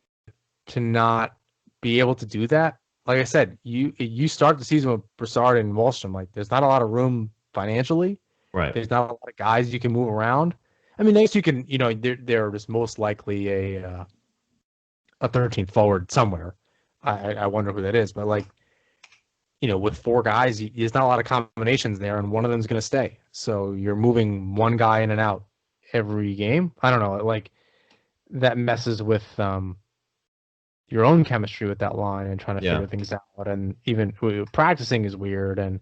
Speaker 3: to not be able to do that. Like I said, you start the season with Brassard and Wallstrom. Like, there's not a lot of room financially.
Speaker 2: Right.
Speaker 3: There's not a lot of guys you can move around. I mean, next you can, there is most likely a 13 forward somewhere. I wonder who that is, but like, with 4 guys, there's not a lot of combinations there, and one of them's going to stay. So you're moving one guy in and out every game. I don't know, like that messes with your own chemistry with that line and trying to figure things out. And even practicing is weird. And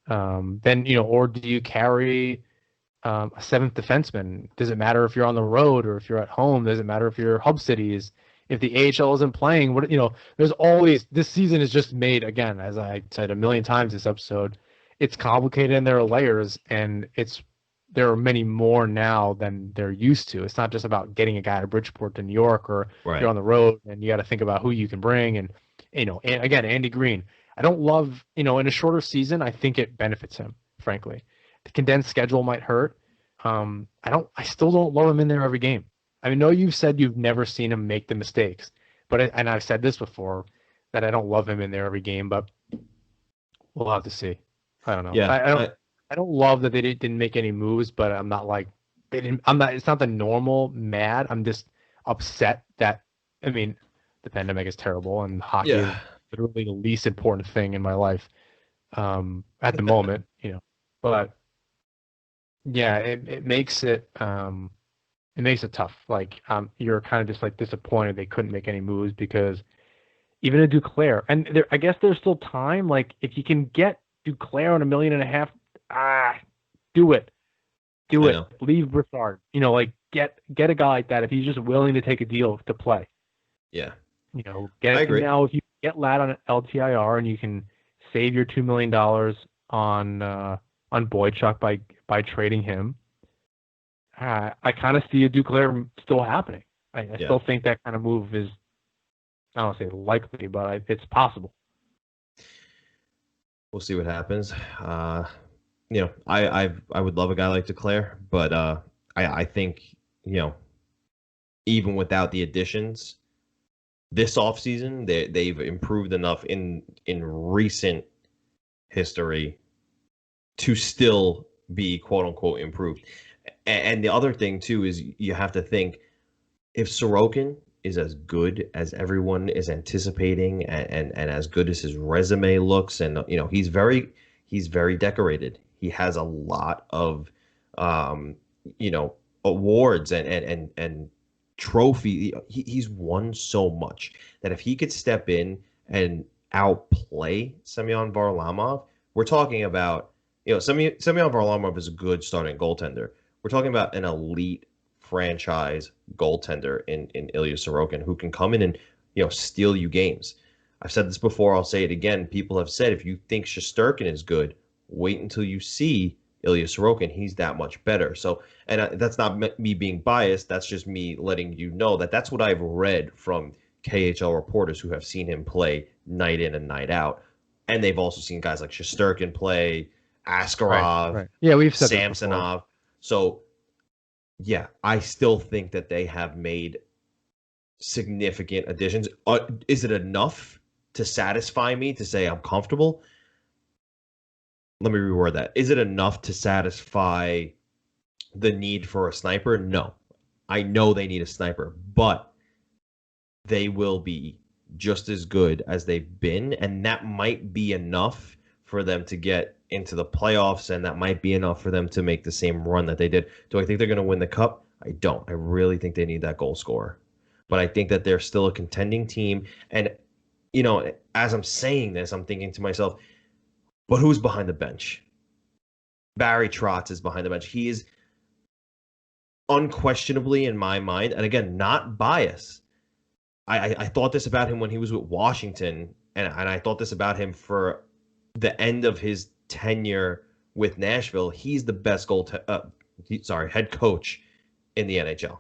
Speaker 3: then, or do you carry a 7th defenseman? Does it matter if you're on the road or if you're at home? Does it matter if you're hub cities? If the AHL isn't playing, there's always, this season is just made, again, as I said a million times this episode, it's complicated and there are layers, and there are many more now than they're used to. It's not just about getting a guy to Bridgeport to New York, or you're on the road and you got to think about who you can bring. And, and again, Andy Green, I don't love, in a shorter season, I think it benefits him, frankly. The condensed schedule might hurt. I still don't love him in there every game. I know you've said you've never seen him make the mistakes, and I've said this before, that I don't love him in there every game, but we'll have to see. I don't know.
Speaker 2: Yeah,
Speaker 3: I don't love that they didn't make any moves, but I'm not like they didn't. I'm not. It's not the normal mad. I'm just upset that. I mean, the pandemic is terrible, and hockey is literally the least important thing in my life at the moment. But yeah, it makes it tough. Like you're kind of just like disappointed they couldn't make any moves, because even a Duclair, and I guess there's still time. Like if you can get Duclair on $1.5 million, do it. Leave Brassard. Like get a guy like that if he's just willing to take a deal to play.
Speaker 2: Yeah.
Speaker 3: Get it now. If you get Ladd on LTIR and you can save your $2 million on Boychuk by trading him, I kind of see a Duclair still happening. I still think that kind of move is, I don't want to say likely, but it's possible.
Speaker 2: We'll see what happens. I would love a guy like Duclair, but I think even without the additions this offseason, they've improved enough in recent history to still be quote unquote improved. And the other thing too is you have to think, if Sorokin is as good as everyone is anticipating, and as good as his resume looks, and he's very decorated. He has a lot of awards and trophy. He's won so much that if he could step in and outplay Semyon Varlamov, we're talking about Semyon Varlamov is a good starting goaltender. We're talking about an elite franchise goaltender in Ilya Sorokin, who can come in and steal you games. I've said this before, I'll say it again. People have said, if you think Shesterkin is good, wait until you see Ilya Sorokin. He's that much better. So, and that's not me being biased. That's just me letting you know that that's what I've read from KHL reporters who have seen him play night in and night out. And they've also seen guys like Shesterkin play, Askarov,
Speaker 3: right. Yeah, we've said
Speaker 2: Samsonov. So, yeah, I still think that they have made significant additions. Is it enough to satisfy me to say I'm comfortable? Let me reword that. Is it enough to satisfy the need for a sniper? No. I know they need a sniper, but they will be just as good as they've been, and that might be enough for them to get into the playoffs, and that might be enough for them to make the same run that they did. Do I think they're going to win the cup? I don't. I really think they need that goal scorer. But I think that they're still a contending team. And, as I'm saying this, I'm thinking to myself, but who's behind the bench? Barry Trotz is behind the bench. He is unquestionably, in my mind, and again, not bias. I thought this about him when he was with Washington, and I thought this about him for the end of his tenure with Nashville. He's the best head coach in the NHL.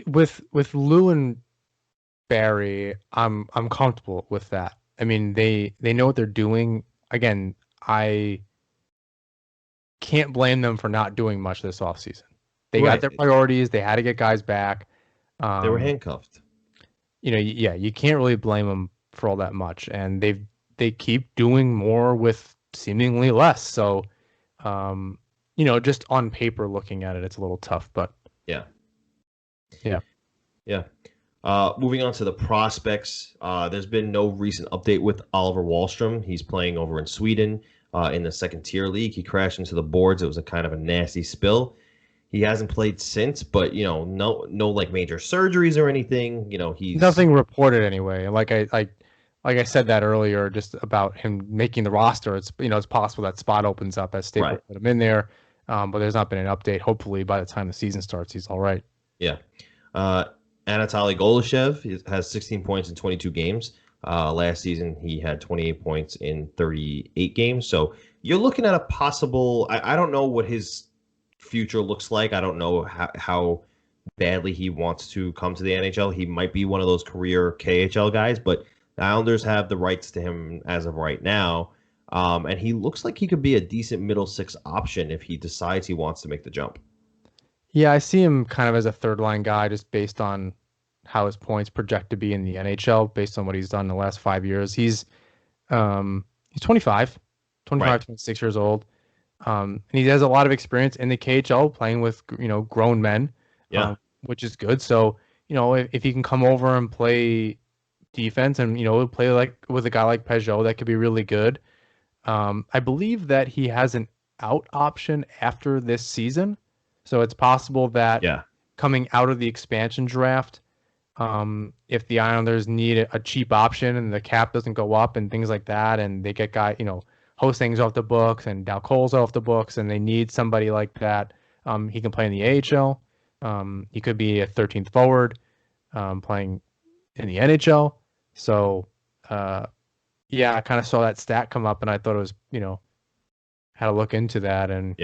Speaker 3: With Lou and Barry, I'm comfortable with that. I mean, they know what they're doing. Again, I can't blame them for not doing much this offseason. They got their priorities. They had to get guys back.
Speaker 2: They were handcuffed.
Speaker 3: You can't really blame them for all that much, and they keep doing more with seemingly less. So, just on paper looking at it, it's a little tough, but
Speaker 2: yeah. Moving on to the prospects, there's been no recent update with Oliver Wahlstrom. He's playing over in Sweden in the second tier league. He crashed into the boards. It was a kind of a nasty spill. He hasn't played since, but no like major surgeries or anything. He's
Speaker 3: nothing reported anyway. Like I said that earlier, just about him making the roster. It's it's possible that spot opens up as Staples put him in there, but there's not been an update. Hopefully, by the time the season starts, he's all right.
Speaker 2: Yeah. Anatoly Golishev has 16 points in 22 games. Last season, he had 28 points in 38 games. So you're looking at a possible. I don't know what his future looks like. I don't know how badly he wants to come to the NHL. He might be one of those career KHL guys, but the Islanders have the rights to him as of right now. And he looks like he could be a decent middle six option if he decides he wants to make the jump.
Speaker 3: Yeah, I see him kind of as a third line guy just based on how his points project to be in the NHL, based on what he's done in the last 5 years. He's 25, 26 years old. And he has a lot of experience in the KHL playing with, grown men, which is good. So, if he can come over and play defense and, play like with a guy like Peugeot, that could be really good. I believe that he has an out option after this season. So it's possible that coming out of the expansion draft, if the Islanders need a cheap option and the cap doesn't go up and things like that, and they get Hostings off the books and Dalcole's off the books, and they need somebody like that, he can play in the AHL. He could be a 13th forward playing in the NHL. So, I kind of saw that stat come up, and I thought it was, had to look into that. And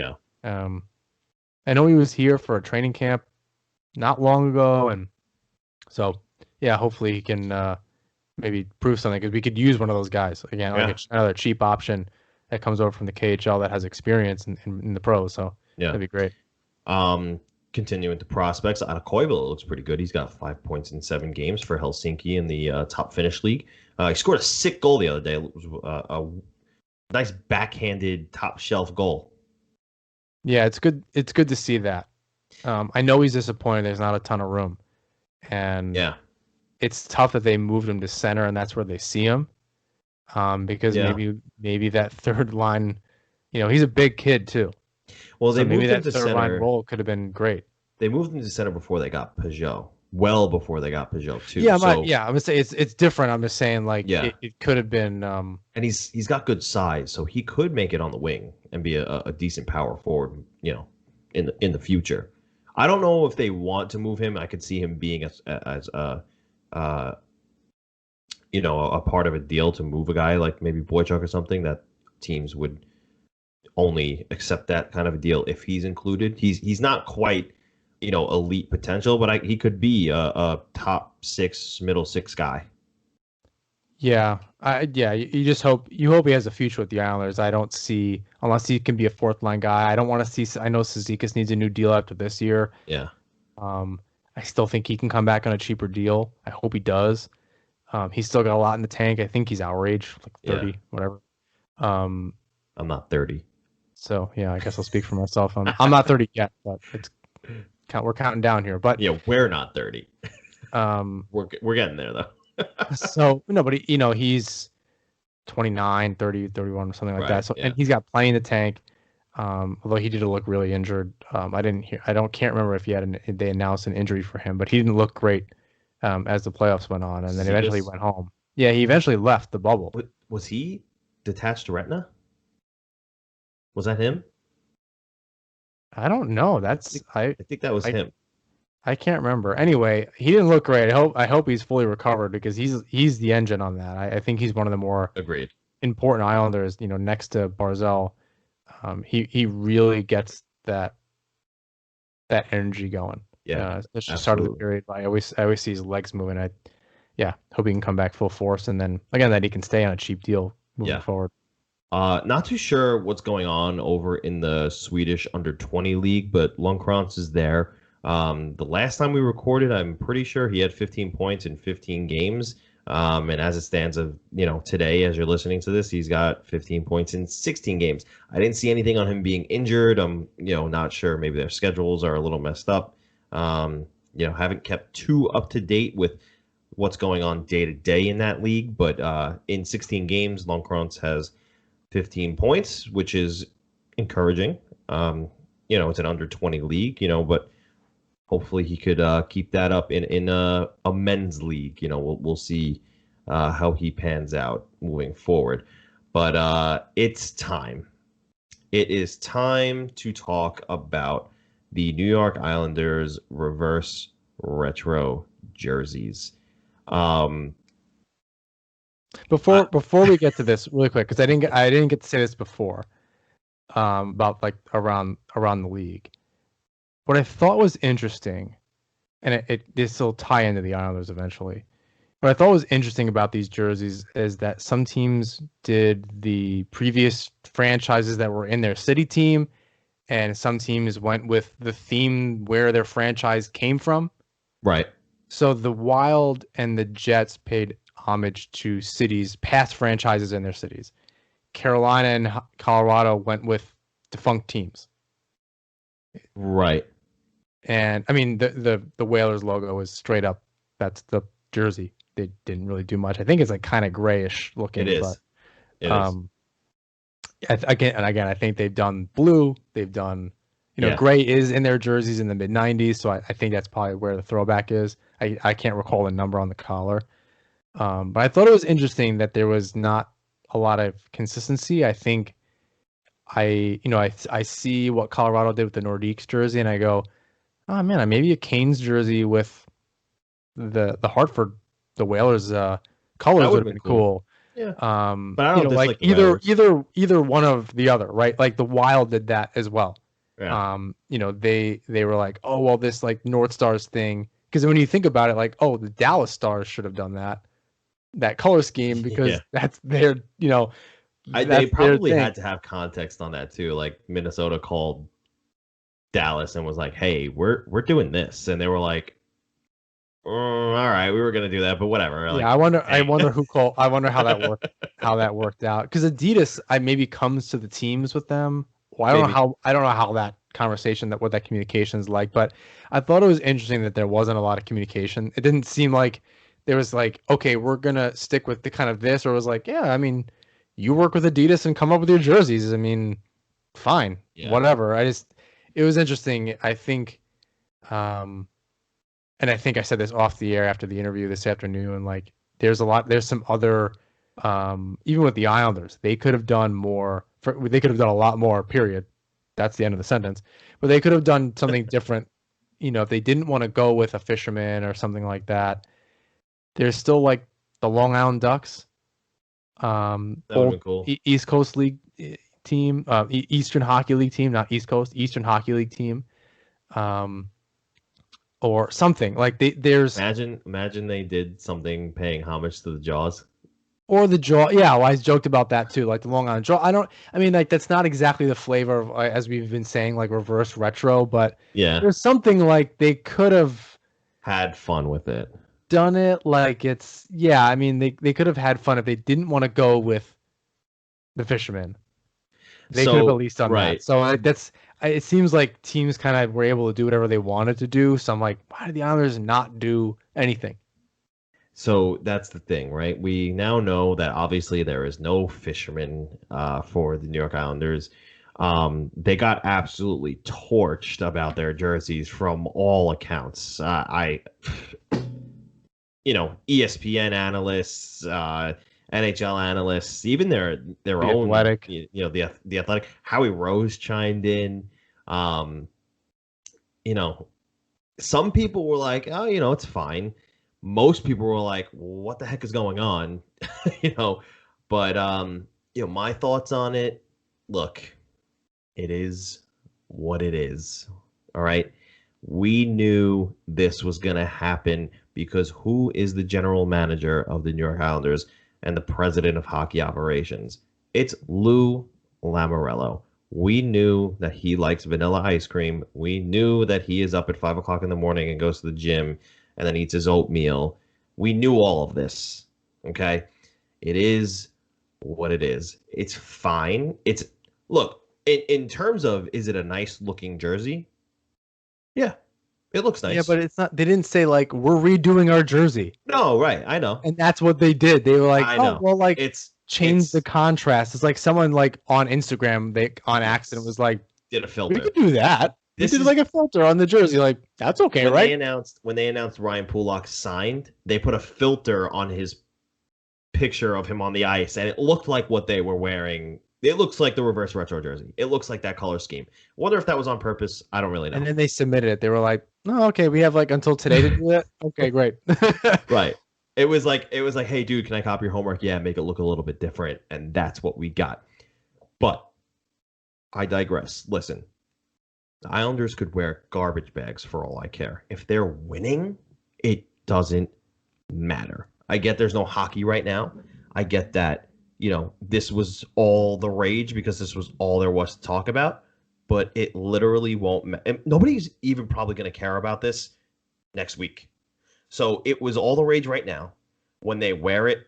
Speaker 3: I know he was here for a training camp not long ago, and so hopefully he can maybe prove something, because we could use one of those guys again, like another cheap option that comes over from the KHL that has experience in the pros. So that'd be great.
Speaker 2: Continuing to prospects, out of Koivu looks pretty good. He's got 5 points in 7 games for Helsinki in the top Finnish league. He scored a sick goal the other day. It was a nice backhanded top shelf goal.
Speaker 3: Yeah, it's good. It's good to see that. I know he's disappointed. There's not a ton of room, and it's tough that they moved him to center, and that's where they see him. Because maybe that third line, he's a big kid too.
Speaker 2: Well, they
Speaker 3: maybe
Speaker 2: moved him
Speaker 3: that
Speaker 2: to
Speaker 3: third
Speaker 2: center.
Speaker 3: line role could have been great.
Speaker 2: They moved him to center before they got Peugeot. Well before they got Peugeot too.
Speaker 3: Yeah, I'm gonna say it's different. I'm just saying it could have been.
Speaker 2: And he's got good size, so he could make it on the wing and be a decent power forward. In the future. I don't know if they want to move him. I could see him being as a part of a deal to move a guy like maybe Boychuk or something, that teams would only accept that kind of a deal if he's included. He's not quite, elite potential, but he could be a top 6, middle 6 guy.
Speaker 3: Yeah, you just hope he has a future with the Islanders. I don't see, unless he can be a fourth line guy. I don't want to see. I know Cizikas needs a new deal after this year.
Speaker 2: Yeah.
Speaker 3: I still think he can come back on a cheaper deal. I hope he does. He's still got a lot in the tank. I think he's our age, like 30, whatever.
Speaker 2: I'm not 30.
Speaker 3: So I guess I'll speak for myself. I'm not 30 yet, but we're counting down here. But
Speaker 2: we're not 30. We're getting there though.
Speaker 3: So no, but he's 29, 30, 31, something like
Speaker 2: Right,
Speaker 3: that. So
Speaker 2: yeah.
Speaker 3: and he's got plenty in the tank. Although he did look really injured. Can't remember if they announced an injury for him, but he didn't look great as the playoffs went on, and then eventually
Speaker 2: Cephas?
Speaker 3: went home. Yeah, he eventually left the bubble.
Speaker 2: Was he detached retina? Was that him?
Speaker 3: I don't know.
Speaker 2: I think that was
Speaker 3: I
Speaker 2: him.
Speaker 3: I can't remember. Anyway, he didn't look great. I hope he's fully recovered because he's the engine on that. I think he's one of the more
Speaker 2: Agreed.
Speaker 3: important Islanders. Next to Barzell, he really gets that energy going.
Speaker 2: Yeah,
Speaker 3: It's just start of the
Speaker 2: absolutely.
Speaker 3: period. I always see his legs moving. Hope he can come back full force, and then again that he can stay on a cheap deal moving
Speaker 2: Yeah.
Speaker 3: forward.
Speaker 2: Not too sure what's going on over in the Swedish under 20 league, but Lundkrantz is there. The last time we recorded, I'm pretty sure he had 15 points in 15 games. And as it stands of today, as you're listening to this, he's got 15 points in 16 games. I didn't see anything on him being injured. I'm not sure. Maybe their schedules are a little messed up. Haven't kept too up to date with what's going on day to day in that league. But in 16 games, Lundkrantz has 15 points, which is encouraging. It's an under 20 league, but hopefully he could keep that up in a men's league. We'll see how he pans out moving forward. But it's time. It is time to talk about the New York Islanders reverse retro jerseys.
Speaker 3: Before we get to this, really quick, because I didn't get to say this before, about like around the league. What I thought was interesting, and this will tie into the Islanders eventually. What I thought was interesting about these jerseys is that some teams did the previous franchises that were in their city team, and some teams went with the theme where their franchise came from.
Speaker 2: Right.
Speaker 3: So the Wild and the Jets paid homage to cities, past franchises in their cities. Carolina and Colorado went with defunct teams.
Speaker 2: Right.
Speaker 3: And I mean the Whalers logo is straight up. That's the jersey. They didn't really do much. I think it's like kind of grayish looking.
Speaker 2: It is.
Speaker 3: But,
Speaker 2: It is.
Speaker 3: Again, I think they've done blue. They've done,
Speaker 2: Yeah.
Speaker 3: gray is in their jerseys in the mid '90s. So I think that's probably where the throwback is. I can't recall the number on the collar. But I thought it was interesting that there was not a lot of consistency. I think I see what Colorado did with the Nordiques jersey, and I go, oh man, maybe a Canes jersey with the Hartford, the Whalers colors would have been cool.
Speaker 2: Yeah.
Speaker 3: But
Speaker 2: I don't
Speaker 3: like
Speaker 2: dislike the
Speaker 3: either one of the other, right? Like the Wild did that as well.
Speaker 2: Yeah.
Speaker 3: They were like, oh well, this like North Stars thing, because when you think about it, like, oh, the Dallas Stars should have done that color scheme because
Speaker 2: Yeah.
Speaker 3: that's their,
Speaker 2: They probably had to have context on that too. Like Minnesota called Dallas and was like, "Hey, we're doing this," and they were like, all right, we were gonna do that, but whatever." Like,
Speaker 3: yeah, I wonder who called. I wonder how that worked out. Because Adidas, maybe comes to the teams with them. Well, I don't know how that conversation what that communication is like, but I thought it was interesting that there wasn't a lot of communication. It didn't seem like there was like, okay, we're gonna stick with the kind of this, or it was like, yeah, I mean, you work with Adidas and come up with your jerseys. I mean, fine, whatever. It was interesting. I think, and I think I said this off the air after the interview this afternoon. Like, there's some other, even with the Islanders, they could have done more. They could have done a lot more. Period. That's the end of the sentence. But they could have done something different. If they didn't want to go with a fisherman or something like that. There's still like the Long Island Ducks,
Speaker 2: that would have been cool.
Speaker 3: East Coast League team, Eastern Hockey League team, not East Coast, Eastern Hockey League team. Or something like there's
Speaker 2: imagine they did something paying homage to the Jaws
Speaker 3: or the Jaw. Yeah, well, I joked about that too, like the Long Island Jaw. I mean, like that's not exactly the flavor of, as we've been saying, like reverse retro, but
Speaker 2: yeah,
Speaker 3: there's something like they could have
Speaker 2: had fun with it,
Speaker 3: done it like it's I mean they could have had fun if they didn't want to go with the fisherman. They could have at least done that. So it seems like teams kind of were able to do whatever they wanted to do. So I'm like, why did the Islanders not do anything?
Speaker 2: So that's the thing, right? We now know that obviously there is no fisherman for the New York Islanders. They got absolutely torched about their jerseys from all accounts. ESPN analysts, NHL analysts, even their
Speaker 3: The
Speaker 2: own,
Speaker 3: Athletic.
Speaker 2: the Athletic. Howie Rose chimed in. Um, some people were like, oh, it's fine. Most people were like, what the heck is going on? you know, but my thoughts on it, look, it is what it is. All right. We knew this was going to happen because who is the general manager of the New York Islanders and the president of hockey operations? It's Lou Lamoriello. We knew that he likes vanilla ice cream. We knew that he is up at 5 o'clock in the morning and goes to the gym and then eats his oatmeal. We knew all of this. Okay. It is what it is. It's fine. Look, in terms of, is it a nice looking jersey? Yeah, it looks nice.
Speaker 3: Yeah, but it's not. They didn't say like we're redoing our jersey.
Speaker 2: No, right. I know.
Speaker 3: And that's what they did. They were like,
Speaker 2: I know.
Speaker 3: oh, well, like change the
Speaker 2: it's
Speaker 3: contrast. It's like someone like on Instagram, they on accident was like,
Speaker 2: did a
Speaker 3: we
Speaker 2: filter.
Speaker 3: could do that. They did like a filter on the jersey. Like that's okay, right?
Speaker 2: When they announced Ryan Pulak signed, they put a filter on his picture of him on the ice, and it looked like what they were wearing. It looks like the reverse retro jersey. It looks like that color scheme. Wonder if that was on purpose. I don't really know.
Speaker 3: And then they submitted it. They were like, "Oh, okay, we have like until today to do it." Okay, great.
Speaker 2: Right. It was like, hey, dude, can I copy your homework? Yeah, make it look a little bit different, and that's what we got. But I digress. Listen, the Islanders could wear garbage bags for all I care. If they're winning, it doesn't matter. I get there's no hockey right now. I get that. This was all the rage because this was all there was to talk about, but it literally won't nobody's even probably going to care about this next week. So it was all the rage right now. When they wear it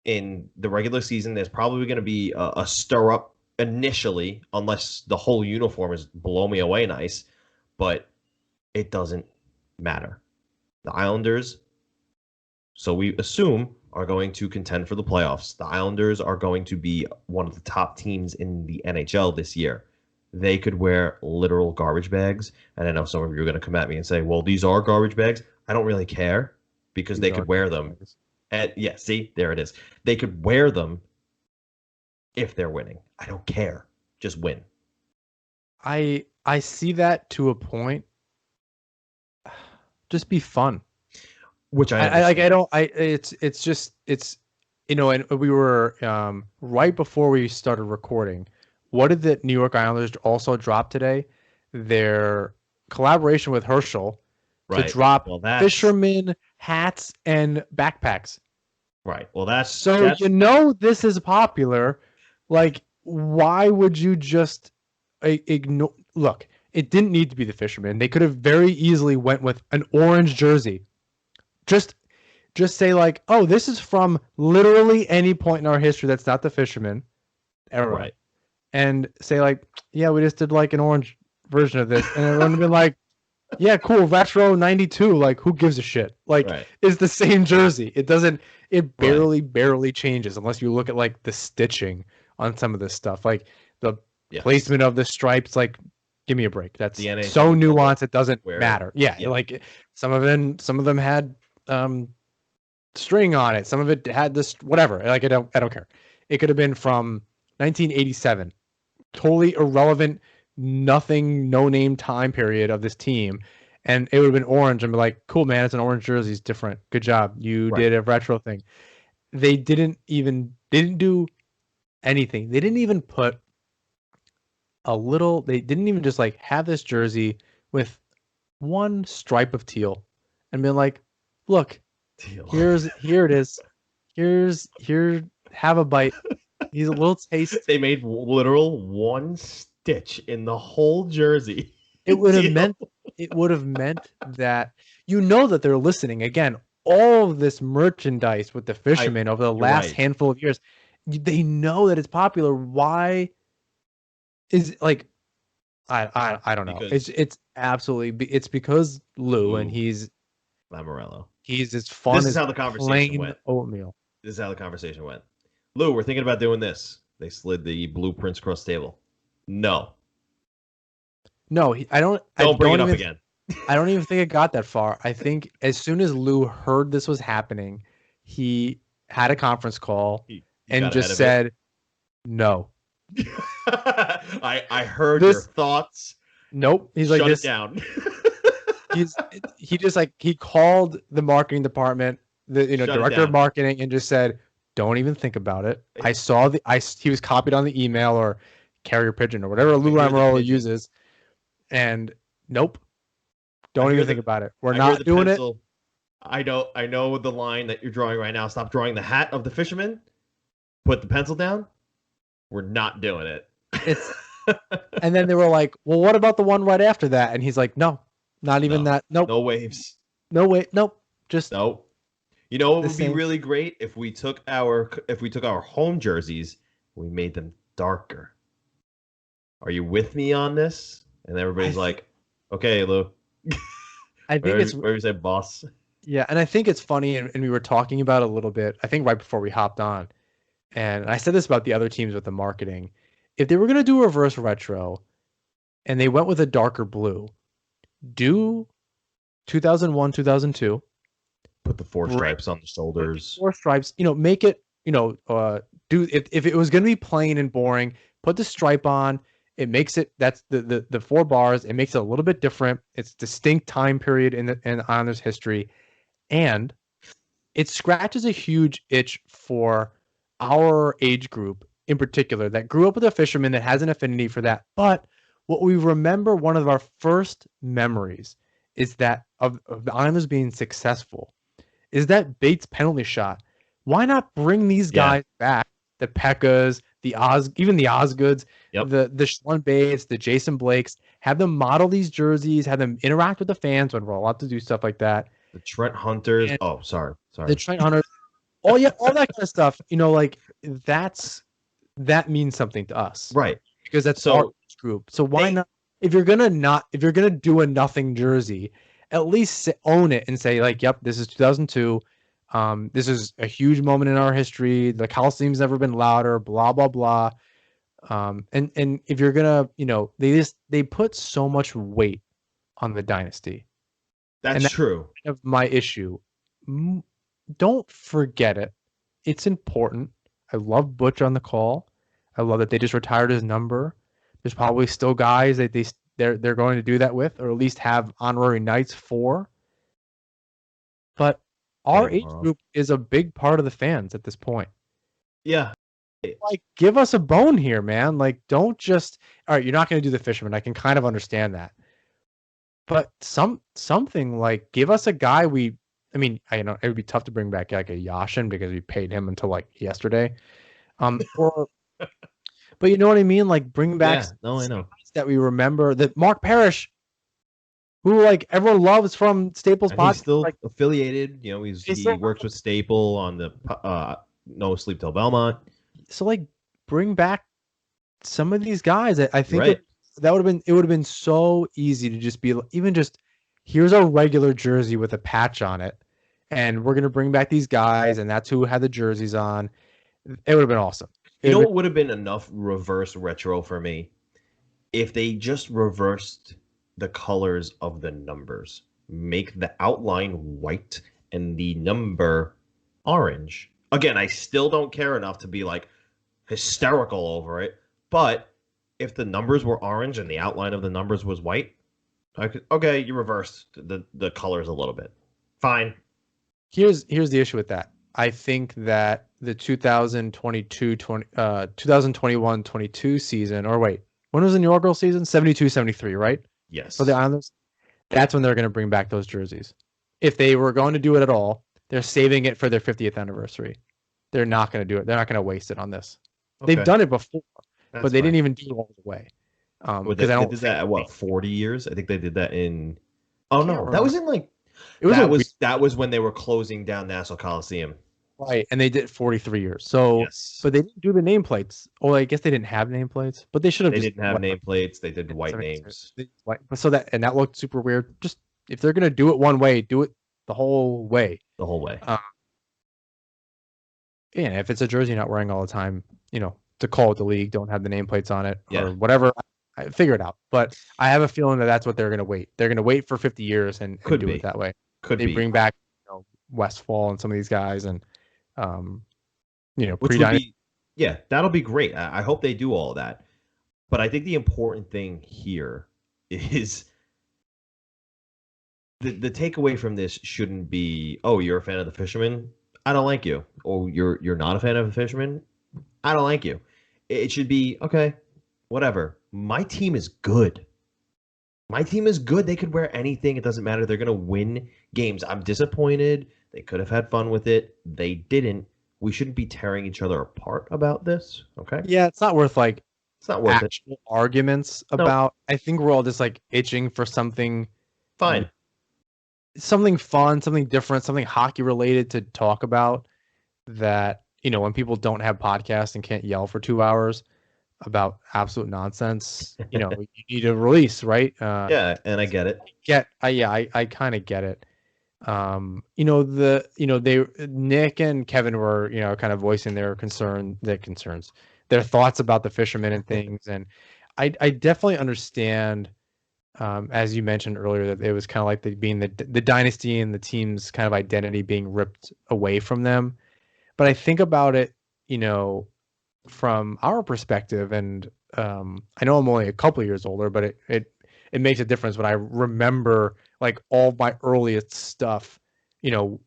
Speaker 2: in the regular season, there's probably going to be a stir up initially, unless the whole uniform is blow me away nice, but it doesn't matter. The Islanders, so we assume, are going to contend for the playoffs. The Islanders are going to be one of the top teams in the NHL this year. They could wear literal garbage bags. And I know some of you are going to come at me and say, well, these are garbage bags. I don't really care because they could wear them. And yeah, see, there it is. They could wear them if they're winning. I don't care. Just win.
Speaker 3: I see that to a point. Just be fun.
Speaker 2: Which
Speaker 3: it's just and we were right before we started recording. What did the New York Islanders also drop today? Their collaboration with Hirshon to drop fisherman hats and backpacks.
Speaker 2: Right. Well, that's
Speaker 3: this is popular. Like, why would you just ignore? Look, it didn't need to be the fisherman. They could have very easily went with an orange jersey. Just say like, oh, this is from literally any point in our history that's not the fisherman era. Right. And say like, yeah, we just did like an orange version of this. And everyone would be like, yeah, cool, retro 92. Like, who gives a shit? Like, it's the same jersey. It barely changes unless you look at like the stitching on some of this stuff. Like the placement of the stripes, like, give me a break. That's so nuanced it doesn't matter. Yeah, like some of them had string on it. Some of it had this whatever. Like I don't care. It could have been from 1987. Totally irrelevant, nothing, no name time period of this team, and it would have been orange and be like, cool, man, it's an orange jersey, it's different. Good job. You did a retro thing. They didn't do anything. They didn't even put they didn't even just like have this jersey with one stripe of teal and be like, look, here it is. Here, have a bite. He's a little taste.
Speaker 2: They made literal one stitch in the whole jersey.
Speaker 3: It would have meant that that they're listening. Again, all of this merchandise with the fishermen over the last handful of years, they know that it's popular. Why is like I don't know. It's absolutely it's because Lou and he's
Speaker 2: Lamoriello.
Speaker 3: He's as fun
Speaker 2: This is
Speaker 3: as
Speaker 2: how the conversation
Speaker 3: plain
Speaker 2: went.
Speaker 3: oatmeal.
Speaker 2: This is how the conversation went. Lou, we're thinking about doing this. They slid the blueprints across the table. No.
Speaker 3: No, I don't.
Speaker 2: Don't bring it up again.
Speaker 3: I don't even think it got that far. I think as soon as Lou heard this was happening, he had a conference call and just said, "No."
Speaker 2: I heard your thoughts.
Speaker 3: Nope. He's like,
Speaker 2: shut
Speaker 3: this
Speaker 2: it down.
Speaker 3: he called the marketing department, the director of marketing, and just said, "Don't even think about it." I saw he was copied on the email or carrier pigeon or whatever Lou Lamoriello uses, and nope, don't even think about it. We're not doing it.
Speaker 2: I know the line that you're drawing right now. Stop drawing the hat of the fisherman. Put the pencil down. We're not doing it.
Speaker 3: And then they were like, "Well, what about the one right after that?" And he's like, "No, not even that. Nope.
Speaker 2: No waves.
Speaker 3: No way. Nope. Just
Speaker 2: nope." You know what would be really great if we took our home jerseys, we made them darker. Are you with me on this? And everybody's like, "Okay, Lou."
Speaker 3: I think it's
Speaker 2: where you say boss.
Speaker 3: Yeah, and I think it's funny, and we were talking about it a little bit, I think right before we hopped on. And I said this about the other teams with the marketing. If they were going to do a reverse retro and they went with a darker blue, do 2001, 2002.
Speaker 2: Put the 4 stripes on the shoulders.
Speaker 3: 4 stripes, make it, if it was going to be plain and boring, put the stripe on. It makes it, that's the 4 bars. It makes it a little bit different. It's distinct time period in Islanders history. And it scratches a huge itch for our age group in particular that grew up with a fisherman that has an affinity for that. But what we remember, one of our first memories is that of the Islanders being successful is that Bates penalty shot. Why not bring these guys back? The Pekkas, even the Osgoods, the Schlund Bates, the Jason Blakes, have them model these jerseys, have them interact with the fans when we're allowed to do stuff like that.
Speaker 2: The Trent Hunters. Sorry.
Speaker 3: The Trent Hunters. All that kind of stuff. That means something to us,
Speaker 2: right? Because
Speaker 3: that's our group. So why not? If you're gonna do a nothing jersey, at least own it and say like, "Yep, this is 2002. This is a huge moment in our history. The Coliseum's never been louder." Blah blah blah. And if you're gonna, they put so much weight on the dynasty.
Speaker 2: That's true.
Speaker 3: Of my issue. Don't forget it. It's important. I love Butch on the call. I love that they just retired his number. There's probably still guys that they're going to do that with, or at least have honorary nights for. But our age group is a big part of the fans at this point.
Speaker 2: Yeah.
Speaker 3: Like, give us a bone here, man. Like, don't just, all right, you're not going to do the fisherman. I can kind of understand that. But something like, give us a guy I know it would be tough to bring back like a Yashin because we paid him until like yesterday. But you know what I mean? Like, bring back
Speaker 2: I know
Speaker 3: that we remember, that Mark Parrish, who like everyone loves from Staples podcast.
Speaker 2: He's still affiliated. He works with Staple on the No Sleep Till Belmont. So
Speaker 3: like, bring back some of these guys. I think it would have been so easy to just be here's a regular jersey with a patch on it, and we're gonna bring back these guys, and that's who had the jerseys on. It would have been awesome.
Speaker 2: What would have been enough reverse retro for me? If they just reversed the colors of the numbers, make the outline white and the number orange. Again, I still don't care enough to be like hysterical over it, but if the numbers were orange and the outline of the numbers was white, okay, you reversed the colors a little bit. Fine.
Speaker 3: Here's the issue with that. I think that the 2021-22 season, or wait, when was the inaugural season? 72-73, right?
Speaker 2: Yes.
Speaker 3: For the Islanders, that's when they're going to bring back those jerseys. If they were going to do it at all, they're saving it for their 50th anniversary. They're not going to do it. They're not going to waste it on this. Okay. They've done it before, but they didn't even do it all the way.
Speaker 2: They did that at 40 years? I think they did that in. Oh no, that was in like. That was when they were closing down Nassau Coliseum.
Speaker 3: Right, and they did 43 years. So, but they didn't do the nameplates. Or I guess they didn't have nameplates, but they should have.
Speaker 2: They didn't have nameplates. They did white names.
Speaker 3: That looked super weird. Just if they're gonna do it one way, do it the whole way.
Speaker 2: The whole way.
Speaker 3: And if it's a jersey you're not wearing all the time, to call it the league, don't have the nameplates on it
Speaker 2: Yeah.
Speaker 3: or whatever. I figure it out. But I have a feeling that that's what they're going to wait. They're going to wait for 50 years and
Speaker 2: Could
Speaker 3: do
Speaker 2: be.
Speaker 3: it that way.
Speaker 2: Could
Speaker 3: They
Speaker 2: be.
Speaker 3: bring back Westfall and some of these guys and
Speaker 2: Which would be, yeah, that'll be great. I hope they do all of that. But I think the important thing here is the takeaway from this shouldn't be, oh, you're a fan of the Fisherman? I don't like you. Oh, you're not a fan of the Fisherman? I don't like you. It should be, okay, whatever. My team is good. My team is good. They could wear anything. It doesn't matter. They're going to win games. I'm disappointed. They could have had fun with it. They didn't. We shouldn't be tearing each other apart about this. Okay?
Speaker 3: Yeah, it's not worth
Speaker 2: It's not worth it.
Speaker 3: actual arguments about. I think we're all just itching for something
Speaker 2: Fine.
Speaker 3: something fun, something different, something hockey related to talk about that, when people don't have podcasts and can't yell for 2 hours about absolute nonsense, you need a release, right?
Speaker 2: Yeah, and I get it.
Speaker 3: I kind of get it. Nick and Kevin were, kind of voicing their concerns, their thoughts about the Fishermen and things. And I definitely understand, as you mentioned earlier, that it was kind of like being the dynasty and the team's kind of identity being ripped away from them. But I think about it, from our perspective, and I know I'm only a couple of years older, but it makes a difference when I remember all my earliest stuff. When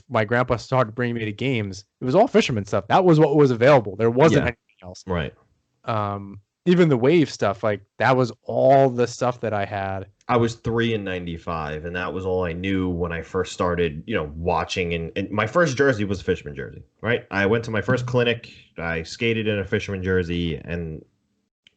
Speaker 3: my grandpa started bringing me to games, it was all Fisherman stuff. That was what was available. There wasn't anything else.
Speaker 2: Right.
Speaker 3: Even the Wave stuff, that was all the stuff that I had.
Speaker 2: I was 3 in 95, and that was all I knew when I first started, watching. And my first jersey was a Fisherman jersey, right? I went to my first clinic. I skated in a Fisherman jersey, and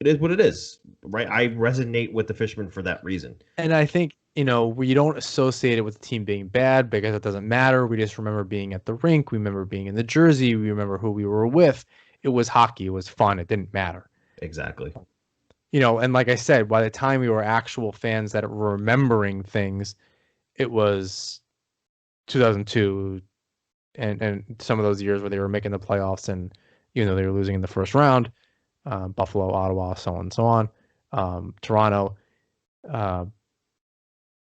Speaker 2: it is what it is, right? I resonate with the Fisherman for that reason.
Speaker 3: And I think, we don't associate it with the team being bad because it doesn't matter. We just remember being at the rink. We remember being in the jersey. We remember who we were with. It was hockey. It was fun. It didn't matter.
Speaker 2: Exactly.
Speaker 3: And like I said, by the time we were actual fans that were remembering things, it was 2002 and some of those years where they were making the playoffs and, they were losing in the first round, Buffalo, Ottawa, so on and so on, Toronto,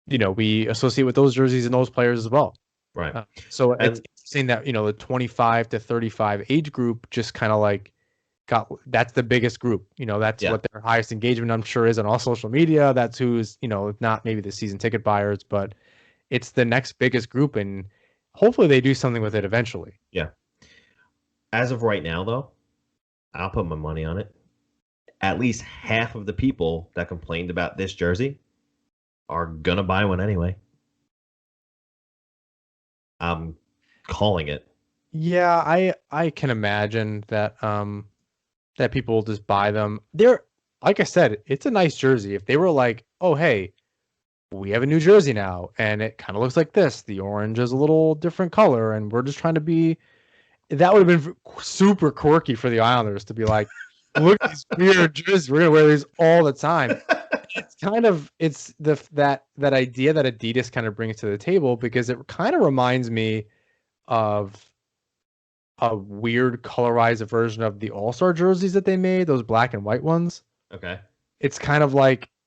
Speaker 3: we associate with those jerseys and those players as well.
Speaker 2: Right.
Speaker 3: So it's interesting that, the 25 to 35 age group just kind of that's the biggest group. That's what their highest engagement, I'm sure, is on all social media. That's who's, not maybe the season ticket buyers, but it's the next biggest group, and hopefully they do something with it eventually.
Speaker 2: Yeah. As of right now, though, I'll put my money on it. At least half of the people that complained about this jersey are gonna buy one anyway. I'm calling it.
Speaker 3: Yeah, I can imagine that that people will just buy them. They're, like I said, it's a nice jersey. If they were like, oh, hey, we have a new jersey now, and it kind of looks like this. The orange is a little different color, and we're just trying to be... That would have been super quirky for the Islanders to be like, look at these weird jerseys. We're going to wear these all the time. It's kind of... It's that idea that Adidas kind of brings to the table, because it kind of reminds me of a weird colorized version of the All-Star jerseys that they made, those black and white ones.
Speaker 2: Okay.
Speaker 3: It's kind of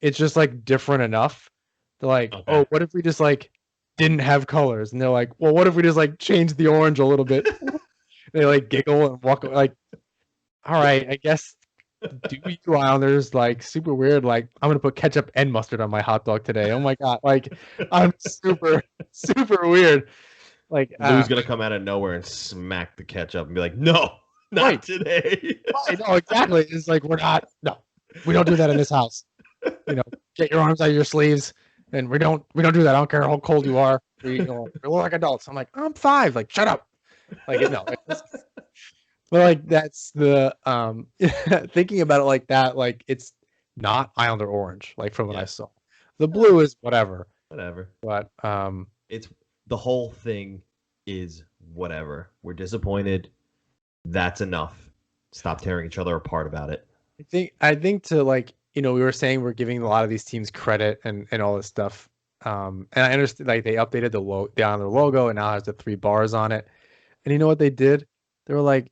Speaker 3: it's just different enough. They're like, okay, oh, what if we just didn't have colors? And they're like, well, what if we just change the orange a little bit? They giggle and walk away all right, I guess do you Islanders super weird. I'm gonna put ketchup and mustard on my hot dog today. Oh my god, I'm super weird.
Speaker 2: Lou's gonna come out of nowhere and smack the ketchup and be like, "No, not today."
Speaker 3: I know exactly. It's we're not. No, we don't do that in this house. Get your arms out of your sleeves, and we don't do that. I don't care how cold you are. We look like adults. I'm I'm 5. Shut up. No. But that's the thinking about it like that. It's not Islander orange. From what I saw, the blue is whatever. But
Speaker 2: it's. The whole thing is whatever. We're disappointed. That's enough. Stop tearing each other apart about it.
Speaker 3: I think to we were saying we're giving a lot of these teams credit and all this stuff. And I understand like they updated the down the logo and now it has the 3 bars on it. And you know what they did? They were like,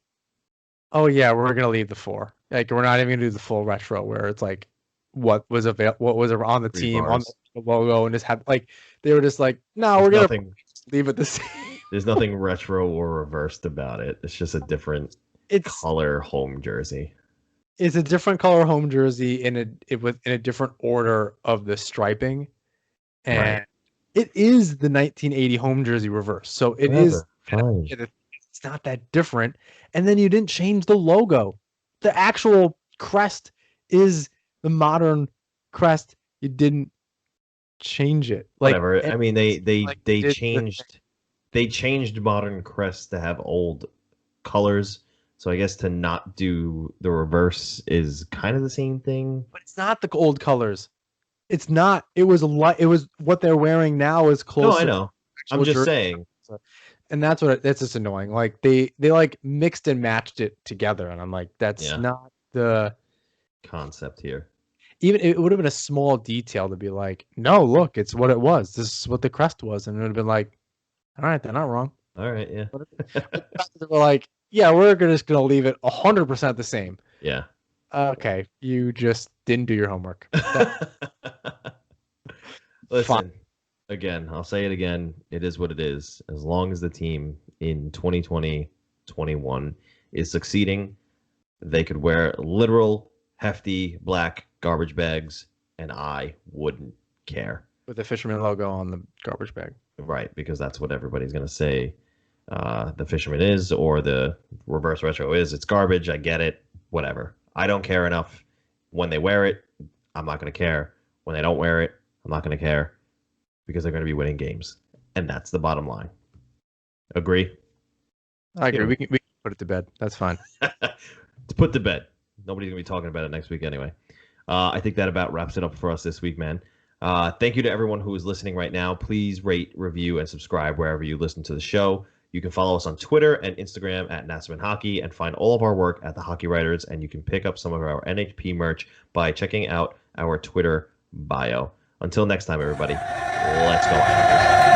Speaker 3: oh yeah, we're gonna leave the 4. Like we're not even gonna do the full retro where it's like what was on the
Speaker 2: 3
Speaker 3: team
Speaker 2: bars.
Speaker 3: on the logo and just had like they were just like, no,
Speaker 2: There's
Speaker 3: we're gonna
Speaker 2: nothing-
Speaker 3: leave it the same.
Speaker 2: There's nothing retro or reversed about it. It's just a different
Speaker 3: It's
Speaker 2: color home jersey.
Speaker 3: it's a different color home jersey in a different order of the striping, and
Speaker 2: Right.
Speaker 3: it is the 1980 home jersey reverse. So it is.
Speaker 2: Fine.
Speaker 3: It's not that different. And then you didn't change the logo. The actual crest is the modern crest. You didn't change it. Like,
Speaker 2: Whatever. I mean, they
Speaker 3: like they did
Speaker 2: they changed modern crests to have old colors. So I guess to not do the reverse is kind of the same thing.
Speaker 3: but it's not the old colors. It's not. It was a lot. It was what they're wearing now is
Speaker 2: No,
Speaker 3: closer.
Speaker 2: I know. I'm just saying.
Speaker 3: And that's just annoying. Like they like mixed and matched it together, and I'm like, that's
Speaker 2: Yeah.
Speaker 3: not the.
Speaker 2: Concept here.
Speaker 3: Even it would have been a small detail to be like, no, look, it's what it was. This is what the crest was, and it would have been like, all right, they're not wrong.
Speaker 2: All right, yeah.
Speaker 3: They were like, yeah, we're just gonna leave it 100% the same.
Speaker 2: Yeah.
Speaker 3: Okay, you just didn't do your homework.
Speaker 2: Listen, again, I'll say it again. It is what it is. As long as the team in 2020-21 is succeeding, they could wear literal, hefty, black garbage bags, and I wouldn't care.
Speaker 3: With the fisherman logo on the garbage bag.
Speaker 2: Right, because that's what everybody's going to say the fisherman is, or the reverse retro is. It's garbage. I get it. Whatever. I don't care enough. When they wear it, I'm not going to care. When they don't wear it, I'm not going to care because they're going to be winning games. And that's the bottom line. Agree?
Speaker 3: I agree.
Speaker 2: Yeah.
Speaker 3: We can put it to bed. That's fine.
Speaker 2: To put to bed. Nobody's going to be talking about it next week anyway. I think that about wraps it up for us this week, man. Thank you to everyone who is listening right now. Please rate, review, and subscribe wherever you listen to the show. You can follow us on Twitter and Instagram at Nassaumen Hockey and find all of our work at The Hockey Writers. And you can pick up some of our NHP merch by checking out our Twitter bio. Until next time, everybody, let's go.